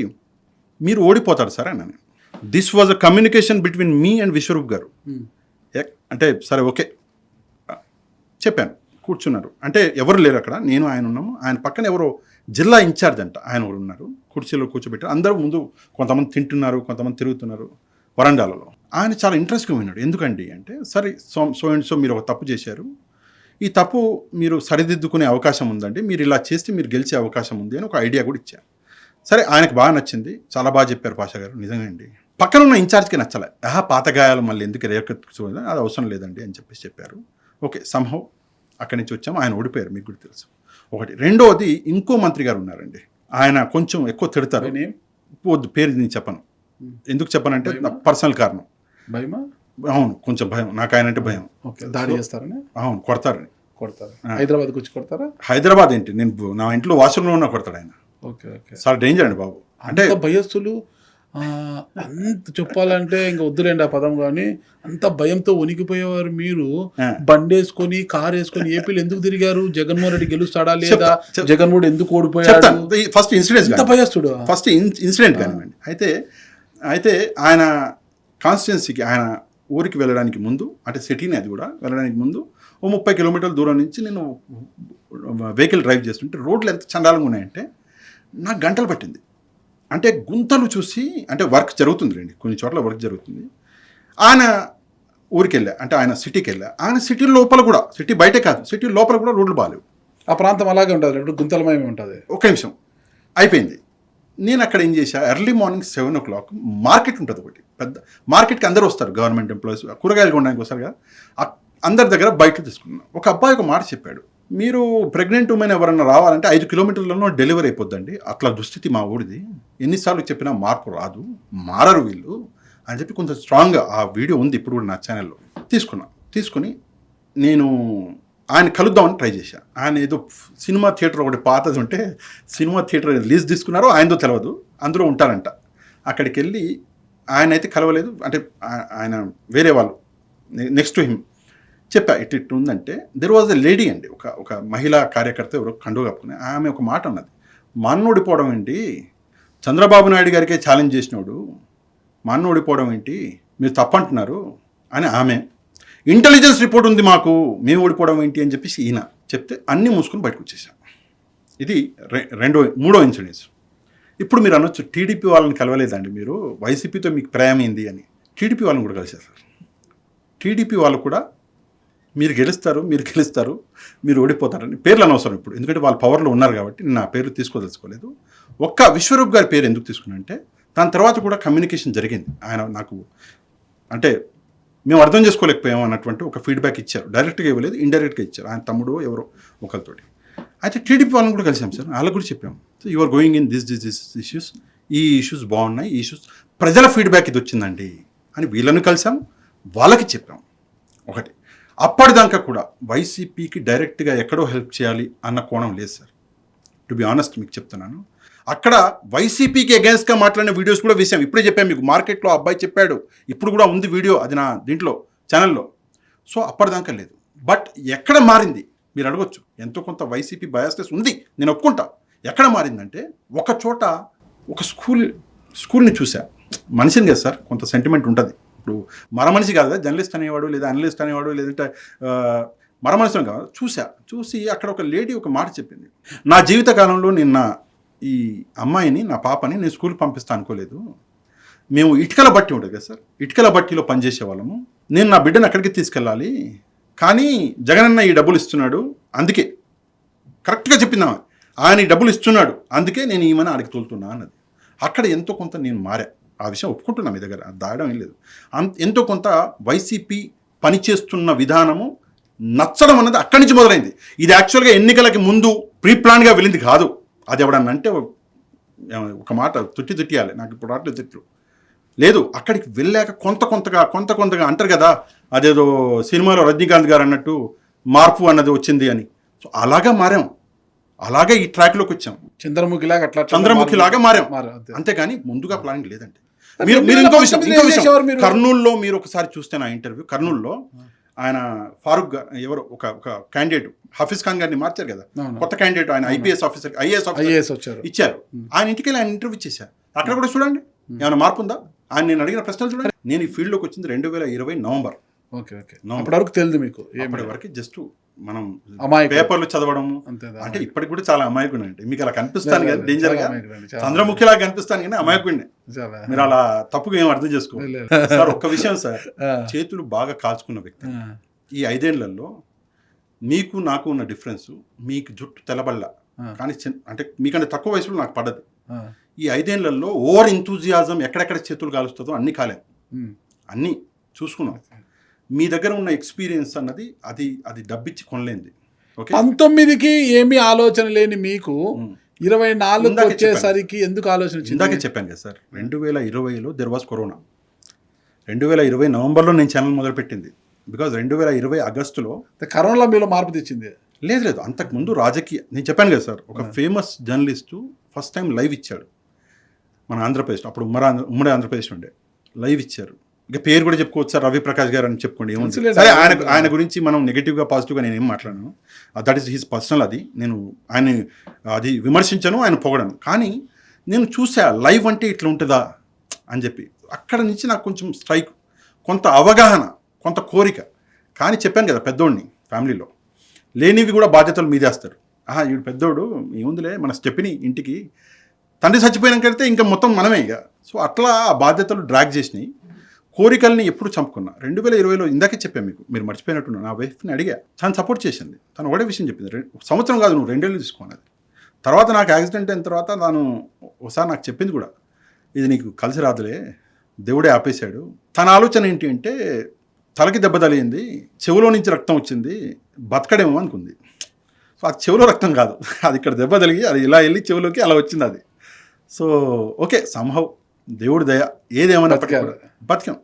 మీరు ఓడిపోతారు సార్ అన్నాను. This was a communication between me and Vishwaroop గారు. అంటే సరే ఓకే చెప్పాను. కూర్చున్నారు. అంటే ఎవరు లేరు అక్కడ, నేను ఆయన ఉన్నాము. ఆయన పక్కన ఎవరో జిల్లా ఇన్ఛార్జ్ అంట ఆయన కూడా ఉన్నారు. కుర్చీలో కూర్చోబెట్టారు. అందరూ ముందు కొంతమంది తింటున్నారు, కొంతమంది తిరుగుతున్నారు వరండాలలో. ఆయన చాలా ఇంట్రెస్ట్గా విన్నాడు. ఎందుకండి అంటే, సరే సో అండ్ సో మీరు ఒక తప్పు చేశారు, ఈ తప్పు మీరు సరిదిద్దుకునే అవకాశం ఉందండి, మీరు ఇలా చేస్తే మీరు గెలిచే అవకాశం ఉంది అని ఒక ఐడియా కూడా ఇచ్చారు. సరే ఆయనకు బాగా నచ్చింది, చాలా బాగా చెప్పారు పాషా గారు, నిజంగా అండి. పక్కన ఉన్న ఇన్ఛార్జ్కి నచ్చలే. పాత గాయాలు మళ్ళీ ఎందుకు రేకెత్తుకోవాలి, అది అవసరం లేదండి అని చెప్పారు. ఓకే, సంహవ్ అక్కడి నుంచి వచ్చాము. ఆయన ఓడిపోయారు, మీకు కూడా తెలుసు. ఒకటి. రెండోది, ఇంకో మంత్రి గారు ఉన్నారండి, ఆయన కొంచెం ఎక్కువ తిడతారు. వద్దు, పేరు నేను చెప్పను. ఎందుకు చెప్పనంటే నా పర్సనల్ కారణం. అవును, కొంచెం భయం నాకు, ఆయన అంటే భయం. దాడి చేస్తారని? అవును, కొడతారని. హైదరాబాద్ వచ్చి కొడతారా? హైదరాబాద్ ఏంటి, నేను నా ఇంట్లో వాష్రూమ్లో ఉన్నా కొడతాడు ఆయన. చాలా డేంజర్ అండి బాబు. అంటే భయస్తులు అంత చెప్పాలంటే ఇంకా వద్దులేండి ఆ పదం, కానీ అంత భయంతో వణికిపోయేవారు మీరు. బండేసుకొని కారు వేసుకొని ఏపీలో ఎందుకు తిరిగారు? జగన్మోహన్ రెడ్డి గెలుస్తాడా లేదా, జగన్మోహన్ ఎందుకు ఓడిపోయాడు? ఫస్ట్ ఇన్సిడెంట్ భయస్తుడు, ఫస్ట్ ఇన్సిడెంట్ కానివ్వండి. అయితే ఆయన కాన్స్టిట్యున్సీకి, ఆయన ఊరికి వెళ్ళడానికి ముందు, అంటే సిటీని అది కూడా వెళ్ళడానికి ముందు 30 కిలోమీటర్ల దూరం నుంచి నేను వెహికల్ డ్రైవ్ చేస్తుంటే రోడ్లు ఎంత చండాలంగా ఉన్నాయంటే నాకు గంటలు పట్టింది. అంటే గుంతలు చూసి, అంటే వర్క్ జరుగుతుంది రండి, కొన్ని చోట్ల వర్క్ జరుగుతుంది. ఆయన ఊరికి వెళ్ళా, అంటే ఆయన సిటీకి వెళ్ళా. ఆయన సిటీ లోపల కూడా, సిటీ బయటే కాదు, సిటీ లోపల కూడా రోడ్లు బాగాలేవు. ఆ ప్రాంతం అలాగే ఉంటుంది, గుంతలమయమే ఉంటుంది. ఒక నిమిషం అయిపోయింది. నేను అక్కడ ఏం చేశా, ఎర్లీ మార్నింగ్ 7 o'clock మార్కెట్ ఉంటుంది ఒకటి పెద్ద మార్కెట్కి, అందరూ వస్తారు, గవర్నమెంట్ ఎంప్లాయీస్ కూరగాయలు కొనడానికి వస్తారు కదా, అందరి దగ్గర బయట తీసుకున్నాను. ఒక అబ్బాయి ఒక మాట చెప్పాడు, మీరు ప్రెగ్నెంట్ ఉమెన్ ఎవరన్నా రావాలంటే 5 కిలోమీటర్లలో డెలివరీ అయిపోద్దండి, అట్లా దుస్థితి మా ఊడిది, ఎన్నిసార్లు చెప్పినా మార్పు రాదు, మారరు వీళ్ళు అని చెప్పి కొంచెం స్ట్రాంగ్గా, ఆ వీడియో ఉంది ఇప్పుడు కూడా నా ఛానల్లో. తీసుకుని నేను ఆయన కలుద్దామని ట్రై చేశాను. ఆయన ఏదో సినిమా థియేటర్ ఒకటి పాతది ఉంటే సినిమా థియేటర్ లీజ్ తీసుకున్నారో ఆయనతో తెలియదు, అందులో ఉంటారంట. అక్కడికి వెళ్ళి ఆయన అయితే కలవలేదు, అంటే ఆయన వేరే వాళ్ళు నెక్స్ట్ టు హిమ్ చెప్పా ఇట్ ఉందంటే దెర్ వాజ్ ఎ లేడీ అండి, ఒక మహిళా కార్యకర్త ఎవరో కండువ కప్పుకుని ఆమె ఒక మాట అన్నది, మా అన్న ఓడిపోవడం ఏంటి, చంద్రబాబు నాయుడు గారికే ఛాలెంజ్ చేసినాడు, మా అన్న ఓడిపోవడం ఏంటి, మీరు తప్పంటున్నారు అని ఆమె. ఇంటెలిజెన్స్ రిపోర్ట్ ఉంది మాకు, మేము ఓడిపోవడం ఏంటి అని చెప్పేసి ఈయన చెప్తే అన్నీ మూసుకొని బయటకు వచ్చేసాం. ఇది మూడో ఇన్సిడెన్స్. ఇప్పుడు మీరు అనొచ్చు టీడీపీ వాళ్ళని కలవలేదండి మీరు, వైసీపీతో మీకు ప్రేమ ఏంది అని. టీడీపీ వాళ్ళని కూడా కలిసేసారు. టీడీపీ వాళ్ళు కూడా మీరు గెలుస్తారు మీరు ఓడిపోతారని పేర్లు అనవసరం ఇప్పుడు, ఎందుకంటే వాళ్ళు పవర్లో ఉన్నారు కాబట్టి నేను ఆ పేర్లు తీసుకోదలుచుకోలేదు. ఒక్క విశ్వరూప్ గారి పేరు ఎందుకు తీసుకున్నా అంటే దాని తర్వాత కూడా కమ్యూనికేషన్ జరిగింది. ఆయన నాకు అంటే మేము అర్థం చేసుకోలేకపోయాము అన్నటువంటి ఒక ఫీడ్బ్యాక్ ఇచ్చారు. డైరెక్ట్గా ఇవ్వలేదు, ఇండైరెక్ట్గా ఇచ్చారు. ఆయన తమ్ముడు ఎవరో ఒకరితోటి. అయితే టీడీపీ వాళ్ళని కూడా కలిసాం సార్, వాళ్ళకి కూడా చెప్పాము, so you are going in this issues, ఈ ఇష్యూస్ బాగున్నాయి, ఈ ఇష్యూస్ ప్రజల ఫీడ్బ్యాక్ ఇది వచ్చిందండి అని వీళ్ళని కలిసాం, వాళ్ళకి చెప్పాం. ఒకటి అప్పటిదాకా కూడా వైసీపీకి డైరెక్ట్గా ఎక్కడో హెల్ప్ చేయాలి అన్న కోణం లేదు సార్. టు బి ఆనెస్ట్ మీకు చెప్తున్నాను, అక్కడ వైసీపీకి అగేన్స్ట్గా మాట్లాడిన వీడియోస్ కూడా వేసాం. ఇప్పుడే చెప్పాను మీకు, మార్కెట్లో అబ్బాయి చెప్పాడు, ఇప్పుడు కూడా ఉంది వీడియో, అది నా దీంట్లో ఛానల్లో. సో అప్పటిదాకా లేదు. బట్ ఎక్కడ మారింది మీరు అడగొచ్చు, ఎంతో కొంత వైసీపీ బయాస్నెస్ ఉంది, నేను ఒప్పుకుంటా. ఎక్కడ మారిందంటే ఒక చోట ఒక స్కూల్ని చూసా. మనిషిని కదా సార్, కొంత సెంటిమెంట్ ఉంటుంది. ఇప్పుడు మనిషి కాదు, జర్నలిస్ట్ అనేవాడు లేదా అనలిస్ట్ అనేవాడు లేదంటే మనిషిని కాదు, చూసి అక్కడ ఒక లేడీ ఒక మాట చెప్పింది, నా జీవితకాలంలో నిన్న ఈ అమ్మాయిని, నా పాపని నేను స్కూల్కి పంపిస్తా అనుకోలేదు. మేము ఇటుకల బట్టి ఉంటుంది కదా సార్, ఇటుకల బట్టిలో పనిచేసే వాళ్ళము, నేను నా బిడ్డను అక్కడికి తీసుకెళ్ళాలి, కానీ జగనన్న ఈ డబ్బులు ఇస్తున్నాడు, అందుకే కరెక్ట్గా చెప్పిందా, ఆయన ఈ డబ్బులు ఇస్తున్నాడు, అందుకే నేను ఈమెను ఆడికి తోలుతున్నా అన్నది. అక్కడ ఎంతో కొంత నేను మారా, ఆ విషయం ఒప్పుకుంటున్నా మీ దగ్గర, దాయడం ఏం లేదు. ఎంతో కొంత వైసీపీ పనిచేస్తున్న విధానము నచ్చడం అన్నది అక్కడి నుంచి మొదలైంది. ఇది యాక్చువల్గా ఎన్నికలకి ముందు ప్రీ ప్లాన్గా వెళ్ళింది కాదు. అది ఎవడన్నా అంటే ఒక మాట తుట్టియాలి, నాకు ఇప్పుడు రావట్లేదు తిట్లు లేదు. అక్కడికి వెళ్ళాక కొంతగా అంటారు కదా, అదేదో సినిమాలో రజనీకాంత్ గారు అన్నట్టు మార్పు అన్నది వచ్చింది అని. సో అలాగా మారాం, అలాగే ఈ ట్రాక్లోకి వచ్చాం, చంద్రముఖిలాగా మారాం. అంతేగాని ముందుగా ప్లానింగ్ లేదండి. మీరు ఇంకో విషయం, కర్నూలులో మీరు ఒకసారి చూస్తే నా ఇంటర్వ్యూ, కర్నూలులో ఆయన ఫారూక్ ఎవరో ఒక క్యాండిడేట్ హఫీజ్ ఖాన్ గారిని మార్చారు కదా, కొత్త క్యాండిడేట్, ఆయన ఐఏఎస్ ఆఫీసర్ ఇచ్చారు. ఆయన ఇంటికి వెళ్ళి ఆయన ఇంటర్వ్యూ ఇచ్చేసారు. అక్కడ కూడా చూడండి ఏమైనా మార్పు ఉందా, ఆయన నేను అడిగిన ప్రశ్నలు చూడండి. నేను ఈ ఫీల్డ్లోకి వచ్చింది 2020 నవంబర్. అప్పటివరకు తెలియదు మీకు? అప్పటివరకు జస్ట్ మనం పేపర్లు చదవడము, అంటే ఇప్పటికి కూడా చాలా అమాయకుడు అండి. మీకు అలా కనిపిస్తాను కదా డేంజర్ గా, చంద్రముఖిలా కనిపిస్తాను కానీ అమాయకుడిని, మీరు అలా తప్పుగా ఏం అర్థం చేసుకోవాలి సార్. ఒక్క విషయం సార్, చేతులు బాగా కాల్చుకున్న వ్యక్తి. ఈ 5 ఏళ్లలో మీకు నాకు ఉన్న డిఫరెన్స్, మీకు జుట్టు తెల్లబల్ల కానీ అంటే మీకంటే తక్కువ వయసులో నాకు పడ్డది. ఈ 5 ఏళ్లలో ఓవర్ ఎంతూజియాజం ఎక్కడెక్కడ చేతులు కాలుస్తుందో అన్ని కాలేం, అన్నీ చూసుకున్నాం. మీ దగ్గర ఉన్న ఎక్స్పీరియన్స్ అన్నది అది డబ్బిచ్చి కొనలేంది. 19కి ఏమీ ఆలోచన లేని మీకు 24 వచ్చేసరికి ఎందుకు ఆలోచన? ఇందాకే చెప్పాను కదా సార్, 2020లో దెర్ వాజ్ కరోనా. 2020 నవంబర్లో నేను ఛానల్ మొదలుపెట్టింది. బికాజ్ 2020 ఆగస్టులో కరోనాలో మీలో మార్పు తెచ్చింది లేదు. అంతకుముందు రాజకీయ, నేను చెప్పాను కదా సార్, ఒక famous journalist first time live ఇచ్చాడు మన ఆంధ్రప్రదేశ్, అప్పుడు ఉమ్మడి ఆంధ్రప్రదేశ్ ఉండే, లైవ్ ఇచ్చారు. ఇక పేరు కూడా చెప్పుకోవచ్చు సార్, రవి ప్రకాష్ గారు అని చెప్పుకోండి, ఏముంది. సరే, ఆయన గురించి మనం నెగిటివ్గా పాజిటివ్గా నేను ఏం మాట్లాడను, దట్ ఈస్ హిస్ పర్సనల్. అది నేను ఆయన అది విమర్శించను, ఆయన పొగడను. కానీ నేను చూసా లైవ్ అంటే ఇట్లా ఉంటుందా అని చెప్పి, అక్కడ నుంచి నాకు కొంచెం స్ట్రైక్, కొంత అవగాహన, కొంత కోరిక. కానీ చెప్పాను కదా పెద్దోడిని, ఫ్యామిలీలో లేనివి కూడా బాధ్యతలు మీదేస్తారు. వీడు పెద్దోడు ఏముందిలే, మన స్టెప్ని ఇంటికి తండ్రి చచ్చిపోయినాకైతే ఇంకా మొత్తం మనమే ఇక. సో అట్లా ఆ బాధ్యతలు డ్రాగ్ చేసినాయి, కోరికల్ని ఎప్పుడు చంపుకున్నా. 2020లో ఇందాకే చెప్పాను మీకు, మీరు మర్చిపోయినట్టున్నా, నా వైఫ్ని అడిగా, తను సపోర్ట్ చేసింది. తను ఒకటే విషయం చెప్పింది, సంవత్సరం కాదు నువ్వు 2 ఏళ్ళు తీసుకోనది. తర్వాత నాకు యాక్సిడెంట్ అయిన తర్వాత తను ఒకసారి నాకు చెప్పింది కూడా, ఇది నీకు కలిసి రాదులే, దేవుడే ఆపేశాడు. తన ఆలోచన ఏంటి అంటే, తలకి దెబ్బ తగిలింది, చెవులో నుంచి రక్తం వచ్చింది, బతకడేమో అనుకుంది. సో అది చెవులో రక్తం కాదు, అది ఇక్కడ దెబ్బ తగిలి అది ఇలా వెళ్ళి చెవులోకి అలా వచ్చింది అది. సో ఓకే, సంహవ్ దేవుడి దయ ఏదేమన్నా బతికాం.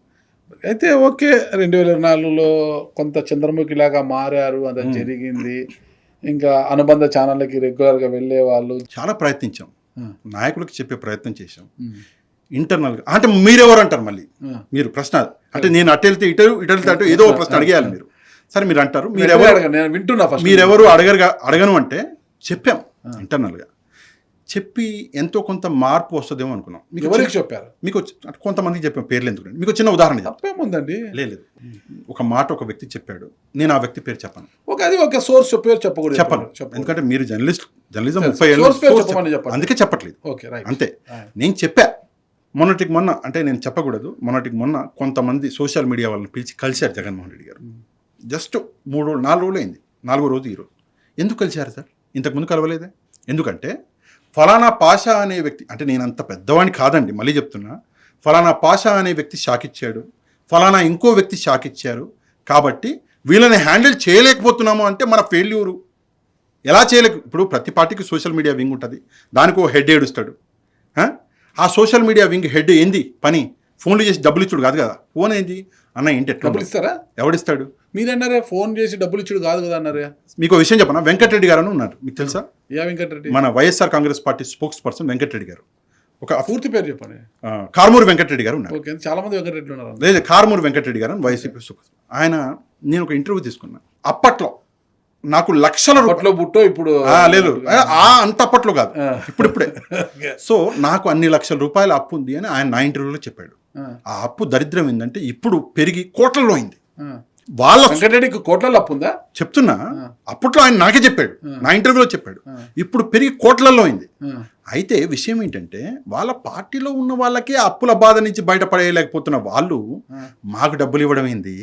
అయితే ఓకే 2024లో కొంత చంద్రముఖి లాగా మారారు, అది జరిగింది. ఇంకా అనుబంధ ఛానళ్ళకి రెగ్యులర్గా వెళ్ళే వాళ్ళు. చాలా ప్రయత్నించాం, నాయకులకు చెప్పే ప్రయత్నం చేశాం. ఇంటర్నల్గా అంటే మీరెవరు అంటారు మళ్ళీ, మీరు ప్రశ్న అంటే నేను అటు వెళ్తే ఇటు వెళ్తే అటు ఏదో ప్రశ్న అడిగేయాలి మీరు. సరే మీరు అంటారు మీరెవరు అడగను అంటే చెప్పాం ఇంటర్నల్గా. చెప్పి ఎంతో కొంత మార్పు వస్తుందేమో అనుకున్నాం. మీకు ఎవరికి చెప్పారు? మీకు కొంతమందికి చెప్పాం, పేర్లు ఎందుకు. మీకు చిన్న ఉదాహరణ తప్పేముందండి. లేదు, ఒక మాట ఒక వ్యక్తి చెప్పాడు, నేను ఆ వ్యక్తి పేరు చెప్పను. ఒక సోర్స్ పేరు చెప్పకూడదు, చెప్పను. ఎందుకంటే మీరు జర్నలిజం 30 ఏళ్ళు, అందుకే చెప్పట్లేదు. అంతే. నేను చెప్పా మొన్నటికి మొన్న, అంటే నేను చెప్పకూడదు, మొన్నటికి మొన్న కొంతమంది సోషల్ మీడియా వాళ్ళని పిలిచి కలిశారు జగన్మోహన్ రెడ్డి గారు. జస్ట్ 4 రోజులు అయింది, 4వ రోజు ఈరోజు. ఎందుకు కలిశారు సార్? ఇంతకుముందు కలవలేదే. ఎందుకంటే ఫలానా పాషా అనే వ్యక్తి, అంటే నేను అంత పెద్దవాడిని కాదండి, మళ్ళీ చెప్తున్నా, ఫలానా పాషా అనే వ్యక్తి షాక్ ఇచ్చాడు, ఫలానా ఇంకో వ్యక్తి షాక్ ఇచ్చారు, కాబట్టి వీళ్ళని హ్యాండిల్ చేయలేకపోతున్నాము అంటే మన ఫెయిల్యూరు. ఎలా చేయలేక, ఇప్పుడు ప్రతి పార్టీకి సోషల్ మీడియా వింగ్ ఉంటుంది, దానికి ఓ హెడ్ ఏడుస్తాడు. ఆ సోషల్ మీడియా వింగ్ హెడ్ ఏంది పని? ఫోన్లు చేసి డబ్బులు ఇచ్చుడు కాదు కదా. ఫోన్ ఏంది అన్న, ఏంటి ఎట్లా డబ్బులు ఇస్తారా? ఎవడిస్తాడు? మీరన్నారే ఫోన్ చేసి డబ్బులు ఇచ్చుడు కాదు కదా అన్నారే. మీకు విషయం చెప్పనా, వెంకటరెడ్డి గారు అని ఉన్నారు, మీకు తెలుసా? వెంకటరెడ్డి మన YSR Congress party spokesperson Venkatareddy గారు. ఒక పూర్తి పేరు చెప్పండి. కార్మూరు వెంకటరెడ్డి గారు ఉన్నారు. చాలా మంది వెంకటరెడ్డి ఉన్నారు. లేదు, కార్మూరు వెంకటరెడ్డి గారు అని వైసీపీ. ఆయన, నేను ఒక ఇంటర్వ్యూ తీసుకున్నా. అప్పట్లో నాకు లక్షల రూపాయలు బుట్టో, ఇప్పుడు లేదు అంత అప్పట్లో కాదు, ఇప్పుడిప్పుడే. సో నాకు అన్ని లక్షల రూపాయల అప్పు ఉంది అని ఆయన నా ఇంటర్వ్యూలో చెప్పాడు. ఆ అప్పు దరిద్రం ఏంటంటే ఇప్పుడు పెరిగి కోట్లలో అయింది. వాళ్ళ వెంకటరెడ్డికి కోట్లలో అప్పు ఉందా చెప్తున్నా. అప్పట్లో ఆయన నాకే చెప్పాడు, నా ఇంటర్వ్యూలో చెప్పాడు, ఇప్పుడు పెరిగి కోట్లలో అయింది. అయితే విషయం ఏంటంటే వాళ్ళ పార్టీలో ఉన్న వాళ్ళకే అప్పుల బాధ నుంచి బయటపడేయలేకపోతున్న వాళ్ళు మాకు డబ్బులు ఇవ్వడం ఏంది?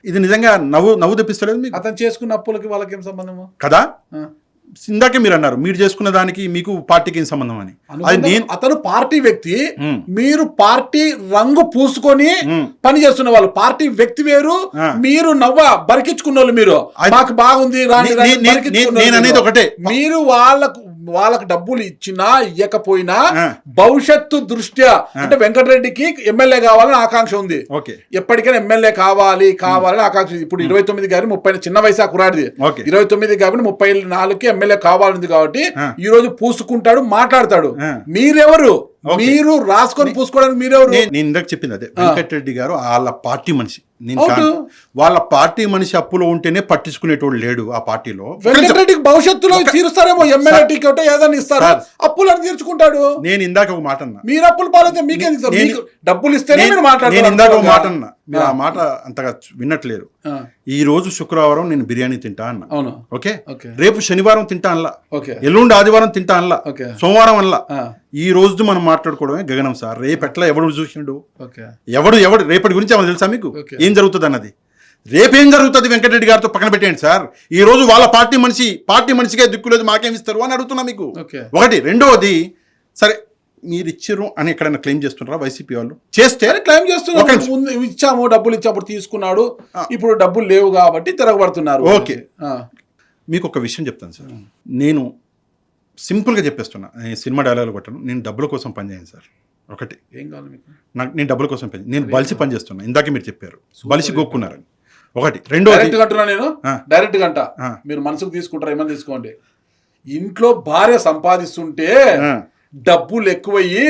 ఇది నిజంగా నవ్వు తెప్పిస్తలేదు మీకు? అతను చేసుకున్న అప్పులకి వాళ్ళకి ఏం సంబంధము కదా? ఇందాకే మీరు అన్నారు మీరు చేసుకున్న దానికి మీకు పార్టీకి ఏం సంబంధం అని. అది అతను పార్టీ వ్యక్తి, మీరు పార్టీ రంగు పూసుకొని పని చేస్తున్న వాళ్ళు. పార్టీ వ్యక్తి వేరు, మీరు బరికించుకున్న వాళ్ళు. మీరు మాకు బాగుంది నేను అనేది ఒకటే, మీరు వాళ్ళకు డబ్బులు ఇచ్చినా ఇవ్వకపోయినా భవిష్యత్తు దృష్ట్యా, అంటే వెంకటరెడ్డికి ఎమ్మెల్యే కావాలని ఆకాంక్ష ఉంది. ఎప్పటికైనా ఎమ్మెల్యే కావాలని ఆకాంక్ష. ఇప్పుడు 29 గారి 30 చిన్న వయసు కురాడిది. 29 కాబట్టి 34కి ఎమ్మెల్యే కావాలని కాబట్టి ఈ రోజు పూసుకుంటాడు, మాట్లాడతాడు. మీరెవరు? మీరు రాసుకొని పూసుకోవడానికి మీరెవరు? నేను ఇందాక చెప్పింది అదే, వెంకటరెడ్డి గారు వాళ్ళ పార్టీ మనిషి. వాళ్ళ పార్టీ మనిషి అప్పులో ఉంటేనే పట్టించుకునేటోడు లేడు ఆ పార్టీలో. వెంకటరెడ్డికి భవిష్యత్తులో తీరుస్తారేమో, ఎమ్మెల్యే టికెట్ ఏదైనా ఇస్తారు, అప్పులను తీర్చుకుంటాడు. నేను ఇందాక ఒక మాట అన్నా, మీరు అప్పులు పాలైతే మీకేందుకు? డబ్బులు ఇస్తేనే మీరు మాట్లాడారు. నేను ఇందాక ఒక మాట అన్నా, మీరు ఆ మాట అంతగా విన్నట్లేరు. ఈ రోజు శుక్రవారం నేను బిర్యానీ తింటా అన్నా. అవును, ఓకే. రేపు శనివారం తింటా అనలా, ఓకే. ఎల్లుండి ఆదివారం తింటా అనలా, సోమవారం అనలా. ఈ రోజు మనం మాట్లాడుకోవడమే గగనం సార్. రేపు ఎట్లా ఎవడు చూసిండు, ఎవడు రేపటి గురించి ఏమో తెలుసా మీకు? ఏం జరుగుతుంది అన్నది, రేపేం జరుగుతుంది వెంకటరెడ్డి గారితో పక్కన పెట్టేయండి సార్. ఈ రోజు వాళ్ళ పార్టీ మనిషికే దిక్కు లేదు, మాకేమిస్తారు అని అడుగుతున్నా మీకు. ఒకటి. రెండవది, సరే మీరు ఇచ్చిర్రు అని ఎక్కడైనా క్లెయిమ్ చేస్తున్నారా వైసీపీ వాళ్ళు? చేస్తే క్లెయిమ్ చేస్తున్నారు, ఇచ్చాము, డబ్బులు ఇచ్చినప్పుడు తీసుకున్నాడు, ఇప్పుడు డబ్బులు లేవు కాబట్టి తిరగబడుతున్నారు. ఓకే. మీకు ఒక విషయం చెప్తాను సార్, నేను సింపుల్గా చెప్పేస్తున్నా, సినిమా డైలాగులు కొట్టను. నేను డబ్బుల కోసం పనిచేయను సార్. ఒకటి, ఏం కావాలి మీకు? నేను డబ్బుల కోసం నేను బలిసి పని చేస్తున్నా. ఇందాకే మీరు చెప్పారు బలిసి గోక్కున్నారని. ఒకటి. రెండోది, నేను డైరెక్ట్ గంట మీరు మనసుకు తీసుకుంటారా, ఏమని తీసుకోండి. ఇంట్లో భార్య సంపాదిస్తుంటే డబ్బులు ఎక్కువయ్యి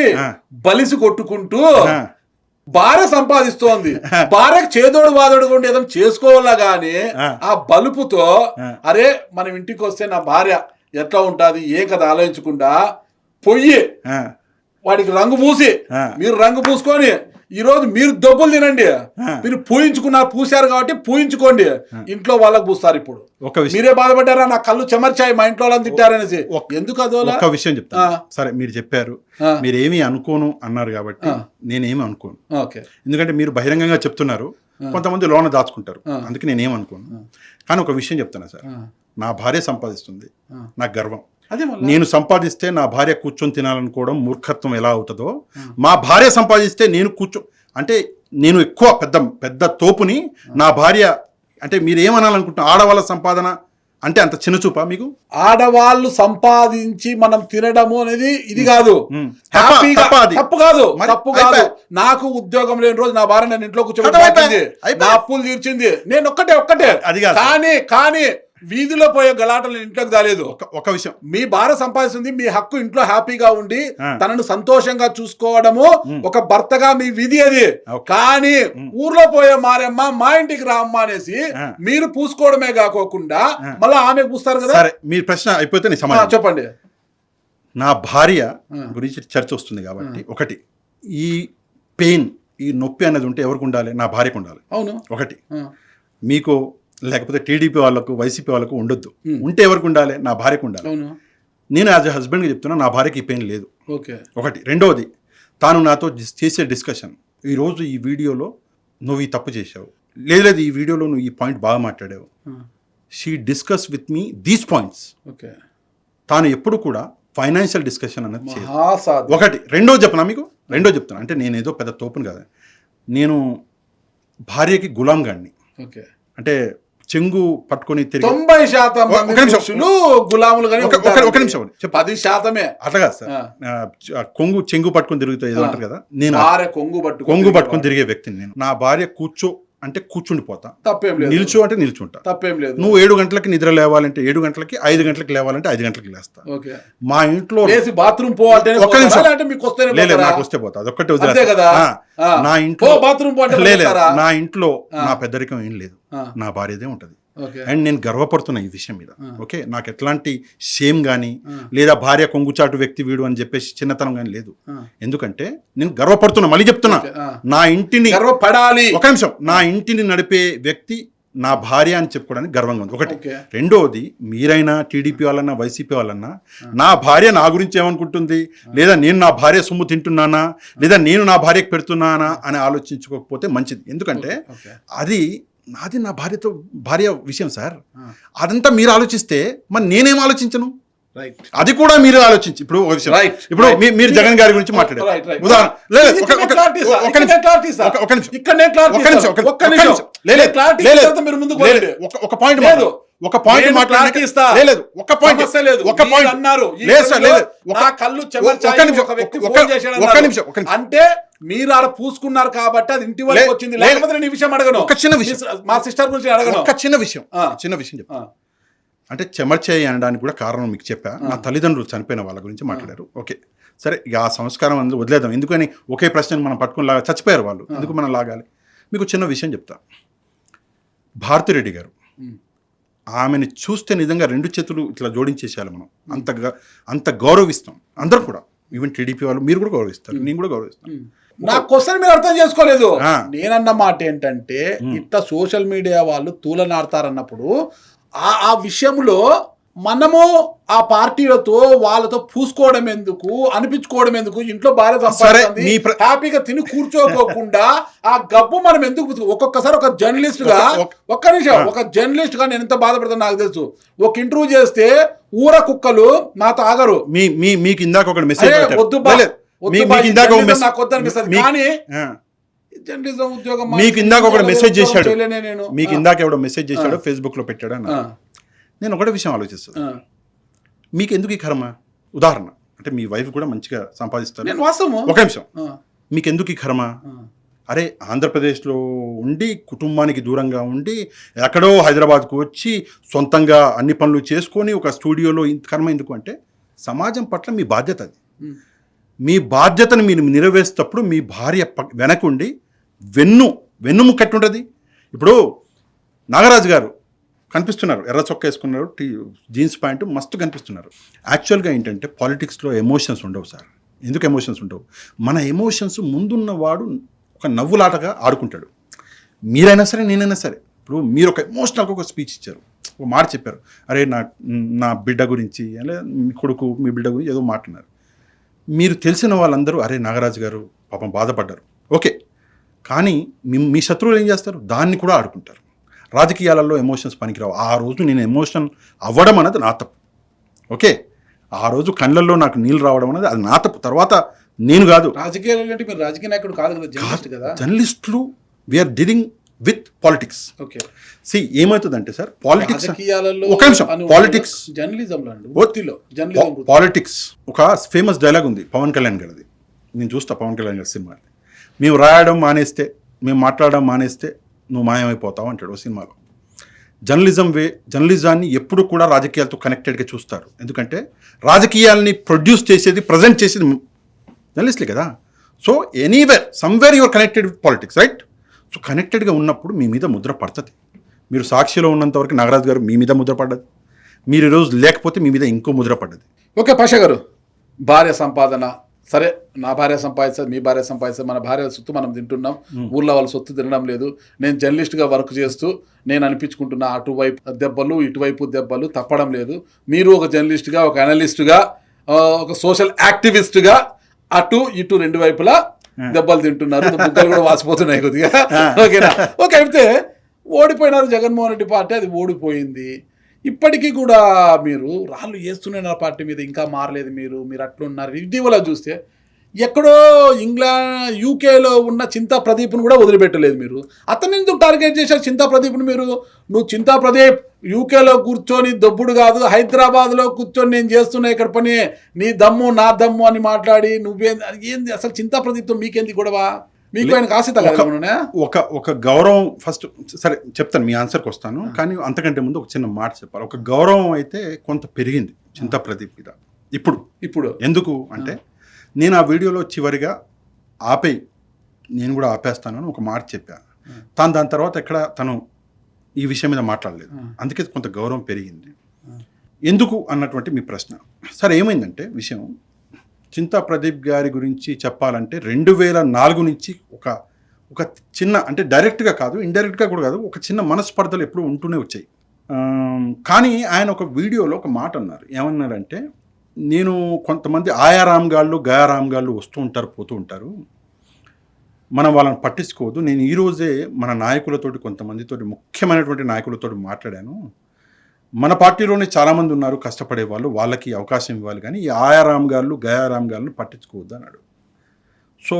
బలిసి కొట్టుకుంటూ భార్య సంపాదిస్తోంది, భార్యకు చేదోడు వాదోడు కొంటే ఏదైనా చేసుకోవాలా గాని ఆ బలుపుతో అరే మనం ఇంటికి వస్తే నా భార్య ఎట్లా ఉంటుంది ఏ కథ ఆలోచించకుండా పొయ్యి వాడికి రంగు పూసి, మీరు రంగు పూసుకొని ఈ రోజు మీరు దెబ్బలు తినండి. మీరు పూసారు కాబట్టి పూయించుకోండి, ఇంట్లో వాళ్ళకి పూస్తారు. ఇప్పుడు మీరే బాధపడ్డారా, నా కళ్ళు చెమర్చాయి మా ఇంట్లో వాళ్ళని తిట్టారనేసి. ఎందుకు అదో ఒక విషయం చెప్తా. సరే మీరు చెప్పారు, మీరేమీ అనుకోను అన్నారు కాబట్టి నేనేమి అనుకోను. ఎందుకంటే మీరు బహిరంగంగా చెప్తున్నారు, కొంతమంది లోన దాచుకుంటారు, అందుకే నేనేం అనుకోను. కానీ ఒక విషయం చెప్తున్నా సార్, నా భార్య సంపాదిస్తుంది, నాకు గర్వం. నేను సంపాదిస్తే నా భార్య కూర్చొని తినాలనుకోవడం మూర్ఖత్వం ఎలా అవుతుందో, మా భార్య సంపాదిస్తే నేను అంటే నేను ఎక్కువ పెద్ద తోపుని నా భార్య, అంటే మీరు ఏమనాలనుకుంటున్నా, ఆడవాళ్ళ సంపాదన అంటే అంత చిన్న చూపా మీకు? ఆడవాళ్ళు సంపాదించి మనం తినడము అనేది ఇది కాదు. హ్యాపీగా తప్పు కాదు, తప్పు కాదు. నాకు ఉద్యోగం లేని రోజు నా భార్య నన్ను ఇంట్లో కూర్చోబెట్టింది, నా అప్పులు తీర్చింది. నేను ఒక్కటే అది కాదు. కానీ వీధిలో పోయే గలాటలు ఇంట్లోకి రాలేదు. ఒక విషయం, మీ భార్య సంపాదిస్తుంది, మీ హక్కు ఇంట్లో హ్యాపీగా ఉండి తనను సంతోషంగా చూసుకోవడము ఒక భర్తగా మీ విధి అది. కానీ ఊర్లో పోయే మారమ్మ మా ఇంటికి రామ్మ అనేసి మీరు పూసుకోవడమే కాకోకుండా మళ్ళీ ఆమె పూస్తారు కదా. సరే, మీ ప్రశ్న అయిపోతే నేను సమాధానం చెప్పండి. నా భార్య గురించి చర్చ వస్తుంది కాబట్టి, ఒకటి, ఈ పెయిన్, ఈ నొప్పి అనేది ఉంటే ఎవరికి ఉండాలి? నా భార్యకు ఉండాలి. అవును, ఒకటి. మీకు లేకపోతే టీడీపీ వాళ్ళకు, వైసీపీ వాళ్ళకు ఉండొద్దు. ఉంటే ఎవరికి ఉండాలి? నా భార్యకు ఉండాలి. నేను యాజ్ ఎ హస్బెండ్గా చెప్తున్నా, నా భార్యకి ఈ పెయిన్ లేదు. ఒకటి. రెండవది, తాను నాతో చేసే డిస్కషన్, ఈరోజు ఈ వీడియోలో నువ్వు ఈ తప్పు చేసావు, లేదు ఈ వీడియోలో నువ్వు ఈ పాయింట్ బాగా మాట్లాడావు. She discuss with me these points. తాను ఎప్పుడు కూడా ఫైనాన్షియల్ డిస్కషన్ అన్నది చేయదు. ఒకటి. రెండో చెప్తున్నా, అంటే నేను ఏదో పెద్ద తోపును కదా, నేను భార్యకి గులాం గాడిని. అంటే చెంగు పట్టుకొని తిరిగి 90% గులాములు, 10% అట్లా కాదు సార్. చెంగు పట్టుకొని తిరుగుతా ఏదో అంటారు కదా, నేను కొంగు పట్టుకొని తిరిగే వ్యక్తిని. నేను నా భార్య కూర్చో అంటే కూర్చుండిపోతా, తప్పేం లేదు. నిల్చో అంటే నిల్చుంటా, తప్పేం లేదు. నువ్వు 7 గంటలకి నిద్ర లేవాలంటే 7 గంటలకి, 5 గంటలకి లేవాలంటే 5 గంటలకి లేస్తా. మా ఇంట్లో బాత్రూమ్ ఒక్క నిమిషం, నాకు వస్తే పోతా, అదొక్కటే. నా ఇంట్లో నా ఇంట్లో నా పెద్దరికం ఏం లేదు, నా భార్యదే ఉంటది. అండ్ నేను గర్వపడుతున్నా ఈ విషయం మీద. ఓకే, నాకు ఎట్లాంటి షేమ్ గానీ లేదా భార్య కొంగుచాటు వ్యక్తి వీడు అని చెప్పేసి చిన్నతనం గానీ లేదు. ఎందుకంటే నేను గర్వపడుతున్నా, మళ్ళీ చెప్తున్నా, నా ఇంటిని గర్వపడాలి. ఒక నిమిషం, నా ఇంటిని నడిపే వ్యక్తి నా భార్య అని చెప్పుకోవడానికి గర్వంగా ఉంది. ఒకటి. రెండోది, మీరైనా టీడీపీ వాళ్ళన్నా వైసీపీ వాళ్ళన్నా నా భార్య నా గురించి ఏమనుకుంటుంది, లేదా నేను నా భార్య సొమ్ము తింటున్నానా, లేదా నేను నా భార్యకు పెడుతున్నానా అని ఆలోచించుకోకపోతే మంచిది. ఎందుకంటే అది నాది, నా భార్య విషయం సార్. అదంతా మీరు ఆలోచిస్తే మరి నేనేం ఆలోచించను? అది కూడా మీరు ఆలోచించి. ఇప్పుడు ఇప్పుడు మీరు జగన్ గారి గురించి మాట్లాడారు, ఒక పాయింట్ మాట్లాడండి. అంటే మీరు ఆడ పూసుకున్నారు కాబట్టి అది ఇంటి వరకు వచ్చింది, లేకపోతే నేను ఈ విషయం అడగను. ఒక చిన్న విషయం, మా సిస్టర్ గురించి అడగను. ఒక చిన్న విషయం చెప్తా. అంటే చెమర్చేయి అనడానికి కూడా కారణం మీకు చెప్పా. నా తల్లిదండ్రులు చనిపోయిన వాళ్ళ గురించి మాట్లాడారు. ఓకే, సరే, ఇక ఆ సంస్కారం అందులో వదిలేద్దాం. ఎందుకని ఒకే ప్రశ్నను మనం పట్టుకుని లాగా చచ్చిపోయారు వాళ్ళు, ఎందుకు మనం లాగాలి? మీకు చిన్న విషయం చెప్తా. భారతిరెడ్డి గారు, ఆమెను చూస్తే నిజంగా 2 చేతులు ఇట్లా జోడించేసేయాలి మనం. అంత గౌరవిస్తాం అందరం కూడా. ఈవెన్ టీడీపీ వాళ్ళు, మీరు కూడా గౌరవిస్తారు, నేను కూడా గౌరవిస్తాను. నా క్వశ్చన్ మీరు అర్థం చేసుకోలేదు. నేనన్న మాట ఏంటంటే, ఇట్లా సోషల్ మీడియా వాళ్ళు తూలనాడతారన్నప్పుడు ఆ విషయంలో మనము ఆ పార్టీలతో వాళ్ళతో పూసుకోవడం ఎందుకు, అనిపించుకోవడం ఎందుకు? ఇంట్లో భార్య సంపాదించింది, హ్యాపీగా తిని కూర్చోకోకుండా ఆ గబ్బు మనం ఎందుకు? ఒక్కొక్కసారి ఒక జర్నలిస్ట్ గా, ఒక్క నిమిషం, ఒక జర్నలిస్ట్ గా నేను ఎంత బాధపడతాను నాకు తెలుసు. ఒక ఇంటర్వ్యూ చేస్తే ఊర కుక్కలు నాతో ఆగరు. మీకు ఇందాక ఒక మెసేజ్ వద్దు, నాకు వద్దనిపిస్తుంది. కానీ జర్నలిజం ఉద్యోగం మీకు ఇందాక ఒక మెసేజ్ చేశాడు, మీకు ఇందాక ఎవడో మెసేజ్ చేశాడు, ఫేస్బుక్ లో పెట్టాడు అన్న. నేను ఒకటే విషయం ఆలోచిస్తాను, మీకు ఎందుకు ఈ కర్మ? ఉదాహరణ, అంటే మీ వైఫ్ కూడా మంచిగా సంపాదిస్తారు, ఒక నిమిషం, మీకు ఎందుకు ఈ కర్మ? అరే, ఆంధ్రప్రదేశ్లో ఉండి కుటుంబానికి దూరంగా ఉండి ఎక్కడో హైదరాబాద్కు వచ్చి సొంతంగా అన్ని పనులు చేసుకొని ఒక స్టూడియోలో ఇంత కర్మ ఎందుకు అంటే, సమాజం పట్ల మీ బాధ్యత అది. మీ బాధ్యతను మీరు నెరవేర్చేటప్పుడు మీ భార్య వెనకుండి వెన్నుముక్కట్టు ఉంటుంది. ఇప్పుడు నాగరాజు గారు కనిపిస్తున్నారు, ఎర్ర చొక్క వేసుకున్నారు, జీన్స్ ప్యాంటు, మస్తు కనిపిస్తున్నారు. యాక్చువల్గా ఏంటంటే పాలిటిక్స్లో ఎమోషన్స్ ఉండవు సార్. ఎందుకు ఎమోషన్స్ ఉండవు? మన ఎమోషన్స్ ముందున్నవాడు ఒక నవ్వులాటగా ఆడుకుంటాడు. మీరైనా సరే, నేనైనా సరే. ఇప్పుడు మీరు ఒక ఎమోషనల్గా ఒక స్పీచ్ ఇచ్చారు, ఒక మాట చెప్పారు, అరే నా బిడ్డ గురించి, లేదా మీ కొడుకు మీ బిడ్డ గురించి ఏదో మాట్లాడారు. మీరు తెలిసిన వాళ్ళందరూ అరే నాగరాజు గారు పాపం బాధపడ్డారు, ఓకే. కానీ మీ శత్రువులు ఏం చేస్తారు? దాన్ని కూడా ఆడుకుంటారు. రాజకీయాలలో ఎమోషన్స్ పనికిరావు. ఆ రోజు నేను ఎమోషనల్ అవ్వడం అనేది నా తప్పు, ఓకే. ఆ రోజు కళ్ళల్లో నాకు నీళ్ళు రావడం అనేది అది నా తప్పు. తర్వాత నేను కాదు, రాజకీయాలు, మీరు రాజకీయ నాయకుడు కాదు కదా, జర్నలిస్ట్ కదా. జర్నలిస్టులు we're dealing with politics. Okay, ఏమవుతుందంటే సార్ పాలిటిక్స్ రాజకీయాలలో ఒక నిమిషం పాలిటిక్స్ జర్నలిజంలో అండి, వృత్తిలో జర్నలిజం పాలిటిక్స్ ఒక ఫేమస్ డైలాగ్ ఉంది పవన్ కళ్యాణ్ గారిది, నేను చూస్తా పవన్ కళ్యాణ్ గారి సినిమా. మేము రాయడం మానేస్తే, మేము మాట్లాడడం మానేస్తే నువ్వు మాయమైపోతావు అంటాడు ఓ సినిమాలో. జర్నలిజాన్ని ఎప్పుడు కూడా రాజకీయాలతో కనెక్టెడ్గా చూస్తారు, ఎందుకంటే రాజకీయాల్ని ప్రొడ్యూస్ చేసేది, ప్రజెంట్ చేసేది జర్నలిస్ట్లే కదా. So anywhere somewhere your connected with politics, right? So కనెక్టెడ్గా ఉన్నప్పుడు మీ మీద ముద్ర పడుతుంది. మీరు సాక్షిలో ఉన్నంతవరకు నాగరాజు గారు మీ మీద ముద్ర పడ్డది, మీరు ఈరోజు లేకపోతే మీ మీద ఇంకో ముద్ర పడ్డది. ఓకే పాషా గారు, భార్య సంపాదన సరే, నా భార్య సంపాదిస్తుంది, మీ భార్య సంపాదిస్తుంది, మన భార్య సొత్తు మనం తింటున్నాం, ఊళ్ళో వాళ్ళ సొత్తు తినడం లేదు. నేను జర్నలిస్ట్గా వర్క్ చేస్తూ నేను అనిపించుకుంటున్నా, అటువైపు దెబ్బలు ఇటువైపు దెబ్బలు తప్పడం లేదు. మీరు ఒక జర్నలిస్ట్గా, ఒక అనలిస్ట్గా, ఒక సోషల్ యాక్టివిస్ట్గా అటు ఇటు రెండు వైపులా దెబ్బలు తింటున్నారు, బుగ్గలు కూడా వాసిపోతున్నాయి కొద్దిగా. ఓకేనా? ఓకే, అయితే ఓడిపోయినారు జగన్మోహన్ రెడ్డి పార్టీ, అది ఓడిపోయింది. ఇప్పటికీ కూడా మీరు రాళ్ళు వేస్తున్న పార్టీ మీద ఇంకా మారలేదు. మీరు అట్లున్నారు. ఇటీవల చూస్తే ఎక్కడో యూకేలో ఉన్న చింతా ప్రదీప్ను కూడా వదిలిపెట్టలేదు మీరు. అతన్ని ఎందుకు టార్గెట్ చేశారు చింతా ప్రదీప్ను? నువ్వు చింతా ప్రదీప్ యూకేలో కూర్చొని దొబ్బుడు కాదు, హైదరాబాద్లో కూర్చొని నేను చేస్తున్నా ఇక్కడ పని, నీ దమ్ము నా దమ్ము అని మాట్లాడి ఏంది అసలు చింతా ప్రదీప్తో మీకేంది గొడవ? మీకు ఆయన కాసిత ఒక గౌరవం ఫస్ట్, సరే చెప్తాను, మీ ఆన్సర్కి వస్తాను, కానీ అంతకంటే ముందు ఒక చిన్న మాట చెప్పాలి. ఒక గౌరవం అయితే కొంత పెరిగింది చింతా ప్రదీప్ మీద ఇప్పుడు ఎందుకు అంటే, నేను ఆ వీడియోలో చివరిగా నేను కూడా ఆపేస్తాను అని ఒక మాట చెప్పాను. దాని తర్వాత తను ఈ విషయం మీద మాట్లాడలేదు, అందుకే కొంత గౌరవం పెరిగింది. ఎందుకు అన్నటువంటి మీ ప్రశ్న. సరే, ఏమైందంటే విషయం, చింతా ప్రదీప్ గారి గురించి చెప్పాలంటే 2004 నుంచి ఒక చిన్న, అంటే డైరెక్ట్గా కాదు, ఇండైరెక్ట్గా కూడా కాదు, ఒక చిన్న మనస్పర్ధలు ఎప్పుడూ ఉంటూనే వచ్చాయి. కానీ ఆయన ఒక వీడియోలో ఒక మాట అన్నారు. ఏమన్నారంటే, నేను కొంతమంది ఆయారామ్ గాళ్ళు గయారామ్ గాళ్ళు వస్తూ ఉంటారు, పోతూ ఉంటారు, మనం వాళ్ళని పట్టించుకోవద్దు. నేను ఈరోజే మన నాయకులతోటి, కొంతమందితోటి, ముఖ్యమైనటువంటి నాయకులతోటి మాట్లాడాను. మన పార్టీలోనే చాలామంది ఉన్నారు కష్టపడే వాళ్ళు, వాళ్ళకి అవకాశం ఇవ్వాలి, కానీ ఈ ఆయారామ్ గాళ్ళు గయారామ్ గాళ్ళను పట్టించుకోవద్దు అన్నాడు. సో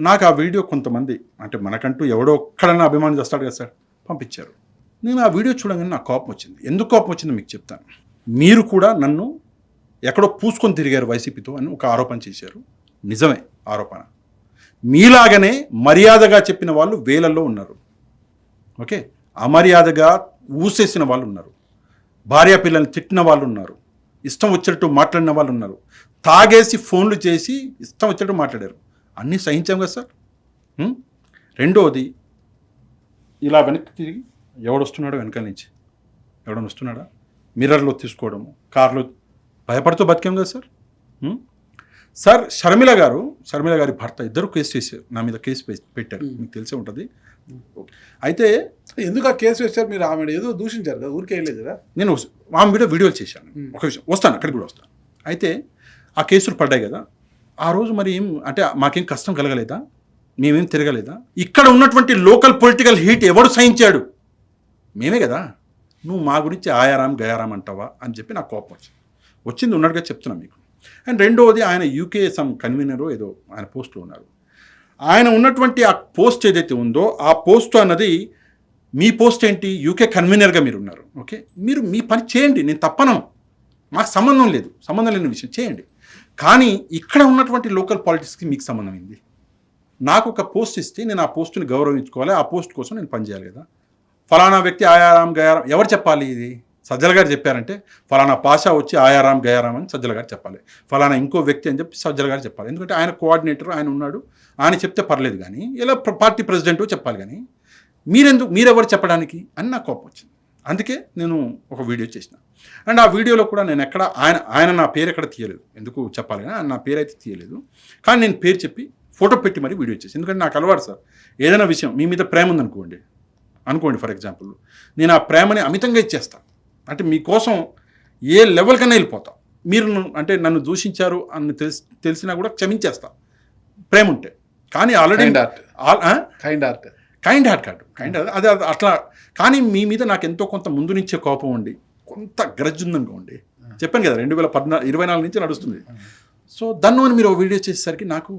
నాకు ఆ వీడియో కొంతమంది, అంటే మనకంటూ ఎవడో ఒక్కడన్నా అభిమానం చేస్తాడు కదా సార్, పంపించారు. నేను ఆ వీడియో చూడగానే నాకు కోపం వచ్చింది. ఎందుకు కోపం వచ్చిందో మీకు చెప్తాను. మీరు కూడా నన్ను ఎక్కడో పూసుకొని తిరిగారు వైసీపీతో అని ఒక ఆరోపణ చేశారు. నిజమే ఆరోపణ. మీలాగనే మర్యాదగా చెప్పిన వాళ్ళు వేలల్లో ఉన్నారు. ఓకే, అమర్యాదగా ఊసేసిన వాళ్ళు ఉన్నారు, భార్య పిల్లల్ని తిట్టిన వాళ్ళు ఉన్నారు, ఇష్టం వచ్చేటట్టు మాట్లాడిన వాళ్ళు ఉన్నారు, తాగేసి ఫోన్లు చేసి ఇష్టం వచ్చేటట్టు మాట్లాడారు. అన్నీ సహించాం కదా సార్. రెండోది, ఇలా వెనక్కి తిరిగి ఎవడొస్తున్నాడో వెనకాల నుంచి ఎవడన్నా వస్తున్నాడా, మిర్రర్లో తీసుకోవడము, కార్లో భయపడుతూ బతికాం కదా సార్. సార్ షర్మిల గారి భర్త ఇద్దరు కేసు చేశారు, నా మీద కేసు పెట్టారు, మీకు తెలిసే ఉంటుంది. అయితే ఎందుకు ఆ కేసు వేస్తారు? మీరు ఆమె ఏదో దూషించారు కదా, ఊరికే వెళ్ళలేదు కదా. నేను ఆమె వీడియోలు చేశాను. ఒక విషయం, వస్తాను, అక్కడికి కూడా వస్తాను. అయితే ఆ కేసులు పడ్డాయి కదా, ఆ రోజు మరి అంటే మాకేం కష్టం కలగలేదా, మేమేం తిరగలేదా? ఇక్కడ ఉన్నటువంటి లోకల్ పొలిటికల్ హీట్ ఎవడు సహించాడు? మేమే కదా. నువ్వు మా గురించి ఆయారాం గయారాం అంటావా అని చెప్పి నాకు కోపం వచ్చింది ఉన్నట్టుగా చెప్తున్నా మీకు. అండ్ రెండవది, ఆయన యూకే సమ్ కన్వీనరో ఏదో ఆయన పోస్ట్లో ఉన్నారు. ఆయన ఉన్నటువంటి ఆ పోస్ట్ ఏదైతే ఉందో, ఆ పోస్ట్ అన్నది మీ పోస్ట్ ఏంటి, యూకే కన్వీనర్గా మీరు ఉన్నారు. ఓకే, మీరు మీ పని చేయండి, నేను తప్పను, మాకు సంబంధం లేని విషయం చేయండి. కానీ ఇక్కడ ఉన్నటువంటి లోకల్ పాలిటిక్స్కి మీకు సంబంధం ఏంది? నాకు ఒక పోస్ట్ ఇస్తే నేను ఆ పోస్టుని గౌరవించుకోవాలి, ఆ పోస్ట్ కోసం నేను పనిచేయాలి కదా. ఫలానా వ్యక్తి ఆయారాం గయారాం ఎవరు చెప్పాలి? ఇది సజ్జల గారు చెప్పారంటే ఫలానా పాషా వచ్చి ఆయారాం గయారాం అని సజ్జల గారు చెప్పాలి, ఫలానా ఇంకో వ్యక్తి అని చెప్పి సజ్జల గారు చెప్పాలి. ఎందుకంటే ఆయన కోఆర్డినేటర్, ఆయన ఉన్నాడు, ఆయన చెప్తే పర్లేదు, కానీ ఇలా పార్టీ ప్రెసిడెంట్ చెప్పాలి, కానీ మీరెవరు చెప్పడానికి అని నాకు కోపం వచ్చింది. అందుకే నేను ఒక వీడియో చేసిన. అండ్ ఆ వీడియోలో కూడా నేను ఎక్కడ ఆయన నా పేరు ఎక్కడ తీయలేదు, ఎందుకు చెప్పాలి కానీ నా పేరు అయితే తీయలేదు, కానీ నేను పేరు చెప్పి ఫోటో పెట్టి మరీ వీడియో చేసి. ఎందుకంటే నాకు అలవాటు సార్, ఏదైనా విషయం మీ మీద ప్రేమ ఉందనుకోండి ఫర్ ఎగ్జాంపుల్, నేను ఆ ప్రేమని అమితంగా ఇచ్చేస్తాను. అంటే మీకోసం ఏ లెవెల్ కన్నా వెళ్ళిపోతాం. మీరు అంటే నన్ను దూషించారు అని తెలిసినా కూడా క్షమించేస్తా ప్రేమ ఉంటే. కానీ ఆల్రెడీ కైండ్ హార్ట్ కాదు, అదే అట్లా. కానీ మీ మీద నాకు ఎంతో కొంత ముందు నుంచే కోపం ఉండి, కొంత గ్రడ్జ్ ఉందనుకోండి, చెప్పాను కదా 2024 నుంచి నడుస్తుంది. సో దాన్ని మీరు వీడియో చేసేసరికి నాకు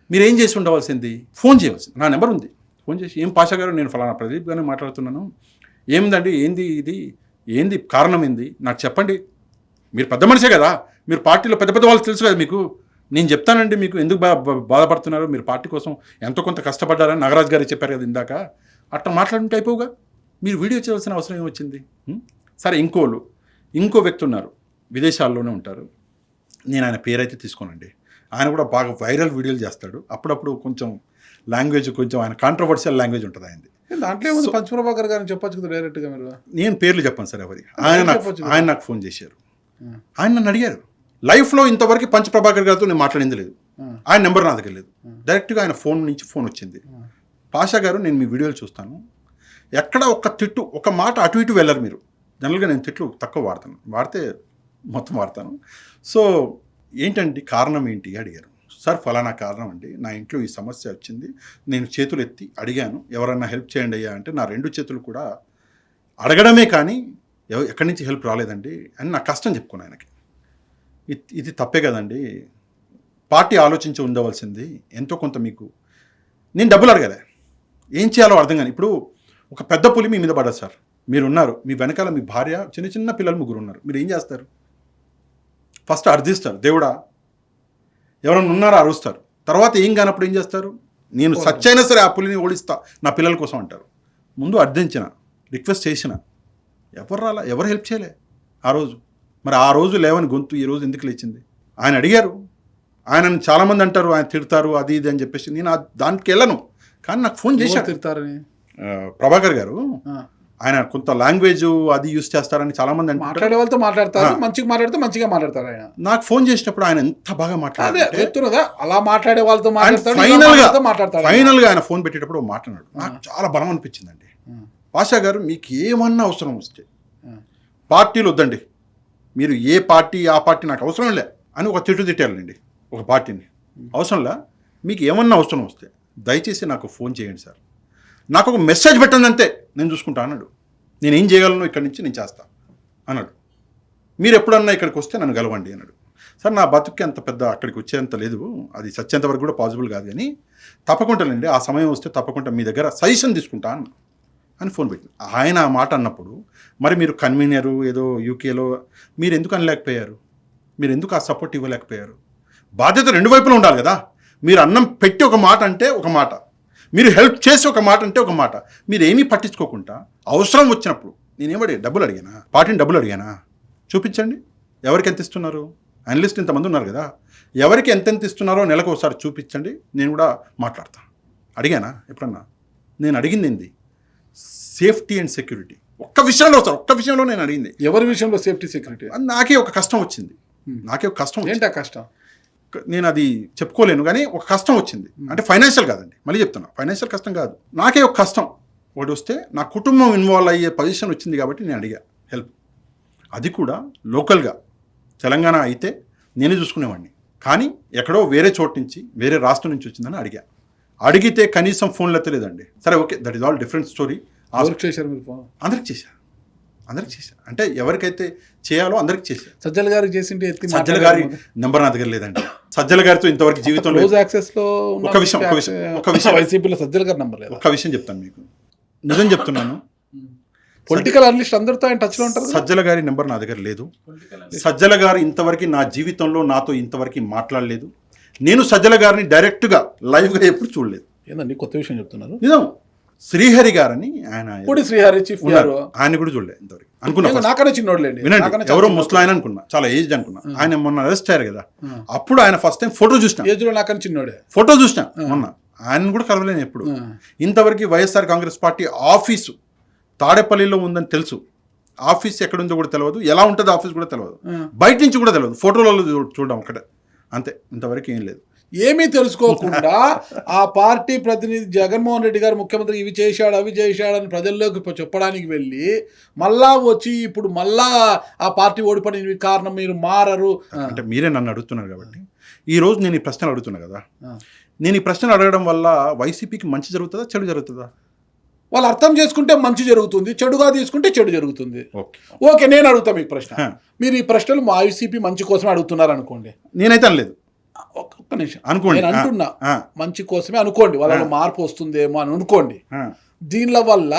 మీరేం చేసి ఉండవలసింది, ఫోన్ చేయవలసింది. నా నెంబర్ ఉంది, ఫోన్ చేసి ఏం పాషా గారు నేను ఫలానా ప్రదీప్ గారిని మాట్లాడుతున్నాను, ఏందండి ఏంది ఇది, ఏంది కారణం ఏంది నాకు చెప్పండి, మీరు పెద్ద మనిషే కదా, మీరు పార్టీలో పెద్ద పెద్ద వాళ్ళు తెలుసు కదా మీకు, నేను చెప్తానండి మీకు ఎందుకు బాధపడుతున్నారు, మీరు పార్టీ కోసం ఎంతో కొంత కష్టపడ్డారని నాగరాజు గారు చెప్పారు కదా ఇందాక, అట్లా మాట్లాడుంటే అయిపోగా, మీరు వీడియో చేయాల్సిన అవసరం ఏమొచ్చింది? సరే ఇంకో వ్యక్తి ఉన్నారు, విదేశాల్లోనే ఉంటారు, నేను ఆయన పేరైతే తీసుకోనండి, ఆయన కూడా బాగా వైరల్ వీడియోలు చేస్తాడు, అప్పుడప్పుడు కొంచెం లాంగ్వేజ్ కొంచెం ఆయన కాంట్రవర్షియల్ లాంగ్వేజ్ ఉంటుంది ఆయనది. దాంట్లో ఏముంది, పంచప్రభాకర్ గారిని చెప్పొచ్చు కదా డైరెక్ట్గా మీరు. నేను పేర్లు చెప్పాను సార్ ఎవరి, ఆయన నాకు ఫోన్ చేశారు, ఆయన నన్ను అడిగారు, లైఫ్లో ఇంతవరకు పంచప్రభాకర్ గారితో నేను మాట్లాడింది లేదు, ఆయన నెంబర్ నా దగ్గర లేదు, డైరెక్ట్గా ఆయన ఫోన్ నుంచి ఫోన్ వచ్చింది, పాషా గారు నేను మీ వీడియోలు చూస్తాను, ఎక్కడ ఒక తిట్టు ఒక మాట అటు ఇటు వెళ్ళరు మీరు, జనరల్గా నేను తిట్లు తక్కువ వాడతాను, వాడితే మొత్తం వాడతాను, సో ఏంటండి కారణం ఏంటి అడిగారు. సార్ ఫలానా కారణం అండి, నా ఇంట్లో ఈ సమస్య వచ్చింది, నేను చేతులు ఎత్తి అడిగాను ఎవరన్నా హెల్ప్ చేయండి అయ్యా అంటే, నా 2 చేతులు కూడా అడగడమే కానీ ఎక్కడి నుంచి హెల్ప్ రాలేదండి అని నా కష్టం చెప్పుకున్నాను ఆయనకి. ఇది తప్పే కదండి, పార్టీ ఆలోచించి ఉండవలసింది ఎంతో కొంత, మీకు నేను డబ్బులు అడగలే, ఏం చేయాలో అర్థం కానీ, ఇప్పుడు ఒక పెద్ద పులి మీ మీద పడదు సార్, మీరున్నారు, మీ వెనకాల మీ భార్య, చిన్న పిల్లలు 3 ఉన్నారు, మీరు ఏం చేస్తారు? ఫస్ట్ అర్థిస్తారు, దేవుడా ఎవరైనా ఉన్నారో అరుస్తారు, తర్వాత ఏం కానప్పుడు ఏం చేస్తారు, నేను సచ్చైనా సరే ఆ పులిని ఓడిస్తా నా పిల్లల కోసం అంటారు. ముందు అర్థించిన, రిక్వెస్ట్ చేసిన, ఎవరు హెల్ప్ చేయలే ఆ రోజు. మరి ఆ రోజు లేవని గొంతు ఈ రోజు ఎందుకు లేచింది? ఆయన అడిగారు, ఆయనను చాలామంది అంటారు ఆయన తిడతారు అది ఇది అని చెప్పేసి, నేను దానికి వెళ్ళను, కానీ నాకు ఫోన్ చేశారు తిడతారని. ప్రభాకర్ గారు ఆయన కొంత లాంగ్వేజ్ అది యూస్ చేస్తారని చాలా మంది మాట్లాడే వాళ్ళతో మాట్లాడతారు, మంచిగా మాట్లాడితే మంచిగా మాట్లాడతారు. ఆయన నాకు ఫోన్ చేసినప్పుడు ఆయన ఎంత బాగా మాట్లాడారు, అలా మాట్లాడే వాళ్ళతో ఫైనల్ గా ఆయన ఫోన్ పెట్టేటప్పుడు మాట్లాడాడు, నాకు చాలా బలం అనిపించిందండి. పాషా గారు మీకు ఏమన్నా అవసరం వస్తే పార్టీలు వద్దండి, మీరు ఏ పార్టీ ఆ పార్టీ నాకు అవసరం లే అని ఒక తిట్టాలండి ఒక పార్టీని, అవసరంలా మీకు ఏమన్నా అవసరం వస్తే దయచేసి నాకు ఫోన్ చేయండి సార్, నాకు ఒక మెసేజ్ పెట్టండి అంతే, నేను చూసుకుంటా అన్నాడు. నేను ఏం చేయగలను ఇక్కడి నుంచి నేను చేస్తా అన్నాడు. మీరు ఎప్పుడన్నా ఇక్కడికి వస్తే నన్ను గెలవండి అన్నాడు. సార్ నా బతుక్కి అంత పెద్ద అక్కడికి వచ్చేంత లేదు, అది చచ్చేంత వరకు కూడా పాసిబుల్ కాదు, కానీ తప్పకుండానండి ఆ సమయం వస్తే తప్పకుండా మీ దగ్గర సజెషన్ తీసుకుంటా అని ఫోన్ పెట్టి, ఆయన ఆ మాట అన్నప్పుడు మరి మీరు కన్వీనరు ఏదో యూకేలో మీరు ఎందుకు అనలేకపోయారు, మీరు ఎందుకు ఆ సపోర్ట్ ఇవ్వలేకపోయారు? బాధ్యత 2 వైపులా ఉండాలి కదా, మీరు అన్నం పెట్టి ఒక మాట అంటే ఒక మాట, మీరు హెల్ప్ చేసి ఒక మాట అంటే ఒక మాట, మీరు ఏమీ పట్టించుకోకుండా అవసరం వచ్చినప్పుడు నేనేమడి డబ్బులు అడిగానా, పార్టీని డబ్బులు అడిగానా? చూపించండి, ఎవరికి ఎంత ఇస్తున్నారు, అనలిస్ట్ ఇంతమంది ఉన్నారు కదా, ఎవరికి ఎంతెంత ఇస్తున్నారో నెలకు ఒకసారి చూపించండి, నేను కూడా మాట్లాడతాను. అడిగానా ఎప్పుడన్నా? నేను అడిగింది ఏంది, సేఫ్టీ అండ్ సెక్యూరిటీ. ఒక్క విషయంలో నేను అడిగింది. ఎవరి విషయంలో సేఫ్టీ సెక్యూరిటీ? నాకే ఒక కష్టం వచ్చింది, ఏంటి ఆ కష్టం? నేను అది చెప్పుకోలేను, కానీ ఒక కష్టం వచ్చింది, అంటే ఫైనాన్షియల్ కాదండి, మళ్ళీ చెప్తున్నా, ఫైనాన్షియల్ కష్టం కాదు, నాకే ఒక కష్టం ఒకటి వస్తే నా కుటుంబం ఇన్వాల్వ్ అయ్యే పొజిషన్ వచ్చింది కాబట్టి నేను అడిగా హెల్ప్. అది కూడా లోకల్గా తెలంగాణ అయితే నేనే చూసుకునేవాడిని, కానీ ఎక్కడో వేరే చోటు నుంచి వేరే రాష్ట్రం నుంచి వచ్చిందని అడిగితే కనీసం ఫోన్లు ఎత్తలేదండి. సరే okay, that is all different story. అందరికి చేశారు అంటే ఎవరికైతే చేయాలో అందరికి చేశారు. సజ్జల గారికి చేసింటే సజ్జల గారి నెంబర్ నా దగ్గర లేదండి. సజ్జల గారితో ఇంతవరకు జీవితంలో ఒక విషయం వైసీపీలో సజ్జల గారి నెంబర్ లేదు. ఒక విషయం చెప్తాను మీకు, నిజం చెప్తున్నాను, పొలిటికల్ అనలిస్ట్ అందరితో ఆయన టచ్లో ఉంటారు. సజ్జల గారి నెంబర్ నా దగ్గర లేదు. సజ్జల గారు ఇంతవరకు నా జీవితంలో నాతో ఇంతవరకు మాట్లాడలేదు. నేను సజ్జల గారిని డైరెక్ట్గా లైవ్గా ఎప్పుడు చూడలేదు. ఏందండి కొత్త విషయం చెప్తున్నారు? నిజం. శ్రీహరి గారని ఆయన శ్రీహరి చీఫ్ ఆయన కూడా చూడలేదు ఇంతవరకు అనుకున్నా. నాకన్నా చిన్నోడులేండి, వినండి, ఎవరో ముస్లాయన అనుకున్నా, చాలా ఏజ్డ్ అనుకున్నా. ఆయన మొన్న అరెస్ట్ అయ్యారు కదా, అప్పుడు ఆయన ఫస్ట్ టైం ఫోటో చూసిన, ఏజ్లో నాకన్నా చిన్నోడే ఫోటో చూసిన మొన్న. ఆయన కూడా కలవలేను ఎప్పుడు. ఇంతవరకు వైఎస్ఆర్ కాంగ్రెస్ పార్టీ ఆఫీసు తాడేపల్లిలో ఉందని తెలుసు, ఆఫీస్ ఎక్కడుందో కూడా తెలియదు, ఎలా ఉంటుందో ఆఫీస్ కూడా తెలియదు, బయట నుంచి కూడా తెలియదు, ఫోటోలలో చూడడం ఒకటే అంతే, ఇంతవరకు ఏం లేదు. ఏమీ తెలుసుకోకుండా ఆ పార్టీ ప్రతినిధి జగన్మోహన్ రెడ్డి గారు ముఖ్యమంత్రి ఇవి చేశాడు అవి చేశాడని ప్రజల్లోకి చెప్పడానికి వెళ్ళి మళ్ళా వచ్చి ఇప్పుడు మళ్ళా ఆ పార్టీ ఓడిపోయిన కారణం మీరు మారరు అంటే మీరే నన్ను అడుగుతున్నారు కాబట్టి ఈ రోజు నేను ఈ ప్రశ్నలు అడుగుతున్నా కదా. నేను ఈ ప్రశ్నలు అడగడం వల్ల వైసీపీకి మంచి జరుగుతుందా చెడు జరుగుతుందా? వాళ్ళు అర్థం చేసుకుంటే మంచి జరుగుతుంది, చెడుగా తీసుకుంటే చెడు జరుగుతుంది. ఓకే, నేను అడుగుతా మీకు ప్రశ్న. మీరు ఈ ప్రశ్నలు మా వైసీపీ మంచి కోసం అడుగుతున్నారు అనుకోండి, నేనైతే అనలేదు. ఒక్క నిమిషం అనుకోండి. నేను అంటున్నా మంచి కోసమే అనుకోండి, వాళ్ళలో మార్పు వస్తుందేమో అని అనుకోండి. దీనిల వల్ల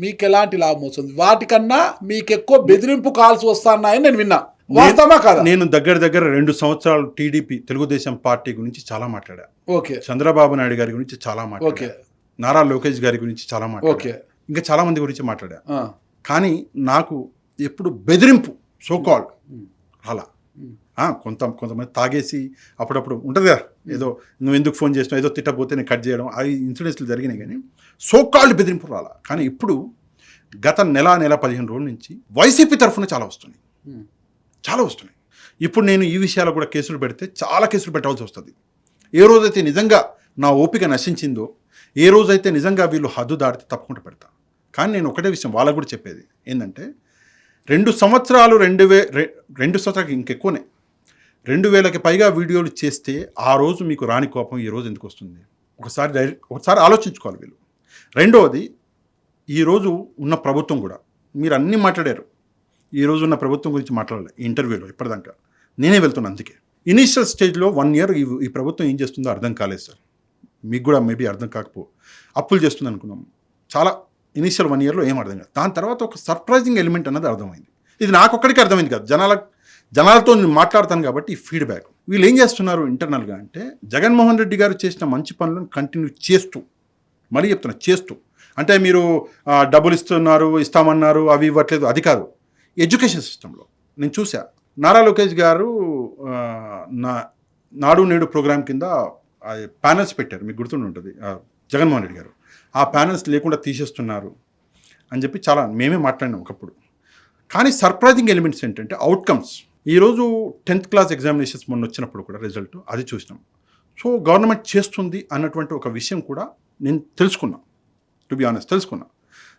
మీకు ఎలాంటి లాభం వస్తుంది? వాటికన్నా మీకు ఎక్కువ బెదిరింపు కాల్స్ వస్తున్నాయని నేను విన్నా, వాస్తవమా కాదా? నేను దగ్గర 2 సంవత్సరాలు టీడీపీ తెలుగుదేశం పార్టీ గురించి చాలా మాట్లాడా. ఓకే. చంద్రబాబు నాయుడు గారి గురించి చాలా మాట్లాడా. నారా లోకేష్ గారి గురించి చాలా మాట్లాడా. ఇంకా చాలా మంది గురించి మాట్లాడా. కానీ నాకు ఎప్పుడు బెదిరింపు సోకాల్ అలా కొంతమంది తాగేసి అప్పుడప్పుడు ఉంటుంది కదా, ఏదో నువ్వు ఎందుకు ఫోన్ చేసినావు, ఏదో తిట్టపోతే నేను కట్ చేయడం, అవి ఇన్సిడెంట్స్లు జరిగినాయి. కానీ సోకాల్డ్ బెదిరింపు రాలా. కానీ ఇప్పుడు గత నెల 15 రోజుల నుంచి వైసీపీ తరఫున చాలా వస్తున్నాయి. ఇప్పుడు నేను ఈ విషయాలు కూడా కేసులు పెడితే చాలా కేసులు పెట్టాల్సి వస్తుంది. ఏ రోజైతే నిజంగా నా ఓపిక నశించిందో, ఏ రోజైతే నిజంగా వీళ్ళు హద్దు దాటితే తప్పకుండా పెడతా. కానీ నేను ఒకటే విషయం వాళ్ళకు కూడా చెప్పేది ఏంటంటే, 2 సంవత్సరాలు 2 సంవత్సరాలకి ఇంకెక్కువనే 2000కి పైగా వీడియోలు చేస్తే ఆ రోజు మీకు రాని కోపం ఈ రోజు ఎందుకు వస్తుంది? ఒకసారి ఆలోచించుకోవాలి వీళ్ళు. రెండవది, ఈరోజు ఉన్న ప్రభుత్వం కూడా మీరు అన్నీ మాట్లాడారు. ఈరోజు ఉన్న ప్రభుత్వం గురించి మాట్లాడాలి ఈ ఇంటర్వ్యూలో. ఇప్పటిదాకా నేనే వెళ్తున్నాను. అందుకే ఇనీషియల్ స్టేజ్లో 1 ఇయర్ ఈ ప్రభుత్వం ఏం చేస్తుందో అర్థం కాలేదు సార్. మీకు కూడా మేబీ అర్థం కాకపో, అప్పులు చేస్తుంది అనుకున్నాం. చాలా ఇనీషియల్ 1 ఇయర్లో ఏం అర్థం కాదు. దాని తర్వాత ఒక సర్ప్రైజింగ్ ఎలిమెంట్ అన్నది అర్థమైంది. ఇది నాకొక్కడికి అర్థమైంది కాదు, జనాలతో నేను మాట్లాడతాను కాబట్టి ఈ ఫీడ్బ్యాక్. వీళ్ళు ఏం చేస్తున్నారు ఇంటర్నల్గా అంటే, జగన్మోహన్ రెడ్డి గారు చేసిన మంచి పనులను కంటిన్యూ చేస్తూ, మరీ చెప్తున్నా చేస్తూ, అంటే మీరు డబ్బులు ఇస్తామన్నారు, అవి ఇవ్వట్లేదు, అది కాదు. ఎడ్యుకేషన్ సిస్టంలో నేను చూసా, నారా లోకేష్ గారు నాడు నేడు ప్రోగ్రాం కింద ప్యానల్స్ పెట్టారు, మీకు గుర్తుండి ఉంటుంది, జగన్మోహన్ రెడ్డి గారు. ఆ ప్యానల్స్ లేకుండా తీసేస్తున్నారు అని చెప్పి చాలా మేమే మాట్లాడినాం ఒకప్పుడు. కానీ సర్ప్రైజింగ్ ఎలిమెంట్స్ ఏంటంటే అవుట్కమ్స్. ఈరోజు 10th క్లాస్ ఎగ్జామినేషన్స్ మొన్న వచ్చినప్పుడు కూడా రిజల్ట్ అది చూసినాం. సో గవర్నమెంట్ చేస్తుంది అన్నటువంటి ఒక విషయం కూడా నేను తెలుసుకున్నా, టు బి ఆనెస్ట్ తెలుసుకున్నా.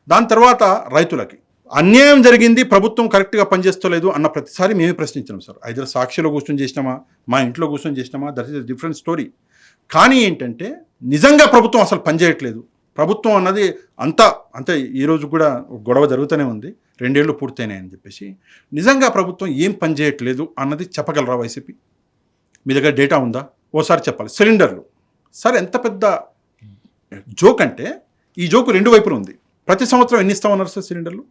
దాని తర్వాత రైతులకి అన్యాయం జరిగింది, ప్రభుత్వం కరెక్ట్గా పనిచేస్తలేదు అన్న ప్రతిసారి మేమే ప్రశ్నించినాం సార్. ఐదర్ సాక్షిలో కూర్చొని చేసినామా, మా ఇంట్లో కూర్చొని చేసినామా, దట్ ఈస్ డిఫరెంట్ స్టోరీ. కానీ ఏంటంటే నిజంగా ప్రభుత్వం అసలు పనిచేయట్లేదు. ప్రభుత్వం అన్నది అంతే ఈరోజు కూడా గొడవ జరుగుతూనే ఉంది, 2 ఏళ్ళు పూర్తయినాయి అని చెప్పేసి. నిజంగా ప్రభుత్వం ఏం పనిచేయట్లేదు అన్నది చెప్పగలరా వైసీపీ? మీ దగ్గర డేటా ఉందా? ఓసారి చెప్పాలి. సిలిండర్లు సార్ ఎంత పెద్ద జోక్ అంటే, ఈ జోకు 2 వైపులు ఉంది. ప్రతి సంవత్సరం ఎన్ని ఇస్తామన్నారు సార్ సిలిండర్లు?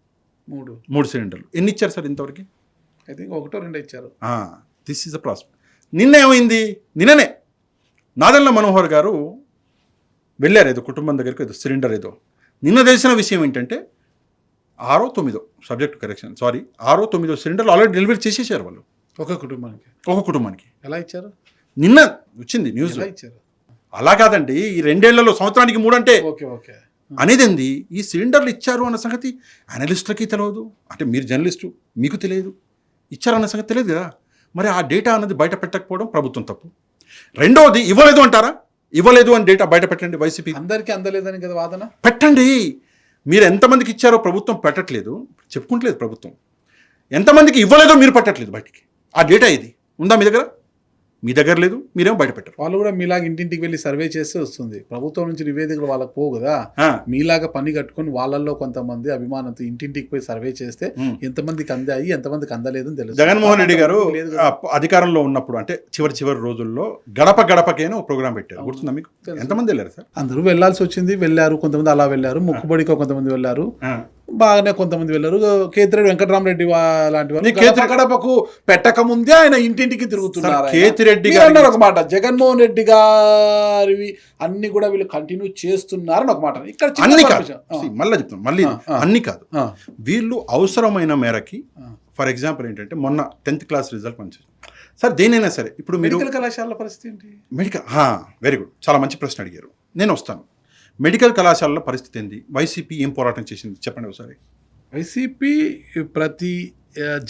3 సిలిండర్లు. ఎన్ని ఇచ్చారు సార్ ఇంతవరకు? ఐ థింక్ 1-2 ఇచ్చారు. This is a prospect. నిన్న ఏమైంది? నిన్ననే నాదెళ్ల మనోహర్ గారు వెళ్ళారు ఏదో కుటుంబం దగ్గరికి, ఏదో సిలిండర్ ఏదో. నిన్న తెలిసిన విషయం ఏంటంటే 6-9 సబ్జెక్ట్ కరెక్షన్, సారీ 6-9 సిలిండర్లు ఆల్రెడీ డెలివరీ చేసేసారు వాళ్ళు ఒక కుటుంబానికి. ఎలా ఇచ్చారు? నిన్న వచ్చింది న్యూస్. ఇచ్చారు అలా కాదండి, ఈ 2 ఏళ్లలో సంవత్సరానికి 3 అంటే అనేది ఏంది? ఈ సిలిండర్లు ఇచ్చారు అన్న సంగతి అనలిస్టులకి తెలియదు, అంటే మీరు జర్నలిస్టు మీకు తెలియదు, ఇచ్చారన్న సంగతి తెలియదు కదా. మరి ఆ డేటా అన్నది బయట పెట్టకపోవడం ప్రభుత్వం తప్పు. రెండోది, ఇవ్వలేదు అంటారా? ఇవ్వలేదు అని డేటా బయట పెట్టండి. వైసీపీ అందరికీ అందలేదని కదా వాదన. పెట్టండి. మీరు ఎంతమందికి ఇచ్చారో ప్రభుత్వం పెట్టట్లేదు, చెప్పుకుంటలేదు ప్రభుత్వం. ఎంతమందికి ఇవ్వలేదో మీరు పెట్టట్లేదు బయటికి. ఆ డేటా ఇది ఉందా మీ దగ్గర? మీ దగ్గర లేదు, మీరేమో బయట పెట్టరు. వాళ్ళు కూడా మీలాగా ఇంటింటికి వెళ్ళి సర్వే చేస్తే వస్తుంది. ప్రభుత్వం నుంచి నివేదికలు వాళ్ళకి పోవు కదా. మీలాగా పని కట్టుకొని వాళ్ళల్లో కొంతమంది అభిమానంతో ఇంటింటికి పోయి సర్వే చేస్తే ఎంతమందికి అందాయి, ఎంతమందికి అందలేదు అని తెలుసు. జగన్మోహన్ రెడ్డి గారు అధికారంలో ఉన్నప్పుడు, అంటే చివరి రోజుల్లో గడపకేనో ప్రోగ్రామ్ పెట్టారు, గుర్తుందా మీకు? ఎంతమంది వెళ్ళారు సార్? అందరూ వెళ్లాల్సి వచ్చింది, వెళ్ళారు. కొంతమంది అలా వెళ్ళారు, మొక్కుబడికో కొంతమంది వెళ్ళారు, బాగానే కొంతమంది వెళ్ళారు. కేతిరెడ్డి వెంకటరామరెడ్డి లాంటి వాళ్ళు గడపకు పెట్టక ముందే ఆయన ఇంటింటికి తిరుగుతున్నారు. కేతిరెడ్డి అన్నారు ఒక మాట, జగన్మోహన్ రెడ్డి గారివి అన్ని కూడా వీళ్ళు కంటిన్యూ చేస్తున్నారని ఒక మాట. ఇక్కడ అన్ని కాదు, మళ్ళీ చెప్తాను, మళ్ళీ అన్ని కాదు, వీళ్ళు అవసరమైన మేరకి. ఫర్ ఎగ్జాంపుల్ ఏంటంటే, మొన్న 10th క్లాస్ రిజల్ట్ మంచిది సార్. దేనైనా సరే, ఇప్పుడు మీరు మెడికల్ కళాశాల పరిస్థితి ఏంటి? వెరీ గుడ్, చాలా మంచి ప్రశ్న అడిగారు. నేను వస్తాను. మెడికల్ కళాశాలలో పరిస్థితి ఏంది? వైసీపీ ఏం పోరాటం చేసింది చెప్పండి ఒకసారి. వైసీపీ ప్రతి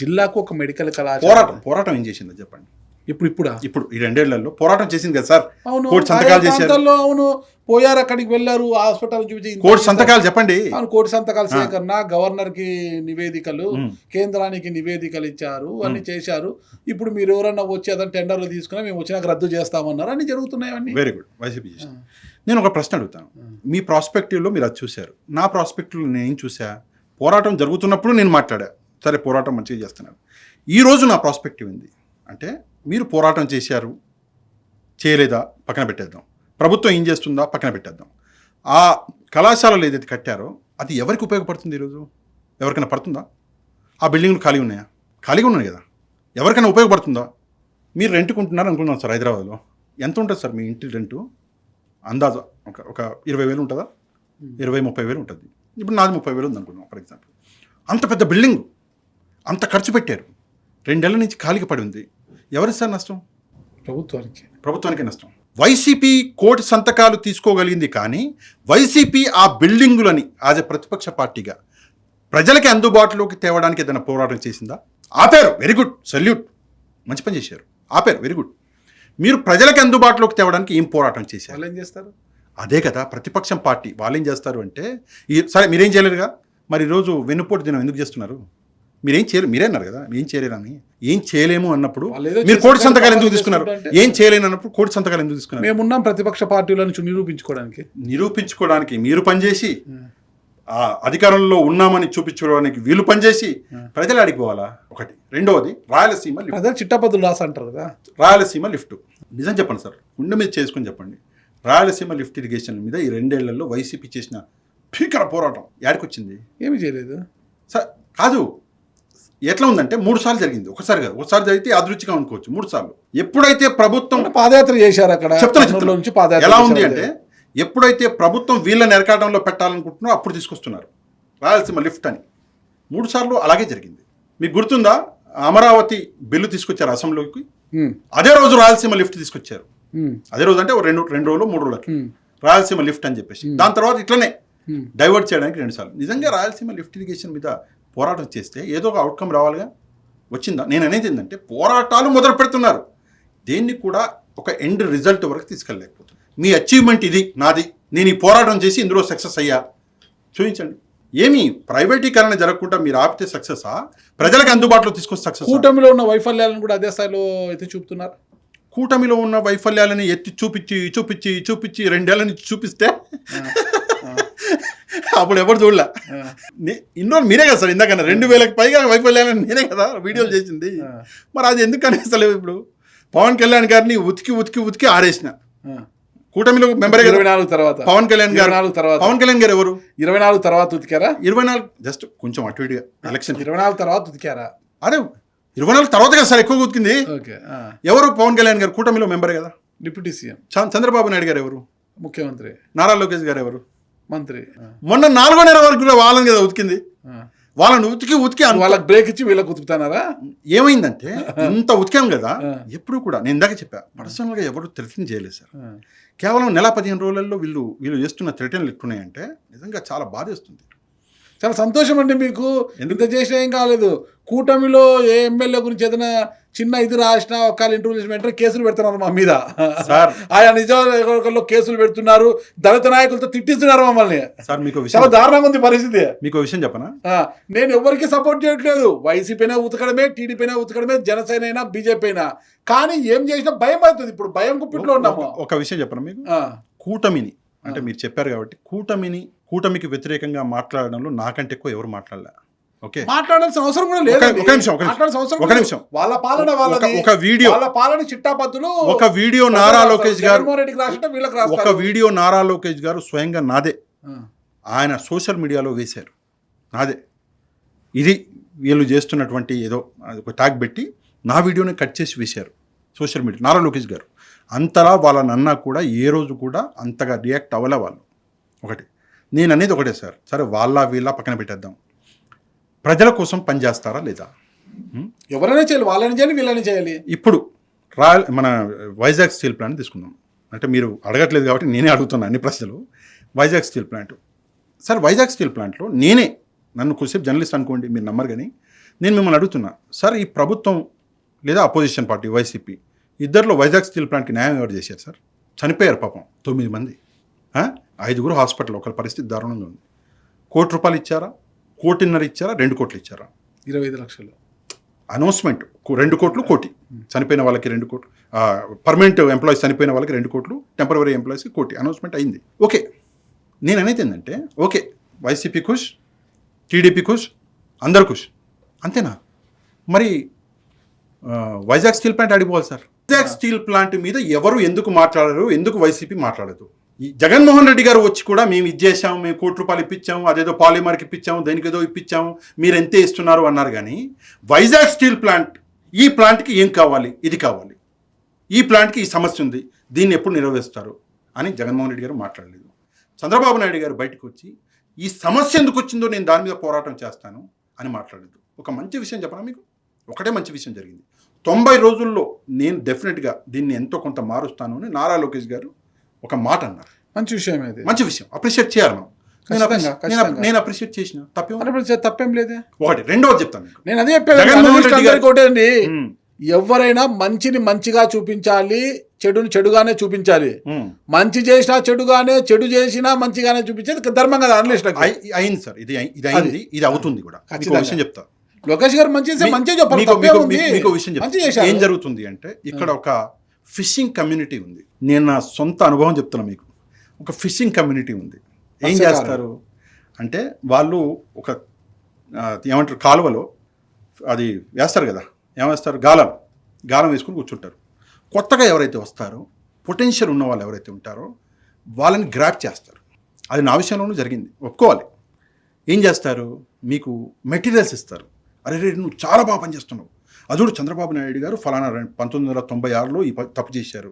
జిల్లాకు ఒక మెడికల్ కళాశాల పోరాటం ఏం చేసిందో చెప్పండి. ఇప్పుడు ఈ 2 ఏళ్లలో పోరాటం చేసింది కదా సార్. అవును, కోటి సంతకాలు చేశారు. అవును, పోయారు, అక్కడికి వెళ్ళారు, హాస్పిటల్ చూపించి కోటి సంతకాలు చెప్పండి. అవును, కోటి సంతకాలు సేకరణ, గవర్నర్ కి నివేదికలు, కేంద్రానికి నివేదికలు ఇచ్చారు, అన్ని చేశారు. ఇప్పుడు మీరు ఎవరన్నా వచ్చి అతను టెండర్లు తీసుకుని మేము వచ్చినాక రద్దు చేస్తామన్నారు, అన్ని జరుగుతున్నాయి అన్ని. వెరీ గుడ్, వైసీపీ చేసింది. నేను ఒక ప్రశ్న అడుగుతాను. మీ ప్రాస్పెక్టివ్లో మీరు అది చూశారు, నా ప్రాస్పెక్టివ్లో నేను ఏం చూసా? పోరాటం జరుగుతున్నప్పుడు నేను మాట్లాడా, సరే పోరాటం మంచిగా చేస్తున్నారు. ఈరోజు నా ప్రాస్పెక్టివ్ ఉంది అంటే, మీరు పోరాటం చేశారు, చేయలేదా పక్కన పెట్టేద్దాం, ప్రభుత్వం ఏం చేస్తుందా పక్కన పెట్టేద్దాం. ఆ కళాశాలలు ఏదైతే కట్టారో అది ఎవరికి ఉపయోగపడుతుంది? ఈరోజు ఎవరికైనా పడుతుందా? ఆ బిల్డింగ్లు ఖాళీ ఉన్నాయా? ఖాళీగా ఉన్నాయి కదా, ఎవరికైనా ఉపయోగపడుతుందా? మీరు రెంట్కి ఉంటున్నారు అనుకున్నాం సార్, హైదరాబాద్లో ఎంత ఉంటుంది సార్ మీ ఇంటి రెంటు? అందాజా ఒక 20,000 ఉంటుందా? 20-30,000 ఉంటుంది. ఇప్పుడు నాది 30,000 ఉంది అనుకున్నాం ఫర్ ఎగ్జాంపుల్. అంత పెద్ద బిల్డింగ్, అంత ఖర్చు పెట్టారు, 2 ఏళ్ల నుంచి ఖాళీకి పడి ఉంది. ఎవరికి సార్ నష్టం? ప్రభుత్వానికి నష్టం. వైసీపీ కోటి సంతకాలు తీసుకోగలిగింది, కానీ వైసీపీ ఆ బిల్డింగులని యాజ్ ఎ ప్రతిపక్ష పార్టీగా ప్రజలకి అందుబాటులోకి తేవడానికి ఏదైనా పోరాటం చేసిందా? ఆపారు, వెరీ గుడ్, సల్యూట్, మంచి పని చేశారు, ఆపారు, వెరీ గుడ్. మీరు ప్రజలకి అందుబాటులోకి తేవడానికి ఏం పోరాటం చేశారు? వాళ్ళు ఏం చేస్తారు? అదే కదా ప్రతిపక్షం పార్టీ. వాళ్ళు ఏం చేస్తారు అంటే, సరే మీరేం చేయలేరుగా, మరి ఈరోజు వెన్నుపోటు దినం ఎందుకు చేస్తున్నారు? మీరేం చేయలేరు, మీరే అన్నారు కదా ఏం చేయలేరని. ఏం చేయలేము అన్నప్పుడు మీరు కోటి సంతకాలు ఎందుకు తీసుకున్నారు? ఏం చేయలేను అన్నప్పుడు కోటి సంతకాలు ఎందుకు తీసుకున్నారు? మేమున్నాం ప్రతిపక్ష పార్టీలను నిరూపించుకోవడానికి. మీరు పనిచేసి ఆ అధికారంలో ఉన్నామని చూపించుకోవడానికి వీళ్ళు పనిచేసి ప్రజలు అడిగిపోవాలా? ఒకటి. రెండవది, రాయలసీమ చిట్టపద్దులు రాసి అంటారు కదా, రాయలసీమ లిఫ్ట్. నిజం చెప్పండి సార్, గుండె మీద చేసుకుని చెప్పండి. రాయలసీమ లిఫ్ట్ ఇరిగేషన్ మీద ఈ 2 ఏళ్లలో వైసీపీ చేసిన భీకర పోరాటం యాడికొచ్చింది? ఏమి చేయలేదు సార్. కాదు, ఎట్లా ఉందంటే 3 సార్లు జరిగింది, ఒకసారి కాదు. ఒకసారి జరిగితే అదృచ్చిగా అనుకోవచ్చు, 3 సార్లు. ఎప్పుడైతే ప్రభుత్వం పాదయాత్ర చేశారు అక్కడ, చెప్తాను ఎలా ఉంది అంటే, ఎప్పుడైతే ప్రభుత్వం వీళ్ళని ఎరకాటంలో పెట్టాలనుకుంటున్నారో అప్పుడు తీసుకొస్తున్నారు రాయలసీమ లిఫ్ట్ అని. 3 సార్లు అలాగే జరిగింది. మీకు గుర్తుందా? అమరావతి బిల్లు తీసుకొచ్చారు అసెంబ్లీకి, అదే రోజు రాయలసీమ లిఫ్ట్ తీసుకొచ్చారు. అదే రోజు అంటే 2 రోజులు 3 రోజులకి రాయలసీమ లిఫ్ట్ అని చెప్పేసి. దాని తర్వాత ఇట్లనే డైవర్ట్ చేయడానికి 2 సార్లు. నిజంగా రాయలసీమ లిఫ్ట్ ఇరిగేషన్ మీద పోరాటం చేస్తే ఏదో ఒక అవుట్కమ్ రావాలిగా. వచ్చిందా? నేను అనేది ఏంటంటే, పోరాటాలు మొదలు పెడుతున్నారు, దేన్ని కూడా ఒక ఎండ్ రిజల్ట్ వరకు తీసుకెళ్ళలేకపోతుంది. మీ అచీవ్మెంట్ ఇది, నాది, నేను ఈ పోరాటం చేసి ఇందులో సక్సెస్ అయ్యా, చూపించండి. ఏమి ప్రైవేటీకరణ జరగకుండా మీరు ఆపితే సక్సెసా? ప్రజలకు అందుబాటులో తీసుకొస్తే సక్సెస్? కూటమిలో ఉన్న వైఫల్యాలను కూడా అదే స్థాయిలో ఎత్తి చూపుతున్నారు. కూటమిలో ఉన్న వైఫల్యాలని ఎత్తి చూపించి 2 ఏళ్ల నుంచి చూపిస్తే అప్పుడు ఎవరు చూడలే. ఇన్నో మీరే కదా సార్, ఇందాక 2,000కి పైగా వైఫల్యాలని నేనే కదా వీడియోలు చేసింది. మరి అది ఎందుకని అసలు ఇప్పుడు పవన్ కళ్యాణ్ గారిని ఉతికి ఆరేసిన కూటమిలో మెంబర్ 24 తర్వాత పవన్ కళ్యాణ్ గారు ఎవరు? 24 తర్వాత ఉతికారా? 24 జస్ట్ కొంచెం అటు ఇటుగా ఎలక్షన్ 24 తర్వాత ఉతికారా? అదే 24 తర్వాత కదా సార్ ఎక్కువ ఉతికింది. ఎవరు? పవన్ కళ్యాణ్ గారు కూటమిలో మెంబర్ కదా. డిప్యూటీ సీఎం చంద్రబాబు నాయుడు గారు ఎవరు? ముఖ్యమంత్రి. నారా లోకేష్ గారు ఎవరు? మంత్రి. మొన్న 4వ నెల వరకు కూడా వాళ్ళని కదా ఉతికింది. వాళ్ళని ఉతికి వాళ్ళకి బ్రేక్ ఇచ్చి వీళ్ళకి ఉతుకుతున్నారా? ఏమైందంటే, ఇంత ఉతికాం కదా. ఎప్పుడు కూడా నేను ఇందాక చెప్పా, పర్సనల్గా ఎవరు థ్రెటన్ చేయలేదు సార్. కేవలం నెల 15 రోజులలో వీళ్ళు చేస్తున్న థ్రెటన్లు ఎట్టున్నాయంటే నిజంగా చాలా బాధేస్తుంది. చాలా సంతోషం అండి మీకు. ఇంత చేసినా ఏం కాలేదు. కూటమిలో ఏ ఎమ్మెల్యే గురించి ఏదైనా చిన్న ఇది రాసినా ఒకవేళ ఇంటర్వ్యూ చేసిన వెంటనే కేసులు పెడుతున్నారు మా మీద. ఆయా నిజాలు కేసులు పెడుతున్నారు, దళిత నాయకులతో తిట్టిస్తున్నారు మమ్మల్ని. చాలా దారుణంగా ఉంది పరిస్థితి. మీకు విషయం చెప్పనా, నేను ఎవరికి సపోర్ట్ చేయట్లేదు. వైసీపీనే ఉతకడమే, టీడీపీనే ఉతకడమే, జనసేన అయినా బీజేపీ అయినా. కానీ ఏం చేసినా భయం అవుతుంది. ఇప్పుడు భయం గుప్పిట్లో ఉన్నాము. ఒక విషయం చెప్పనా మీకు, కూటమిని అంటే మీరు చెప్పారు కాబట్టి, కూటమికి వ్యతిరేకంగా మాట్లాడడంలో నాకంటే ఎక్కువ ఎవరు మాట్లాడలే. మాట్లాడాల్సిన అవసరం కూడా లేదు. ఒక నిమిషం. వాళ్ళ పాలన వాళ్ళది. ఒక వీడియో, వాళ్ళ పాలన చిట్టాపద్దులు. ఒక వీడియో నారా లోకేష్ గారు, ఒక వీడియో నారా లోకేష్ గారు స్వయంగా నాదే, ఆయన సోషల్ మీడియాలో వేశారు, నాదే. ఇది వీళ్ళు చేస్తున్నటువంటి ఏదో ఒక ట్యాగ్ పెట్టి నా వీడియోని కట్ చేసి వేశారు సోషల్ మీడియా. నారా లోకేష్ గారు అంతలా వాళ్ళని అన్నా కూడా ఏ రోజు కూడా అంతగా రియాక్ట్ అవ్వలే వాళ్ళు. ఒకటి నేను అనేది ఒకటే సార్, సరే వీళ్ళ పక్కన పెట్టేద్దాం, ప్రజల కోసం పనిచేస్తారా లేదా? ఎవరైనా చేయాలి, వాళ్ళని చేయాలి, వీళ్ళని చేయాలి. ఇప్పుడు మన వైజాగ్ స్టీల్ ప్లాంట్ తీసుకుందాం. అంటే మీరు అడగట్లేదు కాబట్టి నేనే అడుగుతున్నా అన్ని ప్రశ్నలు. Vizag steel plant sir, Vizag steel ప్లాంట్లో నన్ను కొద్దిసేపు జర్నలిస్ట్ అనుకోండి, మీరు నమ్మరు, కానీ నేను మిమ్మల్ని అడుగుతున్నా సార్, ఈ ప్రభుత్వం లేదా అపోజిషన్ పార్టీ వైసీపీ ఇద్దరిలో వైజాగ్ స్టీల్ ప్లాంట్కి న్యాయం ఎవరు చేశారు సార్? చనిపోయారు పాపం 9 మంది, 5గురు హాస్పిటల్, ఒకరి పరిస్థితి దారుణంగా ఉంది. ₹1 కోటి ఇచ్చారా? 1.5 కోటి ఇచ్చారా? 2 కోట్లు ఇచ్చారా? 25 లక్షలు అనౌన్స్మెంట్. 2 కోట్లు, 1 కోటి. చనిపోయిన వాళ్ళకి 2 కోట్లు, పర్మనెంట్ ఎంప్లాయీస్ చనిపోయిన వాళ్ళకి 2 కోట్లు, టెంపరరీ ఎంప్లాయీస్కి 1 కోటి అనౌన్స్మెంట్ అయింది. ఓకే, నేను అనేది ఏంటంటే, ఓకే వైసీపీ ఖుష్, టీడీపీ ఖుష్, అందరు ఖుష్, అంతేనా? మరి వైజాగ్ స్టీల్ ప్లాంట్ ఆడిపోవాలి సార్. వైజాగ్ స్టీల్ ప్లాంట్ మీద ఎవరు ఎందుకు మాట్లాడరు, ఎందుకు వైసీపీ మాట్లాడదు? ఈ జగన్మోహన్ రెడ్డి గారు వచ్చి కూడా మేము ఇది చేసాము, మేము ₹1,00,00,000 ఇప్పించాము, అదేదో పాలిమర్కి ఇప్పించాము, దేనికి ఏదో ఇప్పించాము, మీరు ఎంతే ఇస్తున్నారు అన్నారు. కానీ వైజాగ్ స్టీల్ ప్లాంట్, ఈ ప్లాంట్కి ఏం కావాలి, ఇది కావాలి, ఈ ప్లాంట్కి ఈ సమస్య ఉంది, దీన్ని ఎప్పుడు నెరవేరుస్తారు అని జగన్మోహన్ రెడ్డి గారు మాట్లాడలేదు. చంద్రబాబు నాయుడు గారు బయటకు వచ్చి ఈ సమస్య ఎందుకు వచ్చిందో నేను దాని మీద పోరాటం చేస్తాను అని మాట్లాడలేదు. ఒక మంచి విషయం చెప్పనా మీకు? ఒకటే మంచి విషయం జరిగింది. 90 రోజుల్లో నేను డెఫినెట్గా దీన్ని ఎంతో కొంత మారుస్తాను అని నారా లోకేష్ గారు ఒక మాట అన్నారు. మంచి విషయం, ఇది మంచి విషయం, అప్రిషియేట్ చేయాలి మనం. నేను అప్రిషియేట్ చేసిన తప్పేం లేదే. ఒకటి. రెండోది చెప్తాను మీకు. నేను అదే చెప్పాను, ఎవరైనా మంచిని మంచిగా చూపించాలి, చెడుని చెడుగానే చూపించాలి. మంచి చేసినా చెడుగానే, చెడు చేసినా మంచిగానే చూపించేది ధర్మం కదా. అయింది సార్, ఇది అయింది, ఇది అవుతుంది కూడా. విషయం చెప్తా. లోకేష్ గారు మంచి విషయం చెప్తా. ఏం జరుగుతుంది అంటే ఇక్కడ ఒక ఫిషింగ్ కమ్యూనిటీ ఉంది. నేను నా సొంత అనుభవం చెప్తున్నా మీకు. ఒక ఫిషింగ్ కమ్యూనిటీ ఉంది. ఏం చేస్తారు అంటే వాళ్ళు ఒక ఏమంటారు, కాలువలో అది వేస్తారు కదా, ఏమేస్తారు, గాలం వేసుకుని కూర్చుంటారు. కొత్తగా ఎవరైతే వస్తారో, పొటెన్షియల్ ఉన్న వాళ్ళు ఎవరైతే ఉంటారో వాళ్ళని గ్రాప్ చేస్తారు. అది నా విషయంలోనూ జరిగింది, ఒప్పుకోవాలి. ఏం చేస్తారు, మీకు మెటీరియల్స్ ఇస్తారు. అరే నువ్వు చాలా బాగా పనిచేస్తున్నావు, అదుడు చంద్రబాబు నాయుడు గారు ఫలానా 1996లో ఈ తప్పు చేశారు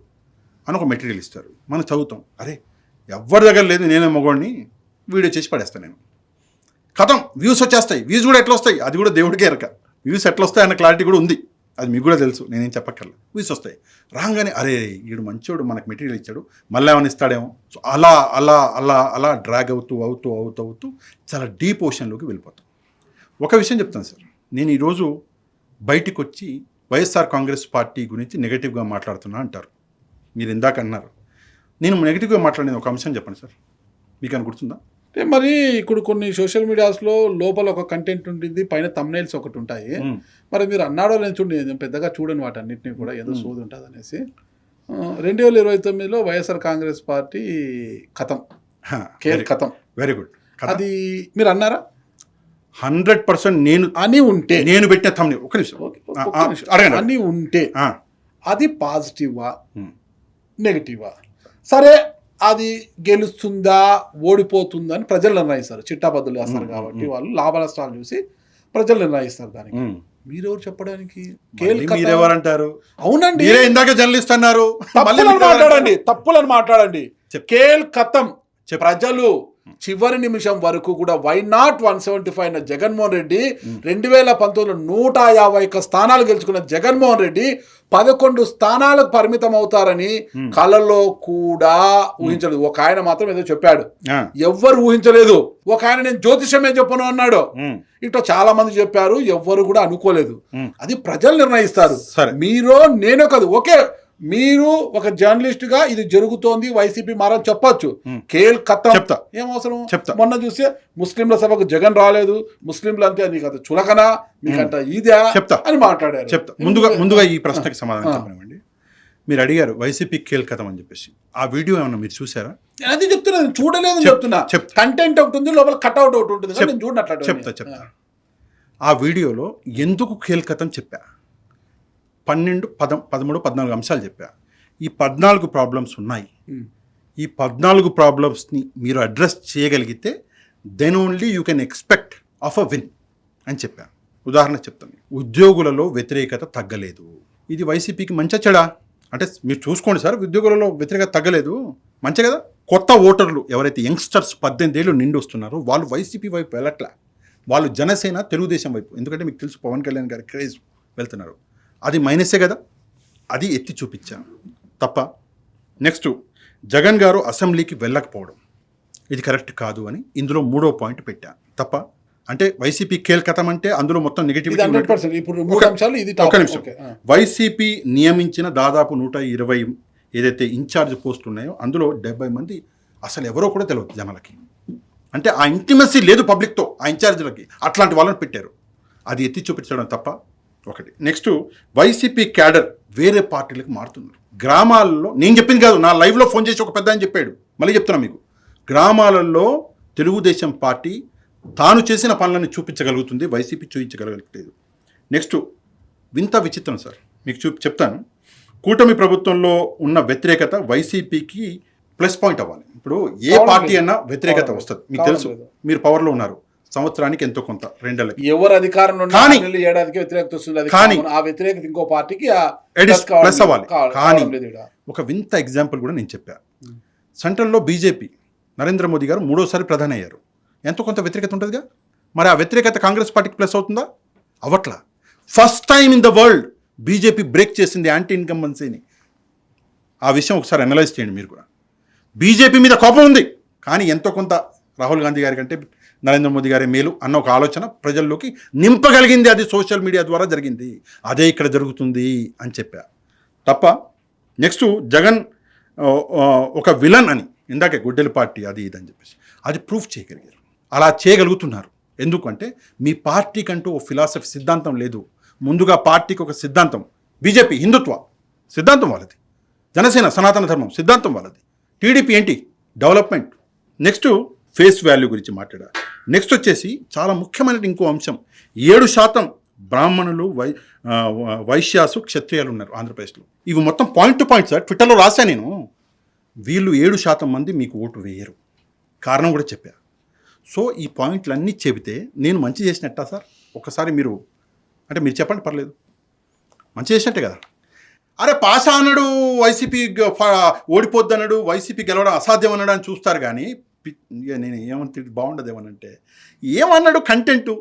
అని ఒక మెటీరియల్ ఇస్తారు. మనం చదువుతాం, అరే ఎవరి దగ్గర లేదు, నేనే మగవాడిని, వీడియో చేసి పడేస్తాను నేను, కథం, వ్యూస్ వచ్చేస్తాయి. వ్యూస్ కూడా ఎట్లా వస్తాయి అది కూడా దేవుడికే ఎరక. వ్యూస్ ఎట్లా వస్తాయి అన్న క్లారిటీ కూడా ఉంది, అది మీకు కూడా తెలుసు, నేనేం చెప్పక్కర్లేదు. వ్యూస్ వస్తాయి. రాగానే అరే వీడు మంచోడు, మనకు మెటీరియల్ ఇచ్చాడు, మళ్ళీ ఏమైనా ఇస్తాడేమో. సో అలా అలా అలా అలా డ్రాగ్ అవుతూ చాలా డీప్ ఓషన్లోకి వెళ్ళిపోతాం. ఒక విషయం చెప్తాను సార్, నేను ఈరోజు బయటికి వచ్చి వైఎస్ఆర్ కాంగ్రెస్ పార్టీ గురించి నెగిటివ్గా మాట్లాడుతున్నా అంటారు. మీరు ఇందాక అన్నారు, నేను నెగిటివ్గా మాట్లాడిన ఒక అంశం చెప్పండి సార్, మీకు అని గుర్తుందా? అంటే మరి ఇప్పుడు కొన్ని సోషల్ మీడియాస్లో లోపల ఒక కంటెంట్ ఉంటుంది, పైన థంబ్నెయిల్స్ ఒకటి ఉంటాయి. మరి మీరు అన్నాడో నేను నేను పెద్దగా చూడని వాటన్నిటిని కూడా, ఏదో సోది ఉంటుంది అనేసి. 2029లో వైఎస్ఆర్ కాంగ్రెస్ పార్టీ ఖతం, ఖతం. Very good. అది మీరు అన్నారా? 100% నేను అని ఉంటే, నేను పెట్టిన థంబ్నెయిల్, ఒక నిమిషం అడగండి. అని ఉంటే అది పాజిటివా నెగిటివా? సరే, అది గెలుస్తుందా ఓడిపోతుందా అని ప్రజలు నిర్ణయిస్తారు, చిట్టాబద్దులు వేస్తారు కాబట్టి వాళ్ళు లాభ నష్టాలు చూసి ప్రజలు నిర్ణయిస్తారు. దానికి మీరెవరు చెప్పడానికి? మీరెవరంటారు? అవునండి, ఇందాక జర్నలిస్ట్ అన్నారు, తప్పులను మాట్లాడండి. కేల్ ఖతం. ప్రజలు చివరి నిమిషం వరకు కూడా వై నాట్ 175 జగన్మోహన్ రెడ్డి, 2019లో 151 స్థానాలు గెలుచుకున్న జగన్మోహన్ రెడ్డి 11 స్థానాలకు పరిమితం అవుతారని కళలో కూడా ఊహించలేదు. ఒక ఆయన మాత్రం ఏదో చెప్పాడు, ఎవ్వరు ఊహించలేదు. ఒక ఆయన నేను జ్యోతిషమే చెప్పను అన్నాడు. ఇట్లా చాలా మంది చెప్పారు, ఎవ్వరు కూడా అనుకోలేదు. అది ప్రజలు నిర్ణయిస్తారు. మీరో నేనో కాదు. ఓకే, మీరు ఒక జర్నలిస్ట్ గా ఇది జరుగుతోంది, వైసీపీ మారని చెప్పొచ్చు. కేల్ ఖతం, ఏం అవసరం? మొన్న చూస్తే ముస్లింల సభకు జగన్ రాలేదు, ముస్లింలు అంతే, నీకు అది చులకనా, మీకంట ఇదే అని మాట్లాడారు. ముందుగా ఈ ప్రశ్నకి సమాధానం చెప్పండి. మీరు అడిగారు వైసీపీ కేల్ ఖతం అని చెప్పేసి, ఆ వీడియో ఏమన్నా మీరు చూసారా? అది చెప్తున్నా, చూడలేదు చెప్తున్నా. కంటెంట్ ఒకటి ఉంది, లోపల కట్అవుట్ ఒకటి ఉంటుంది, నేను చూడనట్లు చెప్తా. ఆ వీడియోలో ఎందుకు కేల్ ఖతం చెప్పా, 12, 13, 14 అంశాలు చెప్పా. ఈ 14 ప్రాబ్లమ్స్ ఉన్నాయి. ఈ 14 ప్రాబ్లమ్స్ని మీరు అడ్రస్ చేయగలిగితే then only you can expect of a win అని చెప్పాను. ఉదాహరణ చెప్తాను, ఉద్యోగులలో వ్యతిరేకత తగ్గలేదు. ఇది వైసీపీకి మంచి చెడా అంటే మీరు చూసుకోండి సార్, ఉద్యోగులలో వ్యతిరేకత తగ్గలేదు, మంచి కదా. కొత్త ఓటర్లు ఎవరైతే యంగ్స్టర్స్ 18 ఏళ్ళు నిండి వస్తున్నారో వాళ్ళు వైసీపీ వైపు వెళ్ళట్లా, వాళ్ళు జనసేన తెలుగుదేశం వైపు, ఎందుకంటే మీకు తెలుసు పవన్ కళ్యాణ్ గారి క్రేజ్ వెళ్తున్నారు. అది మైనసే కదా, అది ఎత్తి చూపించాను తప్ప. నెక్స్ట్, జగన్ గారు అసెంబ్లీకి వెళ్ళకపోవడం ఇది కరెక్ట్ కాదు అని ఇందులో 3వ పాయింట్ పెట్టాను తప్ప. అంటే వైసీపీ కేల్ ఖతం అంటే అందులో మొత్తం నెగిటివిటీ. ఒక నిమిషం, వైసీపీ నియమించిన దాదాపు 120 ఏదైతే ఇన్ఛార్జ్ పోస్టులు ఉన్నాయో అందులో 70 మంది అసలు ఎవరో కూడా తెలియదు జనాలకి. అంటే ఆ ఇంటిమసీ లేదు పబ్లిక్తో ఆ ఇన్ఛార్జీలకి, అట్లాంటి వాళ్ళని పెట్టారు. అది ఎత్తి చూపించడం తప్ప. ఒకటి. నెక్స్ట్, వైసీపీ క్యాడర్ వేరే పార్టీలకు మారుతున్నారు. గ్రామాల్లో, నేను చెప్పింది కాదు, నా లైవ్లో ఫోన్ చేసి ఒక పెద్ద అని చెప్పాడు, మళ్ళీ చెప్తున్నా మీకు, గ్రామాలలో తెలుగుదేశం పార్టీ తాను చేసిన పనులను చూపించగలుగుతుంది, వైసీపీ చూపించగలగట్లేదు. నెక్స్ట్, వింత విచిత్రం సార్. మీకు చెప్తాను. కూటమి ప్రభుత్వంలో ఉన్న వ్యతిరేకత వైసీపీకి ప్లస్ పాయింట్ అవ్వాలి. ఇప్పుడు ఏ పార్టీ అన్నా వ్యతిరేకత వస్తుంది, మీకు తెలుసు. మీరు పవర్లో ఉన్నారు, సంవత్సరానికి ఎంతో కొంత 2 ఏళ్ళకి ఎవరు అధికారంలో ఏడాదికి వ్యతిరేకత వస్తుంది, కానీ ఆ వ్యతిరేకత ఇంకో పార్టీకి ప్లస్ అవ్వాలి. కానీ ఒక వింత ఎగ్జాంపుల్ కూడా నేను చెప్పా. సెంట్రల్లో బీజేపీ నరేంద్ర మోదీ గారు 3వ సారి ప్రధాని అయ్యారు. ఎంతో కొంత వ్యతిరేకత ఉంటుందిగా. మరి ఆ వ్యతిరేకత కాంగ్రెస్ పార్టీకి ప్లస్ అవుతుందా? అవట్లా. First time in the world BJP break చేసింది యాంటీ ఇన్కంబెన్సీని. ఆ విషయం ఒకసారి అనలైజ్ చేయండి మీరు కూడా. బీజేపీ మీద కోపం ఉంది, కానీ ఎంతో కొంత రాహుల్ గాంధీ గారి కంటే నరేంద్ర మోదీ గారి మేలు అన్న ఒక ఆలోచన ప్రజల్లోకి నింపగలిగింది. అది సోషల్ మీడియా ద్వారా జరిగింది. అదే ఇక్కడ జరుగుతుంది అని చెప్పా తప్ప. నెక్స్ట్ జగన్ ఒక విలన్ అని ఇందాకే గుడ్డెల పార్టీ అది ఇది అని చెప్పేసి అది ప్రూఫ్ చేయగలిగారు. అలా చేయగలుగుతున్నారు ఎందుకంటే మీ పార్టీకంటూ ఓ ఫిలాసఫీ సిద్ధాంతం లేదు. ముందుగా పార్టీకి ఒక సిద్ధాంతం. బీజేపీ హిందుత్వ సిద్ధాంతం వాళ్ళది, జనసేన సనాతన ధర్మం సిద్ధాంతం వాళ్ళది, టీడీపీ ఏంటి డెవలప్మెంట్. నెక్స్ట్ ఫేస్ వాల్యూ గురించి మాట్లాడా. నెక్స్ట్ వచ్చేసి చాలా ముఖ్యమైన ఇంకో అంశం, 7% బ్రాహ్మణులు వైశ్యాసు క్షత్రియాలు ఉన్నారు ఆంధ్రప్రదేశ్లో. ఇవి మొత్తం పాయింట్ టు పాయింట్ సార్, ట్విట్టర్లో రాశా నేను. వీళ్ళు 7% మంది మీకు ఓటు వేయరు, కారణం కూడా చెప్పా. సో ఈ పాయింట్లన్నీ చెబితే నేను మంచి చేసినట్టా సార్? ఒకసారి మీరు అంటే మీరు చెప్పండి, పర్లేదు, మంచి చేసినట్టే కదా. అరే పాషా అన్నాడు, వైసీపీ ఓడిపోద్ది అన్నాడు, వైసీపీ గెలవడం అసాధ్యం అన్నాడు అని చూస్తారు. కానీ నేను ఏమంటే బాగుండదేమనంటే ఏమన్నాడు కంటెంటు.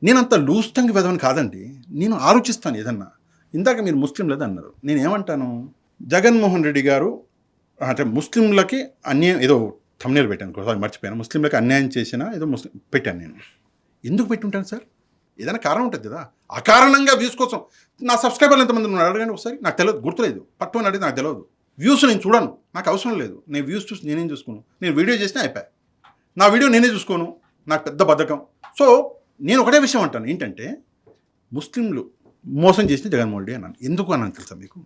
నేను అంత లూజ్ టంగ్ వెదవని కాదండి, నేను ఆలోచిస్తాను ఏదన్నా. ఇందాక మీరు ముస్లిం లేదన్నారు, నేను ఏమంటాను, జగన్మోహన్ రెడ్డి గారు అంటే ముస్లింలకి అన్యాయం, ఏదో థంబ్నెయిల్ పెట్టాను, మర్చిపోయాను, ముస్లింలకి అన్యాయం చేసిన ఏదో ముస్లిం పెట్టాను. నేను ఎందుకు పెట్టుంటాను సార్? ఏదైనా కారణం ఉంటుంది కదా. అకారణంగా వ్యూస్ కోసం నా సబ్స్క్రైబర్లు ఎంతమంది ఉన్నారు అడగండి ఒకసారి. నాకు తెలియదు, గుర్తులేదు, పట్టుకొని అడిగితే నాకు తెలియదు. వ్యూస్ నేను చూడను, నాకు అవసరం లేదు. నేను వ్యూస్ చూసి నేనేం చూసుకోను. నేను వీడియో చేసినా అయిపోయా, నా వీడియో నేనే చూసుకోను, నాకు పెద్ద బద్ధకం. సో నేను ఒకటే విషయం అంటాను, ఏంటంటే ముస్లింలు మోసం చేసిన జగన్మోహన్ రెడ్డి అన్నాను. ఎందుకు అన్నాను తెలుసా మీకు?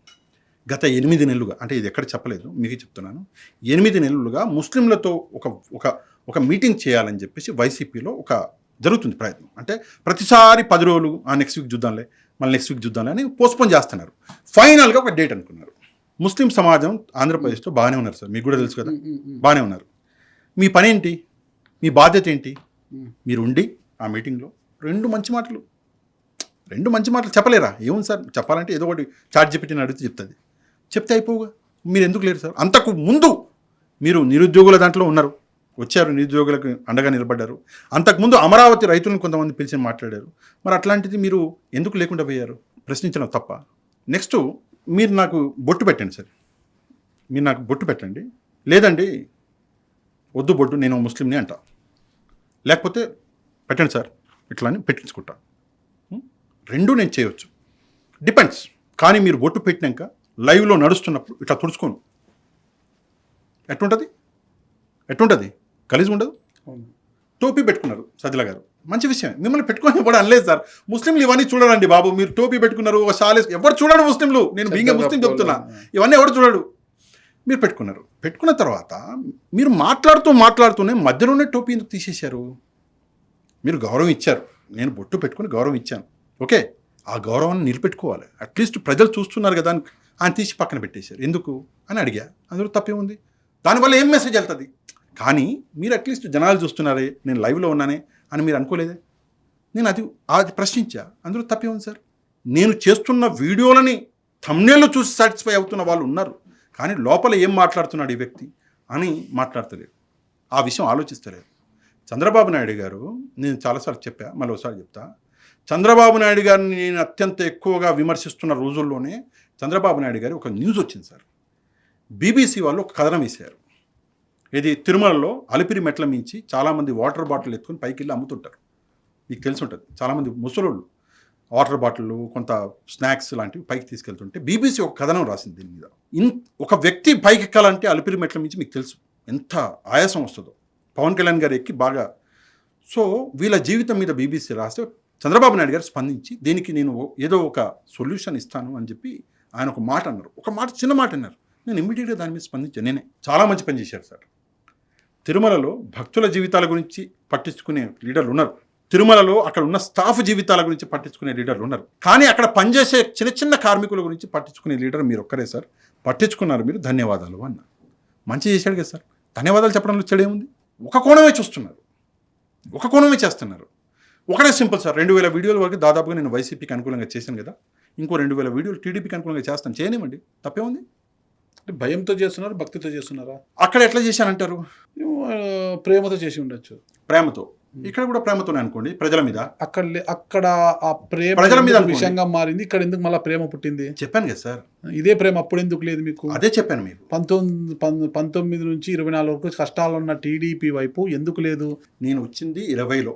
గత 8 నెలలుగా, అంటే ఇది ఎక్కడ చెప్పలేదు, మీకు చెప్తున్నాను, 8 నెలలుగా ముస్లింలతో ఒక మీటింగ్ చేయాలని చెప్పేసి వైసీపీలో ఒక జరుగుతుంది ప్రయత్నం. అంటే ప్రతిసారి 10 రోజులు నెక్స్ట్ వీక్ చూద్దాంలే, మళ్ళీ నెక్స్ట్ వీక్ చూద్దాంలే అని పోస్ట్పోన్ చేస్తున్నారు. ఫైనల్గా ఒక డేట్ అనుకున్నారు. ముస్లిం సమాజం ఆంధ్రప్రదేశ్లో బాగానే ఉన్నారు సార్, మీకు కూడా తెలుసు కదా, బాగానే ఉన్నారు. మీ పని ఏంటి, మీ బాధ్యత ఏంటి? మీరు ఉండి ఆ మీటింగ్లో 2 మంచి మాటలు చెప్పలేరా? ఏముంది సార్, చెప్పాలంటే ఏదో ఒకటి చాట్ జీపీటీని అడిగితే చెప్తే అయిపోగా. మీరు ఎందుకు లేరు సార్? అంతకు ముందు మీరు నిరుద్యోగుల దాంట్లో ఉన్నారు, వచ్చారు, నిరుద్యోగులకు అండగా నిలబడ్డారు. అంతకుముందు అమరావతి రైతులను కొంతమంది పిలిచి మాట్లాడారు. మరి అట్లాంటిది మీరు ఎందుకు లేకుండా పోయారు? ప్రశ్నించడం తప్ప. నెక్స్ట్ మీరు నాకు బొట్టు పెట్టండి సార్, మీరు నాకు బొట్టు పెట్టండి. లేదండి వద్దు బొట్టు, నేను ముస్లింని అంటా. లేకపోతే పెట్టండి సార్ ఇట్లా అని పెట్టించుకుంటా. 2 నేను చేయవచ్చు, డిపెండ్స్. కానీ మీరు బొట్టు పెట్టినాక లైవ్లో నడుస్తున్నప్పుడు ఇట్లా తుడుచుకోను, ఎట్టుంటుంది? గలీజ్ ఉండదు. టోపీ పెట్టుకున్నారు సజ్జల గారు, మంచి విషయం. మిమ్మల్ని పెట్టుకొని కూడా అనలేదు సార్. ముస్లింలు ఇవన్నీ చూడరండి బాబు. మీరు టోపీ పెట్టుకున్నారు, ఒక షాల్ ఎవరు చూడడు ముస్లింలు. నేను బీయింగ్ ముస్లిం చెప్తున్నా, ఇవన్నీ ఎవరు చూడడు. మీరు పెట్టుకున్న తర్వాత మీరు మాట్లాడుతూనే మధ్యలోనే టోపీ ఎందుకు తీసేశారు? మీరు గౌరవం ఇచ్చారు, నేను బొట్టు పెట్టుకుని గౌరవం ఇచ్చాను, ఓకే. ఆ గౌరవాన్ని నిలబెట్టుకోవాలి. అట్లీస్ట్ ప్రజలు చూస్తున్నారు కదా అని ఆయన తీసి పక్కన పెట్టేశారు. ఎందుకు అని అడిగా. అందులో తప్పేముంది? దానివల్ల ఏం మెసేజ్ వెళ్తుంది? కానీ మీరు అట్లీస్ట్ జనాలు చూస్తున్నారే, నేను లైవ్లో ఉన్నానే అని మీరు అనుకోలేదే. నేను అది ప్రశ్నించా. అందులో తప్పే ఉంది సార్. నేను చేస్తున్న వీడియోలని థంబ్నెయిల్లో చూసి సాటిస్ఫై అవుతున్న వాళ్ళు ఉన్నారు, కానీ లోపల ఏం మాట్లాడుతున్నాడు ఈ వ్యక్తి అని మాట్లాడతలేరు, ఆ విషయం ఆలోచిస్తలేరు. చంద్రబాబు నాయుడు గారు, నేను చాలాసార్లు చెప్పా, మళ్ళీ ఒకసారి చెప్తా, చంద్రబాబు నాయుడు గారిని నేను అత్యంత ఎక్కువగా విమర్శిస్తున్న రోజుల్లోనే చంద్రబాబు నాయుడు గారు ఒక న్యూస్ వచ్చింది సార్. బీబీసీ వాళ్ళు ఒక కథనం వేశారు. ఇది తిరుమలలో అలిపిరి మెట్ల మించి చాలామంది వాటర్ బాటిల్ ఎత్తుకొని పైకి వెళ్ళి అమ్ముతుంటారు, మీకు తెలిసి ఉంటుంది. చాలామంది ముసలోళ్ళు వాటర్ బాటిల్, కొంత స్నాక్స్ లాంటివి పైకి తీసుకెళ్తుంటే బీబీసీ ఒక కథనం రాసింది దీని మీద. ఒక వ్యక్తి పైకి ఎక్కాలంటే అలిపిరి మెట్ల మించి మీకు తెలుసు ఎంత ఆయాసం వస్తుందో. పవన్ కళ్యాణ్ గారు ఎక్కి బాగా. సో వీళ్ళ జీవితం మీద బీబీసీ రాస్తే చంద్రబాబు నాయుడు గారు స్పందించి దీనికి నేను ఏదో ఒక సొల్యూషన్ ఇస్తాను అని చెప్పి ఆయన ఒక మాట అన్నారు. చిన్న మాట అన్నారు. నేను ఇమ్మీడియట్గా దాని మీద స్పందించాను. నేనే చాలా మంచి పని చేశారు సార్. తిరుమలలో భక్తుల జీవితాల గురించి పట్టించుకునే లీడర్లు ఉన్నారు, తిరుమలలో అక్కడ ఉన్న స్టాఫ్ జీవితాల గురించి పట్టించుకునే లీడర్లు ఉన్నారు. కానీ అక్కడ పనిచేసే చిన్న చిన్న కార్మికుల గురించి పట్టించుకునే లీడర్ మీరు ఒక్కరే సార్. పట్టించుకున్నారు మీరు, ధన్యవాదాలు అన్న. మంచి చేశాడు కదా సార్, ధన్యవాదాలు చెప్పడంలో చెడేముంది? ఒక కోణమే చూస్తున్నారు, ఒక కోణమే చేస్తున్నారు. ఒకటే సింపుల్ సార్, 2000 వీడియోల వరకు దాదాపుగా నేను వైసీపీకి అనుకూలంగా చేశాను కదా, ఇంకో 2000 వీడియోలు టీడీపీకి అనుకూలంగా చేస్తాను, చేయనివ్వండి, తప్పేముంది? భయంతో చేస్తున్నారు, భక్తితో చేస్తున్నారా? అక్కడ ఎట్లా చేశానంటారు? ప్రేమతో చేసి ఉండొచ్చు. ప్రేమతో, ఇక్కడ కూడా ప్రేమతోనే అనుకోండి, ప్రజల మీద. అక్కడ ఆ ప్రేమ ప్రజల మీద విషయంగా మారింది, ఇక్కడ ఎందుకు మళ్ళీ ప్రేమ పుట్టింది? చెప్పాను కదా సార్, ఇదే ప్రేమ అప్పుడు ఎందుకు లేదు మీకు? అదే చెప్పాను మీకు. 19 నుంచి 24 వరకు కష్టాలు ఉన్న టీడీపీ వైపు ఎందుకు లేదు? నేను వచ్చింది 20లో,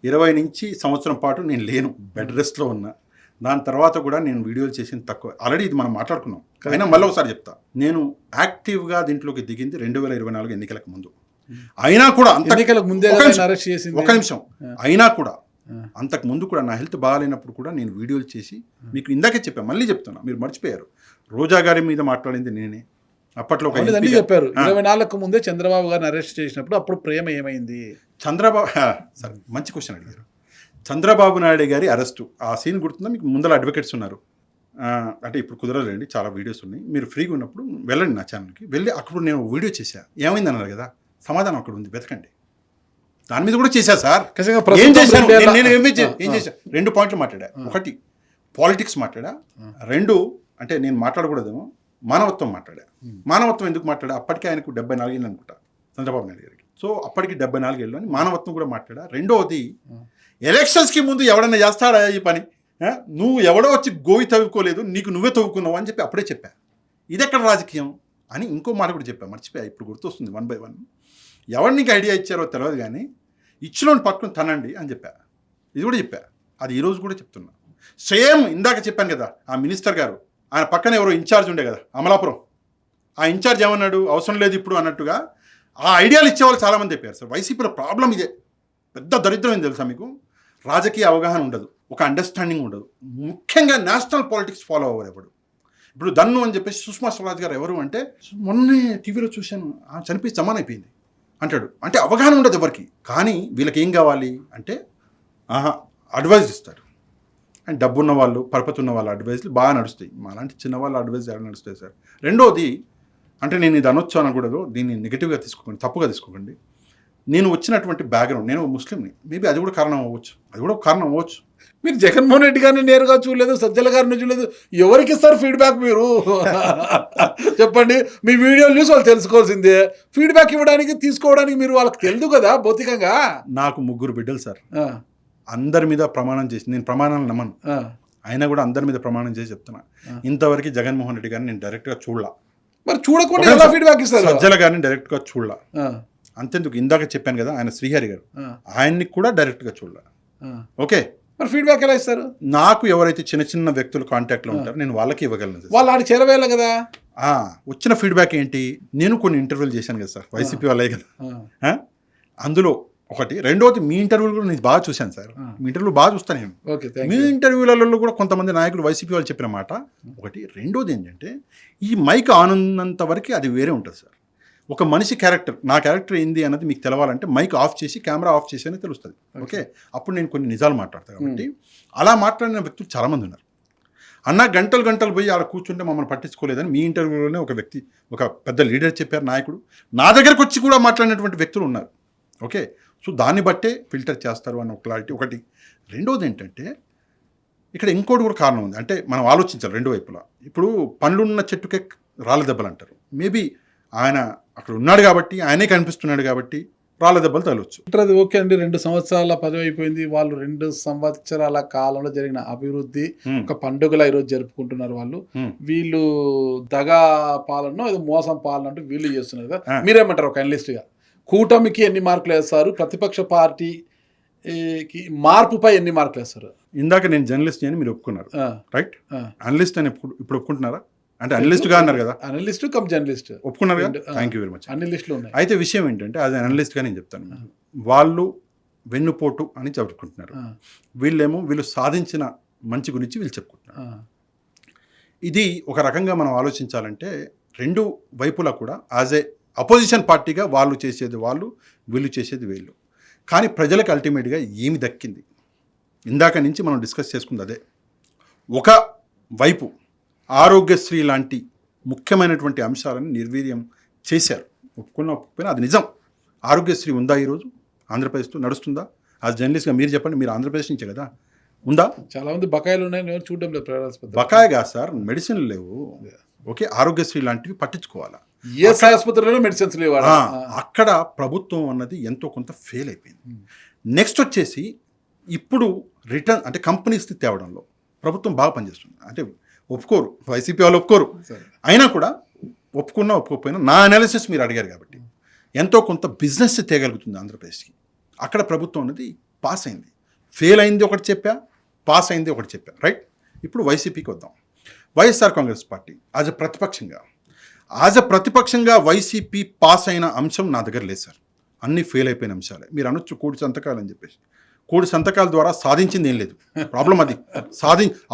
20 నుంచి సంవత్సరం పాటు నేను లేను, బెడ్ రెస్ట్లో ఉన్నా. దాని తర్వాత కూడా నేను వీడియోలు చేసింది తక్కువ. ఆల్రెడీ ఇది మనం మాట్లాడుకున్నాం, అయినా మళ్ళీ ఒకసారి చెప్తా. నేను యాక్టివ్గా దీంట్లోకి దిగింది 2024 ఎన్నికలకు ముందు. అయినా కూడా ఎన్నికలకు ముందే అరెస్ట్ చేసింది. ఒక నిమిషం, అయినా కూడా అంతకు ముందు కూడా నా హెల్త్ బాగాలేనప్పుడు కూడా నేను వీడియోలు చేసి మీకు ఇందాకే చెప్పాను, మళ్ళీ చెప్తున్నా, మీరు మర్చిపోయారు. రోజా గారి మీద మాట్లాడింది నేనే. అప్పట్లో చెప్పారు 24కు ముందే చంద్రబాబు గారిని అరెస్ట్ చేసినప్పుడు అప్పుడు ప్రేమ ఏమైంది? చంద్రబాబు సరే, మంచి క్వశ్చన్ అడిగారు. చంద్రబాబు నాయుడు గారి అరెస్టు, ఆ సీన్ గుర్తుందా మీకు? ముందర అడ్వకేట్స్ ఉన్నారు, అంటే ఇప్పుడు కుదరలేండి, చాలా వీడియోస్ ఉన్నాయి. మీరు ఫ్రీగా ఉన్నప్పుడు వెళ్ళండి నా ఛానల్కి, వెళ్ళి అక్కడ నేను వీడియో చేశా. ఏమైంది అన్నారు కదా, సమాధానం అక్కడ ఉంది, వెతకండి. దాని మీద కూడా చేశా సార్. ఏం చేశాను నేను, ఏం చేశా? 2 పాయింట్లు మాట్లాడా. ఒకటి పాలిటిక్స్ మాట్లాడా, 2 అంటే నేను మాట్లాడకూడదేమో మానవత్వం మాట్లాడా. మానవత్వం ఎందుకు మాట్లాడా? అప్పటికే ఆయనకు 74 ఏళ్ళు అనుకుంటా చంద్రబాబు నాయుడు గారికి. సో అప్పటికి 74 ఏళ్ళు అని మానవత్వం కూడా మాట్లాడా. రెండోది, ఎలక్షన్స్కి ముందు ఎవడన్నా చేస్తాడా ఈ పని? నువ్వు ఎవడో వచ్చి గోవి తవ్వుకోలేదు, నీకు నువ్వే తవ్వుకున్నావు అని చెప్పి అప్పుడే చెప్పా. ఇది ఎక్కడ రాజకీయం అని ఇంకో మాట కూడా చెప్పా, మర్చిపోయా, ఇప్పుడు గుర్తొస్తుంది 1 by 1. ఎవరు నీకు ఐడియా ఇచ్చారో తెలియదు కానీ ఇచ్చినోని పట్టుకుని తనండి అని చెప్పా. ఇది కూడా చెప్పా, అది ఈరోజు కూడా చెప్తున్నా. సేమ్ ఇందాక చెప్పాను కదా, ఆ మినిస్టర్ గారు, ఆయన పక్కన ఎవరో ఇన్ఛార్జ్ ఉండే కదా అమలాపురం, ఆ ఇన్ఛార్జ్ ఏమన్నాడు, అవసరం లేదు ఇప్పుడు అన్నట్టుగా ఆ ఐడియాలు ఇచ్చేవాళ్ళు చాలామంది చెప్పారు సార్. వైసీపీలో ప్రాబ్లం ఇదే, పెద్ద దరిద్రం ఏం తెలుసా మీకు? రాజకీయ అవగాహన ఉండదు, ఒక అండర్స్టాండింగ్ ఉండదు, ముఖ్యంగా నేషనల్ పాలిటిక్స్ ఫాలో అవ్వరు ఎవడు. ఇప్పుడు దన్ను అని చెప్పేసి సుష్మా స్వరాజ్ గారు ఎవరు అంటే, మొన్నే టీవీలో చూశాను, చనిపోయి జమాన్ అయిపోయింది అంటాడు. అంటే అవగాహన ఉండదు ఎవరికి. కానీ వీళ్ళకి ఏం కావాలి అంటే అడ్వైజ్ ఇస్తారు. అండ్ డబ్బున్న వాళ్ళు, పరపతి ఉన్న వాళ్ళ అడ్వైజ్లు బాగా నడుస్తాయి, అలాంటి చిన్నవాళ్ళ అడ్వైజ్ ఎలా నడుస్తాయి సార్. రెండోది, అంటే నేను ఇది అనొచ్చు అనకూడదు, దీన్ని నెగిటివ్గా తీసుకోకండి, తప్పుగా తీసుకోకండి. నేను వచ్చినటువంటి బ్యాక్గ్రౌండ్, నేను ముస్లింని, మేబీ అది కూడా కారణం అవ్వచ్చు, అది కూడా కారణం అవ్వచ్చు. మీరు జగన్మోహన్ రెడ్డి గారిని నేరుగా చూడలేదు, సజ్జల గారిని చూడలేదు, ఎవరికి ఇస్తారు ఫీడ్బ్యాక్ మీరు? చెప్పండి. మీ వీడియోలు చూసి వాళ్ళు తెలుసుకోవాల్సిందే, ఫీడ్బ్యాక్ ఇవ్వడానికి తీసుకోవడానికి మీరు వాళ్ళకి తెలుదు కదా భౌతికంగా. నాకు 3 బిడ్డలు సార్, అందరి మీద ప్రమాణం చేసి, నేను ప్రమాణాలు నమ్మను, అయినా కూడా అందరి మీద ప్రమాణం చేసి చెప్తున్నా, ఇంతవరకు జగన్మోహన్ రెడ్డి గారిని నేను డైరెక్ట్గా చూడలా. మరి చూడకుండా ఎలా ఫీడ్బ్యాక్ ఇస్తారు? సజ్జల గారిని డైరెక్ట్గా చూడలా. అంతెందుకు, ఇందాక చెప్పాను కదా ఆయన శ్రీహరి గారు, ఆయన్ని కూడా డైరెక్ట్గా చూడలా. ఓకే, మరి ఫీడ్బ్యాక్ ఎలా ఇస్తారు? నాకు ఎవరైతే చిన్న చిన్న వ్యక్తులు కాంటాక్ట్లో ఉంటారో నేను వాళ్ళకి ఇవ్వగలను. వాళ్ళు ఆడికి చేరవేయాలి కదా. వచ్చిన ఫీడ్బ్యాక్ ఏంటి? నేను కొన్ని ఇంటర్వ్యూలు చేశాను కదా సార్, వైసీపీ వాళ్ళే కదా, అందులో ఒకటి. రెండోది, మీ ఇంటర్వ్యూలు కూడా నేను బాగా చూశాను సార్, మీ ఇంటర్వ్యూలు బాగా చూస్తాను నేను. మీ ఇంటర్వ్యూలలో కూడా కొంతమంది నాయకులు వైసీపీ వాళ్ళు చెప్పిన మాట ఒకటి. రెండోది ఏంటంటే, ఈ మైక్ ఆన్ ఉన్నంత వరకు అది వేరే ఉంటుంది సార్. ఒక మనిషి క్యారెక్టర్, నా క్యారెక్టర్ ఏంది అన్నది మీకు తెలవాలంటే మైక్ ఆఫ్ చేసి, కెమెరా ఆఫ్ చేసి అని తెలుస్తుంది. ఓకే, అప్పుడు నేను కొన్ని నిజాలు మాట్లాడతాను. కాబట్టి అలా మాట్లాడిన వ్యక్తులు చాలామంది ఉన్నారు. అన్న గంటలు పోయి ఆడ కూర్చుంటే మమ్మల్ని పట్టించుకోలేదని మీ ఇంటర్వ్యూలోనే ఒక వ్యక్తి, ఒక పెద్ద లీడర్ చెప్పారు, నాయకుడు, నా దగ్గరకు వచ్చి కూడా మాట్లాడినటువంటి వ్యక్తులు ఉన్నారు. ఓకే, సో దాన్ని బట్టే ఫిల్టర్ చేస్తారు అన్న క్లారిటీ ఒకటి. రెండోది ఏంటంటే, ఇక్కడ ఇంకోటి కూడా కారణం ఉంది. అంటే మనం ఆలోచించాలి రెండు వైపులా. ఇప్పుడు పండ్లున్న చెట్టుకే రాళ్ళ దెబ్బలు అంటారు. మేబీ ఆయన అక్కడ ఉన్నాడు కాబట్టి, ఆయనే కనిపిస్తున్నాడు కాబట్టి రాళ్ళ దెబ్బలు తగలవచ్చు. అది ఓకే అండి, 2 సంవత్సరాల పదవి అయిపోయింది. వాళ్ళు 2 సంవత్సరాల కాలంలో జరిగిన అభివృద్ధి ఒక పండుగలా ఈరోజు జరుపుకుంటున్నారు వాళ్ళు. వీళ్ళు దగా పాలన, ఇది మోసం పాలన అంటూ వీళ్ళు చేస్తున్నారు కదా. మీరేమంటారు ఒక అనలిస్ట్గా? కూటమికి ఎన్ని మార్కులు వేస్తారు, ప్రతిపక్ష పార్టీకి మార్పుపై ఎన్ని మార్కులు వేస్తారు? ఇందాక నేను జర్నలిస్ట్ అని మీరు ఒప్పుకున్నారు, రైట్? అనలిస్ట్ అని ఇప్పుడు ఒప్పుకుంటున్నారా? అంటే అనలిస్ట్గా అన్నారు కదా, అనలిస్ట్ కమ్ జర్నలిస్ట్ ఒప్పుకున్నారు కదా. Thank you very much. అన్ని లిస్టులు ఉన్నాయి. అయితే విషయం ఏంటంటే, అది అనలిస్ట్గా నేను చెప్తాను, వాళ్ళు వెన్నుపోటు అని చెప్పుకుంటున్నారు, వీళ్ళు సాధించిన మంచి గురించి వీళ్ళు చెప్పుకుంటున్నారు. ఇది ఒక రకంగా మనం ఆలోచించాలంటే, 2 వైపులా కూడా యాజ్ ఏ అపోజిషన్ పార్టీగా వాళ్ళు చేసేది వాళ్ళు, వీళ్ళు చేసేది వీళ్ళు. కానీ ప్రజలకు అల్టిమేట్గా ఏమి దక్కింది? ఇందాక నుంచి మనం డిస్కస్ చేసుకుంది అదే. ఒక వైపు ఆరోగ్యశ్రీ లాంటి ముఖ్యమైనటువంటి అంశాలను నిర్వీర్యం చేశారు. ఒప్పుకున్నా అది నిజం. ఆరోగ్యశ్రీ ఉందా ఈరోజు ఆంధ్రప్రదేశ్లో? నడుస్తుందా? ఆ జర్నలిస్ట్గా మీరు చెప్పండి, మీరు ఆంధ్రప్రదేశ్ నుంచే కదా, ఉందా? చాలా మంది బకాయిలు ఉన్నాయి, నేను చూడడం లేదు ప్రైవేట్ ఆసుపత్రి. బకాయిగా సార్, మెడిసిన్లు లేవు. ఓకే, ఆరోగ్యశ్రీ లాంటివి పట్టించుకోవాలా? ఈఎస్ఐ ఆసుపత్రిలో మెడిసిన్స్ లేవు. అక్కడ ప్రభుత్వం అన్నది ఎంతో కొంత ఫెయిల్ అయిపోయింది. నెక్స్ట్ వచ్చేసి ఇప్పుడు రిటర్న్ అంటే కంపెనీస్ని తేవడంలో ప్రభుత్వం బాగా పనిచేస్తుంది. అంటే ఒప్పుకోరు, వైసీపీ వాళ్ళు ఒప్పుకోరు. అయినా కూడా ఒప్పుకున్నా ఒప్పుకోకపోయినా నా అనాలిసిస్ మీరు అడిగారు కాబట్టి ఎంతో కొంత బిజినెస్ తేగలుగుతుంది ఆంధ్రప్రదేశ్కి. అక్కడ ప్రభుత్వం అనేది పాస్ అయింది. ఫెయిల్ అయింది ఒకటి చెప్పా, పాస్ అయింది ఒకటి చెప్పా, రైట్? ఇప్పుడు వైసీపీకి వద్దాం. YSR Congress party as a ప్రతిపక్షంగా వైసీపీ పాస్ అయిన అంశం నా దగ్గర లేదు సార్. అన్నీ ఫెయిల్ అయిపోయిన అంశాలే. మీరు అనొచ్చు కోడి సంతకాలు అని చెప్పేసి. కోడి సంతకాల ద్వారా సాధించింది ఏం లేదు. ప్రాబ్లం అది.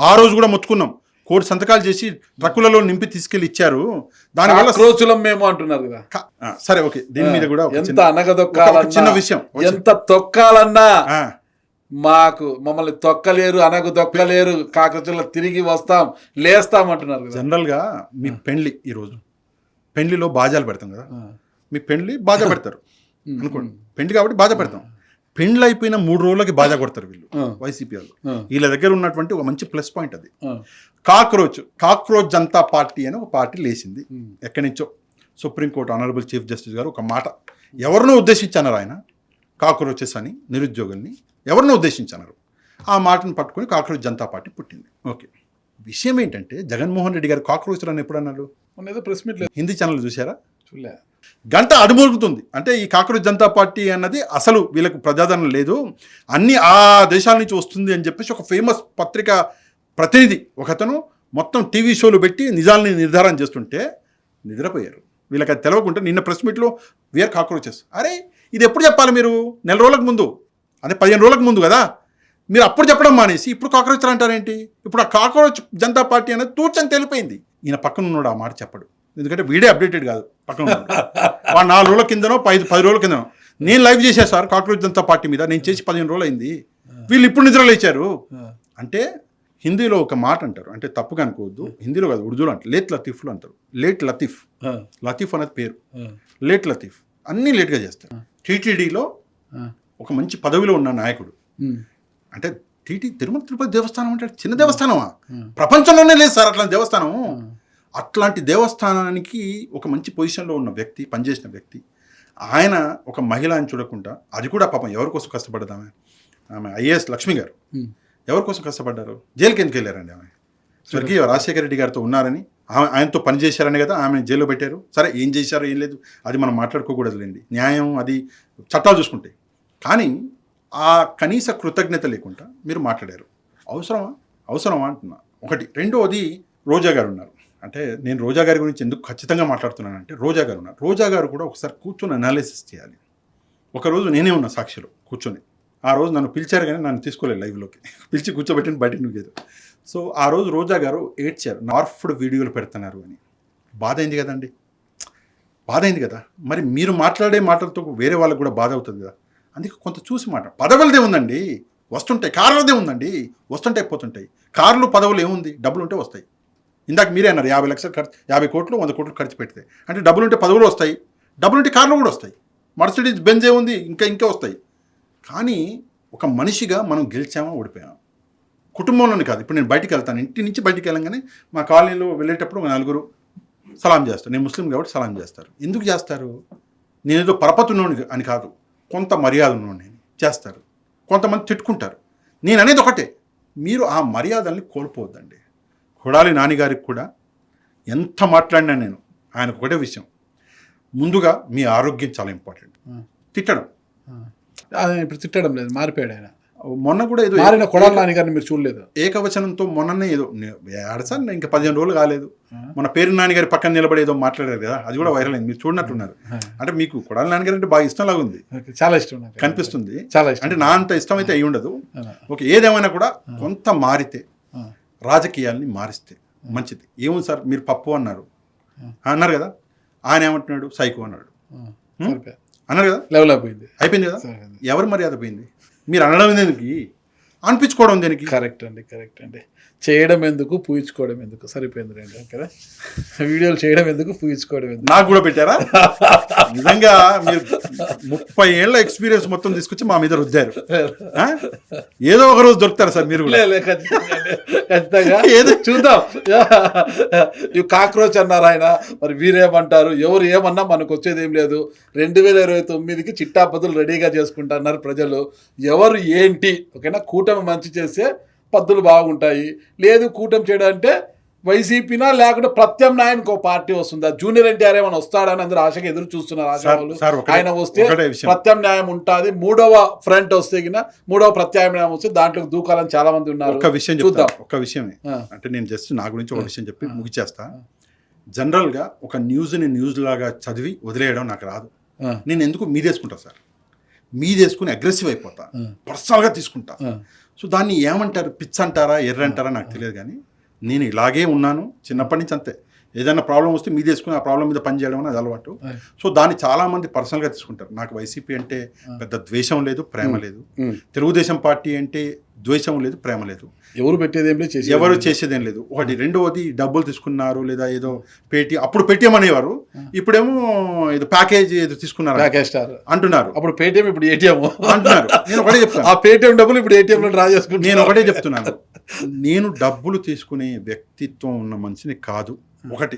ఆ రోజు కూడా మొత్తుకున్నాం. కోడి సంతకాలు చేసి ట్రక్కులలో నింపి తీసుకెళ్లి ఇచ్చారు. దానివల్ల క్రోచులం మేము అంటున్నారు కదా. సరే, ఓకే, దీని మీద కూడా ఎంత అనగదొక్కాలన్నా, చిన్న విషయం, ఎంత తొక్కాలన్నా మమ్మల్ని తొక్కలేరు, అనగు దొక్కలేరు, కాకరచల్ల తిరిగి వస్తాం, లేస్తాం అంటున్నారు. జనరల్గా మీ పెండ్లి, ఈరోజు పెండ్లిలో బాజాలు పెడతాం కదా, మీ పెండ్లి బాజా పెడతారు అనుకోండి. పెండ్లి కాబట్టి బాజా పెడతాం. పెండ్లి అయిపోయిన 3 రోజులకి బాజా కొడతారు వీళ్ళు, వైసీపీ వాళ్ళు. వీళ్ళ దగ్గర ఉన్నటువంటి ఒక మంచి ప్లస్ పాయింట్ అది. కాక్రోచ్ జనతా పార్టీ అని ఒక పార్టీ లేచింది ఎక్కడి నుంచో. సుప్రీంకోర్టు ఆనరబుల్ చీఫ్ జస్టిస్ గారు ఒక మాట ఎవరినో ఉద్దేశించన్నారు. ఆయన కాక్రోచెస్ అని నిరుద్యోగుల్ని ఎవరినో ఉద్దేశించన్నారు. ఆ మాటను పట్టుకొని కాక్రోచ్ జనతా పార్టీ పుట్టింది. ఓకే, విషయం ఏంటంటే జగన్మోహన్ రెడ్డి గారు కాక్రోచ్లు అని ఎప్పుడు అన్నారు? ప్రెస్ మీట్ హిందీ ఛానల్ చూసారా? చూలే. గంట అడుమోగుతుంది. అంటే ఈ కాక్రోచ్ జనతా పార్టీ అన్నది అసలు వీళ్ళకు ప్రజాదరణ లేదు, అన్ని ఆ దేశాల నుంచి వస్తుంది అని చెప్పేసి ఒక ఫేమస్ పత్రిక ప్రతినిధి ఒకతను మొత్తం టీవీ షోలు పెట్టి నిజాలని నిర్ధారణ చేస్తుంటే నిద్రపోయారు. వీళ్ళకి అది తెలవకుండా నిన్న ప్రెస్ మీట్లో వీఆర్ కాక్రోచెస్. అరే, ఇది ఎప్పుడు చెప్పాలి మీరు? 4 రోజులకు ముందు, అదే 15 రోజులకు ముందు కదా. మీరు అప్పుడు చెప్పడం మానేసి ఇప్పుడు కాక్రోచ్లు అంటారేంటి? ఇప్పుడు ఆ కాక్రోచ్ జనతా పార్టీ అనేది తూర్చని తెలిపోయింది. ఈయన పక్కన ఉన్నాడు, ఆ మాట చెప్పడు. ఎందుకంటే వీడే అప్డేటెడ్ కాదు, పక్కన ఉన్నాడు. వాడు 4 రోజుల కిందనో 10 రోజుల కిందనో నేను లైవ్ చేశాను సార్ కాక్రోచ్ జనతా పార్టీ మీద. నేను చేసి 15 రోజులు అయింది. వీళ్ళు ఇప్పుడు నిద్రలు ఇచ్చారు. అంటే హిందీలో ఒక మాట అంటారు, అంటే తప్పుగా అనుకోవద్దు, హిందీలో కాదు ఉర్దూలో అంటారు, లేట్ లతీఫ్లు అంటారు. లేట్ లతీఫ్, లతీఫ్ అనేది పేరు, లేట్ లతీఫ్. అన్నీ లేట్గా చేస్తారు. టీటీడీలో ఒక మంచి పదవిలో ఉన్న నాయకుడు. అంటే తిరుమల తిరుపతి దేవస్థానం అంటే చిన్న దేవస్థానమా? ప్రపంచంలోనే లేదు సార్ అట్లాంటి దేవస్థానం. అట్లాంటి దేవస్థానానికి ఒక మంచి పొజిషన్లో ఉన్న వ్యక్తి, పనిచేసిన వ్యక్తి. ఆయన ఒక మహిళ అని చూడకుండా, అది కూడా పాపం ఎవరి కోసం కష్టపడ్డది ఆమె ఐఏఎస్ లక్ష్మి గారు ఎవరి కోసం కష్టపడ్డారు? జైలుకి ఎందుకు వెళ్ళారండి? ఆమె స్వర్గీయ రాజశేఖర రెడ్డి గారితో ఉన్నారని, ఆయనతో పనిచేశారని కదా ఆమె జైల్లో పెట్టారు. సరే, ఏం చేశారో ఏం లేదు అది మనం మాట్లాడుకోకూడదులేండి, న్యాయం అది చట్టాలు చూసుకుంటే. కానీ ఆ కనీస కృతజ్ఞత లేకుండా మీరు మాట్లాడారు. అవసరమా అంటున్నా. ఒకటి. రెండోది, రోజా గారు ఉన్నారు. అంటే నేను రోజా గారి గురించి ఎందుకు ఖచ్చితంగా మాట్లాడుతున్నానంటే, రోజా గారు ఉన్నారు. రోజా గారు కూడా ఒకసారి కూర్చొని అనాలిసిస్ చేయాలి. ఒకరోజు నేనే ఉన్నా సాక్షిలో కూర్చొని. ఆ రోజు నన్ను పిలిచారు కానీ నన్ను తీసుకోలేదు లైవ్లోకి. పిలిచి కూర్చోబెట్టిన బయటకు నువ్వేదో. సో ఆ రోజు రోజా గారు ఏడ్చారు, నార్ఫ్డ్ వీడియోలు పెడుతున్నారు అని. బాధ అయింది కదండి, బాధ అయింది కదా. మరి మీరు మాట్లాడే మాటలతో వేరే వాళ్ళకు కూడా బాధ అవుతుంది కదా. అందుకే కొంత చూసి మాట. పదవులదే ఉందండి, వస్తుంటాయి. కార్లదే ఉందండి, వస్తుంటాయి పోతుంటాయి. కార్లు పదవులు ఏముంది? డబ్బులు ఉంటే వస్తాయి. ఇందాక మీరే అన్నారు 50 లక్షలు ఖర్చు, 50 కోట్లు 100 కోట్లు ఖర్చు పెడితే. అంటే డబ్బులు ఉంటే పదవులు వస్తాయి, డబ్బులు ఉంటే కార్లు కూడా వస్తాయి. మర్సిడీస్ బెంజ్ ఏముంది? ఇంకా వస్తాయి. కానీ ఒక మనిషిగా మనం గెలిచామా ఓడిపోయామా? కుటుంబంలోనే కాదు. ఇప్పుడు నేను బయటికి వెళ్తాను, ఇంటి నుంచి బయటికి వెళ్ళంగానే మా కాలనీలో వెళ్ళేటప్పుడు 4 సలాం చేస్తారు. నేను ముస్లిం కాబట్టి సలాం చేస్తారు. ఎందుకు చేస్తారు? నేనేదో పరపతున్నోని అని కాదు, కొంత మర్యాద ఉన్నోని చేస్తారు. కొంతమంది తిట్టుకుంటారు. నేను అనేది ఒకటే, మీరు ఆ మర్యాదల్ని కోల్పోవద్దండి. కొడాలి నానిగారికి కూడా ఎంత మాట్లాడినా నేను ఆయనకు ఒకటే విషయం, ముందుగా మీ ఆరోగ్యం చాలా ఇంపార్టెంట్. తిట్టడం ఇప్పుడు తిట్టడం లేదు, మారిపోయాడు ఆయన. మొన్న కూడా ఏదో మారిన కొడాలి నానిగారిని మీరు చూడలేదు? ఏకవచనంతో మొన్ననే ఏదో సార్ ఇంకా 15 రోజులు కాలేదు, మన పేరు నాన్నగారి పక్కన నిలబడి ఏదో మాట్లాడారు కదా, అది కూడా వైరల్ అయింది. మీరు చూడనట్టున్నారు. అంటే మీకు కొడాలి నాన్నగారు అంటే బాగా ఇష్టం లాగా ఉంది, చాలా ఇష్టం కనిపిస్తుంది. చాలా ఇష్టం. అంటే నా అంత ఇష్టం అయితే అయి ఉండదు. ఓకే, ఏదేమైనా కూడా కొంత మారితే, రాజకీయాల్ని మారిస్తే మంచిది. ఏముంది సార్, మీరు పప్పు అన్నారు కదా, ఆయన ఏమంటున్నాడు? సైకో అన్నాడు. అన్నారు కదా, లెవెల్ అయిపోయింది. అయిపోయింది కదా. ఎవరి మర్యాద పోయింది? మీరు అనడం దేనికి, అనిపించుకోవడం దేనికి? కరెక్ట్ అండి. చేయడం ఎందుకు, పూయించుకోవడం ఎందుకు, సరిపోయింది రెండు కదా. వీడియోలు చేయడం ఎందుకు, పూయించుకోవడం ఎందుకు. నాకు కూడా పెట్టారా? నిజంగా మీరు 30 ఏళ్ల ఎక్స్పీరియన్స్ మొత్తం తీసుకొచ్చి మా మీద రుద్దారు. ఏదో ఒక రోజు దొరుకుతారు సార్ మీరు కూడా. ఖచ్చితంగా ఏదో చూద్దాం. నువ్వు కాక్రోచ్ అన్నారు ఆయన, మరి వీరేమంటారు? ఎవరు ఏమన్నా మనకు వచ్చేది ఏం లేదు. 2029కి చిట్టాపద్దులు రెడీగా చేసుకుంటున్నారు ప్రజలు. ఎవరు ఏంటి ఓకేనా, కూటమి మంచి చేస్తే పద్ధతులు బాగుంటాయి. లేదు కూటమి చేయడం అంటే వైసీపీనా లేకుంటే ప్రత్యామ్నాయం ఇంకో పార్టీ వస్తుందా, జూనియర్ ఎన్టీఆర్ ఏమైనా వస్తాడని అందరూ ఆశగా ఎదురు చూస్తున్నారు. ఆయన వస్తే ప్రత్యామ్నాయం ఉంటుంది. మూడవ ఫ్రంట్ వస్తే మూడవ ప్రత్యామ్నాయం వస్తే దాంట్లో దూకాలని చాలా మంది ఉన్నారు. ఒక విషయం చూద్దాం. ఒక విషయమే అంటే నేను జస్ట్ నా గురించి ఒక విషయం చెప్పి ముగిచేస్తా. జనరల్గా ఒక న్యూస్ లాగా చదివి వదిలేయడం నాకు రాదు. నేను ఎందుకు మీదేసుకుంటా సార్, మీదేసుకుని అగ్రెసివ్ అయిపోతా, పర్సనల్గా తీసుకుంటా. సో దాన్ని ఏమంటారు, పిచ్ అంటారా, ఎర్ర అంటారా నాకు తెలియదు. కానీ నేను ఇలాగే ఉన్నాను చిన్నప్పటి నుంచి అంతే. ఏదైనా ప్రాబ్లం వస్తే మీద తీసుకుని ఆ ప్రాబ్లం మీద పని చేయడం అనేది అలవాటు. సో దాన్ని చాలా మంది పర్సనల్గా తీసుకుంటారు. నాకు వైసీపీ అంటే పెద్ద ద్వేషం లేదు, ప్రేమ లేదు. తెలుగుదేశం పార్టీ అంటే ద్వేషం లేదు, ప్రేమ లేదు. ఎవరు చేసేదేం లేదు. ఒకటి. రెండవది డబ్బులు తీసుకున్నారు లేదా ఏదో పేటీ, అప్పుడు పేటీఎం అనేవారు, ఇప్పుడేమో ఏదో ప్యాకేజ్ ఏదో తీసుకున్నారు అంటున్నారు. అప్పుడు పేటీఎం, ఇప్పుడు ఏటీఎం అంటున్నారు. నేను ఒకటే చెప్తాను, ఆ పేటీఎం డబ్బులు ఇప్పుడు ఏటీఎం లో డ్రా చేసుకుంటాను. నేను ఒకటే చెప్తున్నాను, నేను డబ్బులు తీసుకునే వ్యక్తిత్వం ఉన్న మనిషిని కాదు. ఒకటి.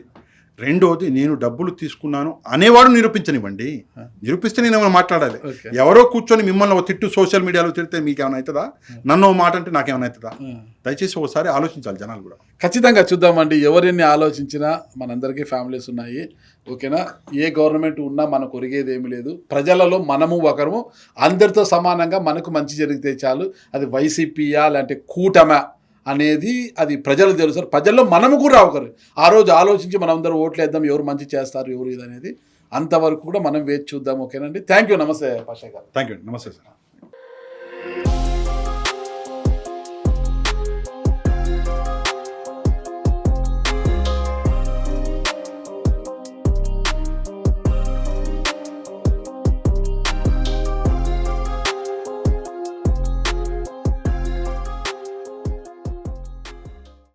రెండోది, నేను డబ్బులు తీసుకున్నాను అనేవాడు నిరూపించనివ్వండి. నిరూపిస్తే నేను ఏమైనా మాట్లాడాలి. ఎవరో కూర్చొని మిమ్మల్ని ఒక తిట్టు సోషల్ మీడియాలో తిడితే మీకు ఏమైనా అవుతుందా? నన్ను ఓ మాట అంటే నాకేమైనా అవుతుందా? దయచేసి ఒకసారి ఆలోచించాలి జనాలు కూడా. ఖచ్చితంగా చూద్దామండి. ఎవరిని ఆలోచించినా మనందరికీ ఫ్యామిలీస్ ఉన్నాయి ఓకేనా. ఏ గవర్నమెంట్ ఉన్నా మనకు ఒరిగేది ఏమీ లేదు. ప్రజలలో మనము ఒకరము, అందరితో సమానంగా మనకు మంచి జరిగితే చాలు. అది వైసీపీయా లేదంటే కూటమా అనేది అది ప్రజలు తెలుసు. ప్రజల్లో మనము కూడా ఒకరు ఆ రోజు ఆలోచించి మనం అందరూ ఓట్లు వేద్దాం, ఎవరు మంచి చేస్తారు ఎవరు ఇది అనేది. అంతవరకు కూడా మనం వేచి చూద్దాం. ఓకేనండి. Thank you. నమస్తే పాషా గారు. Thank you. నమస్తే సార్.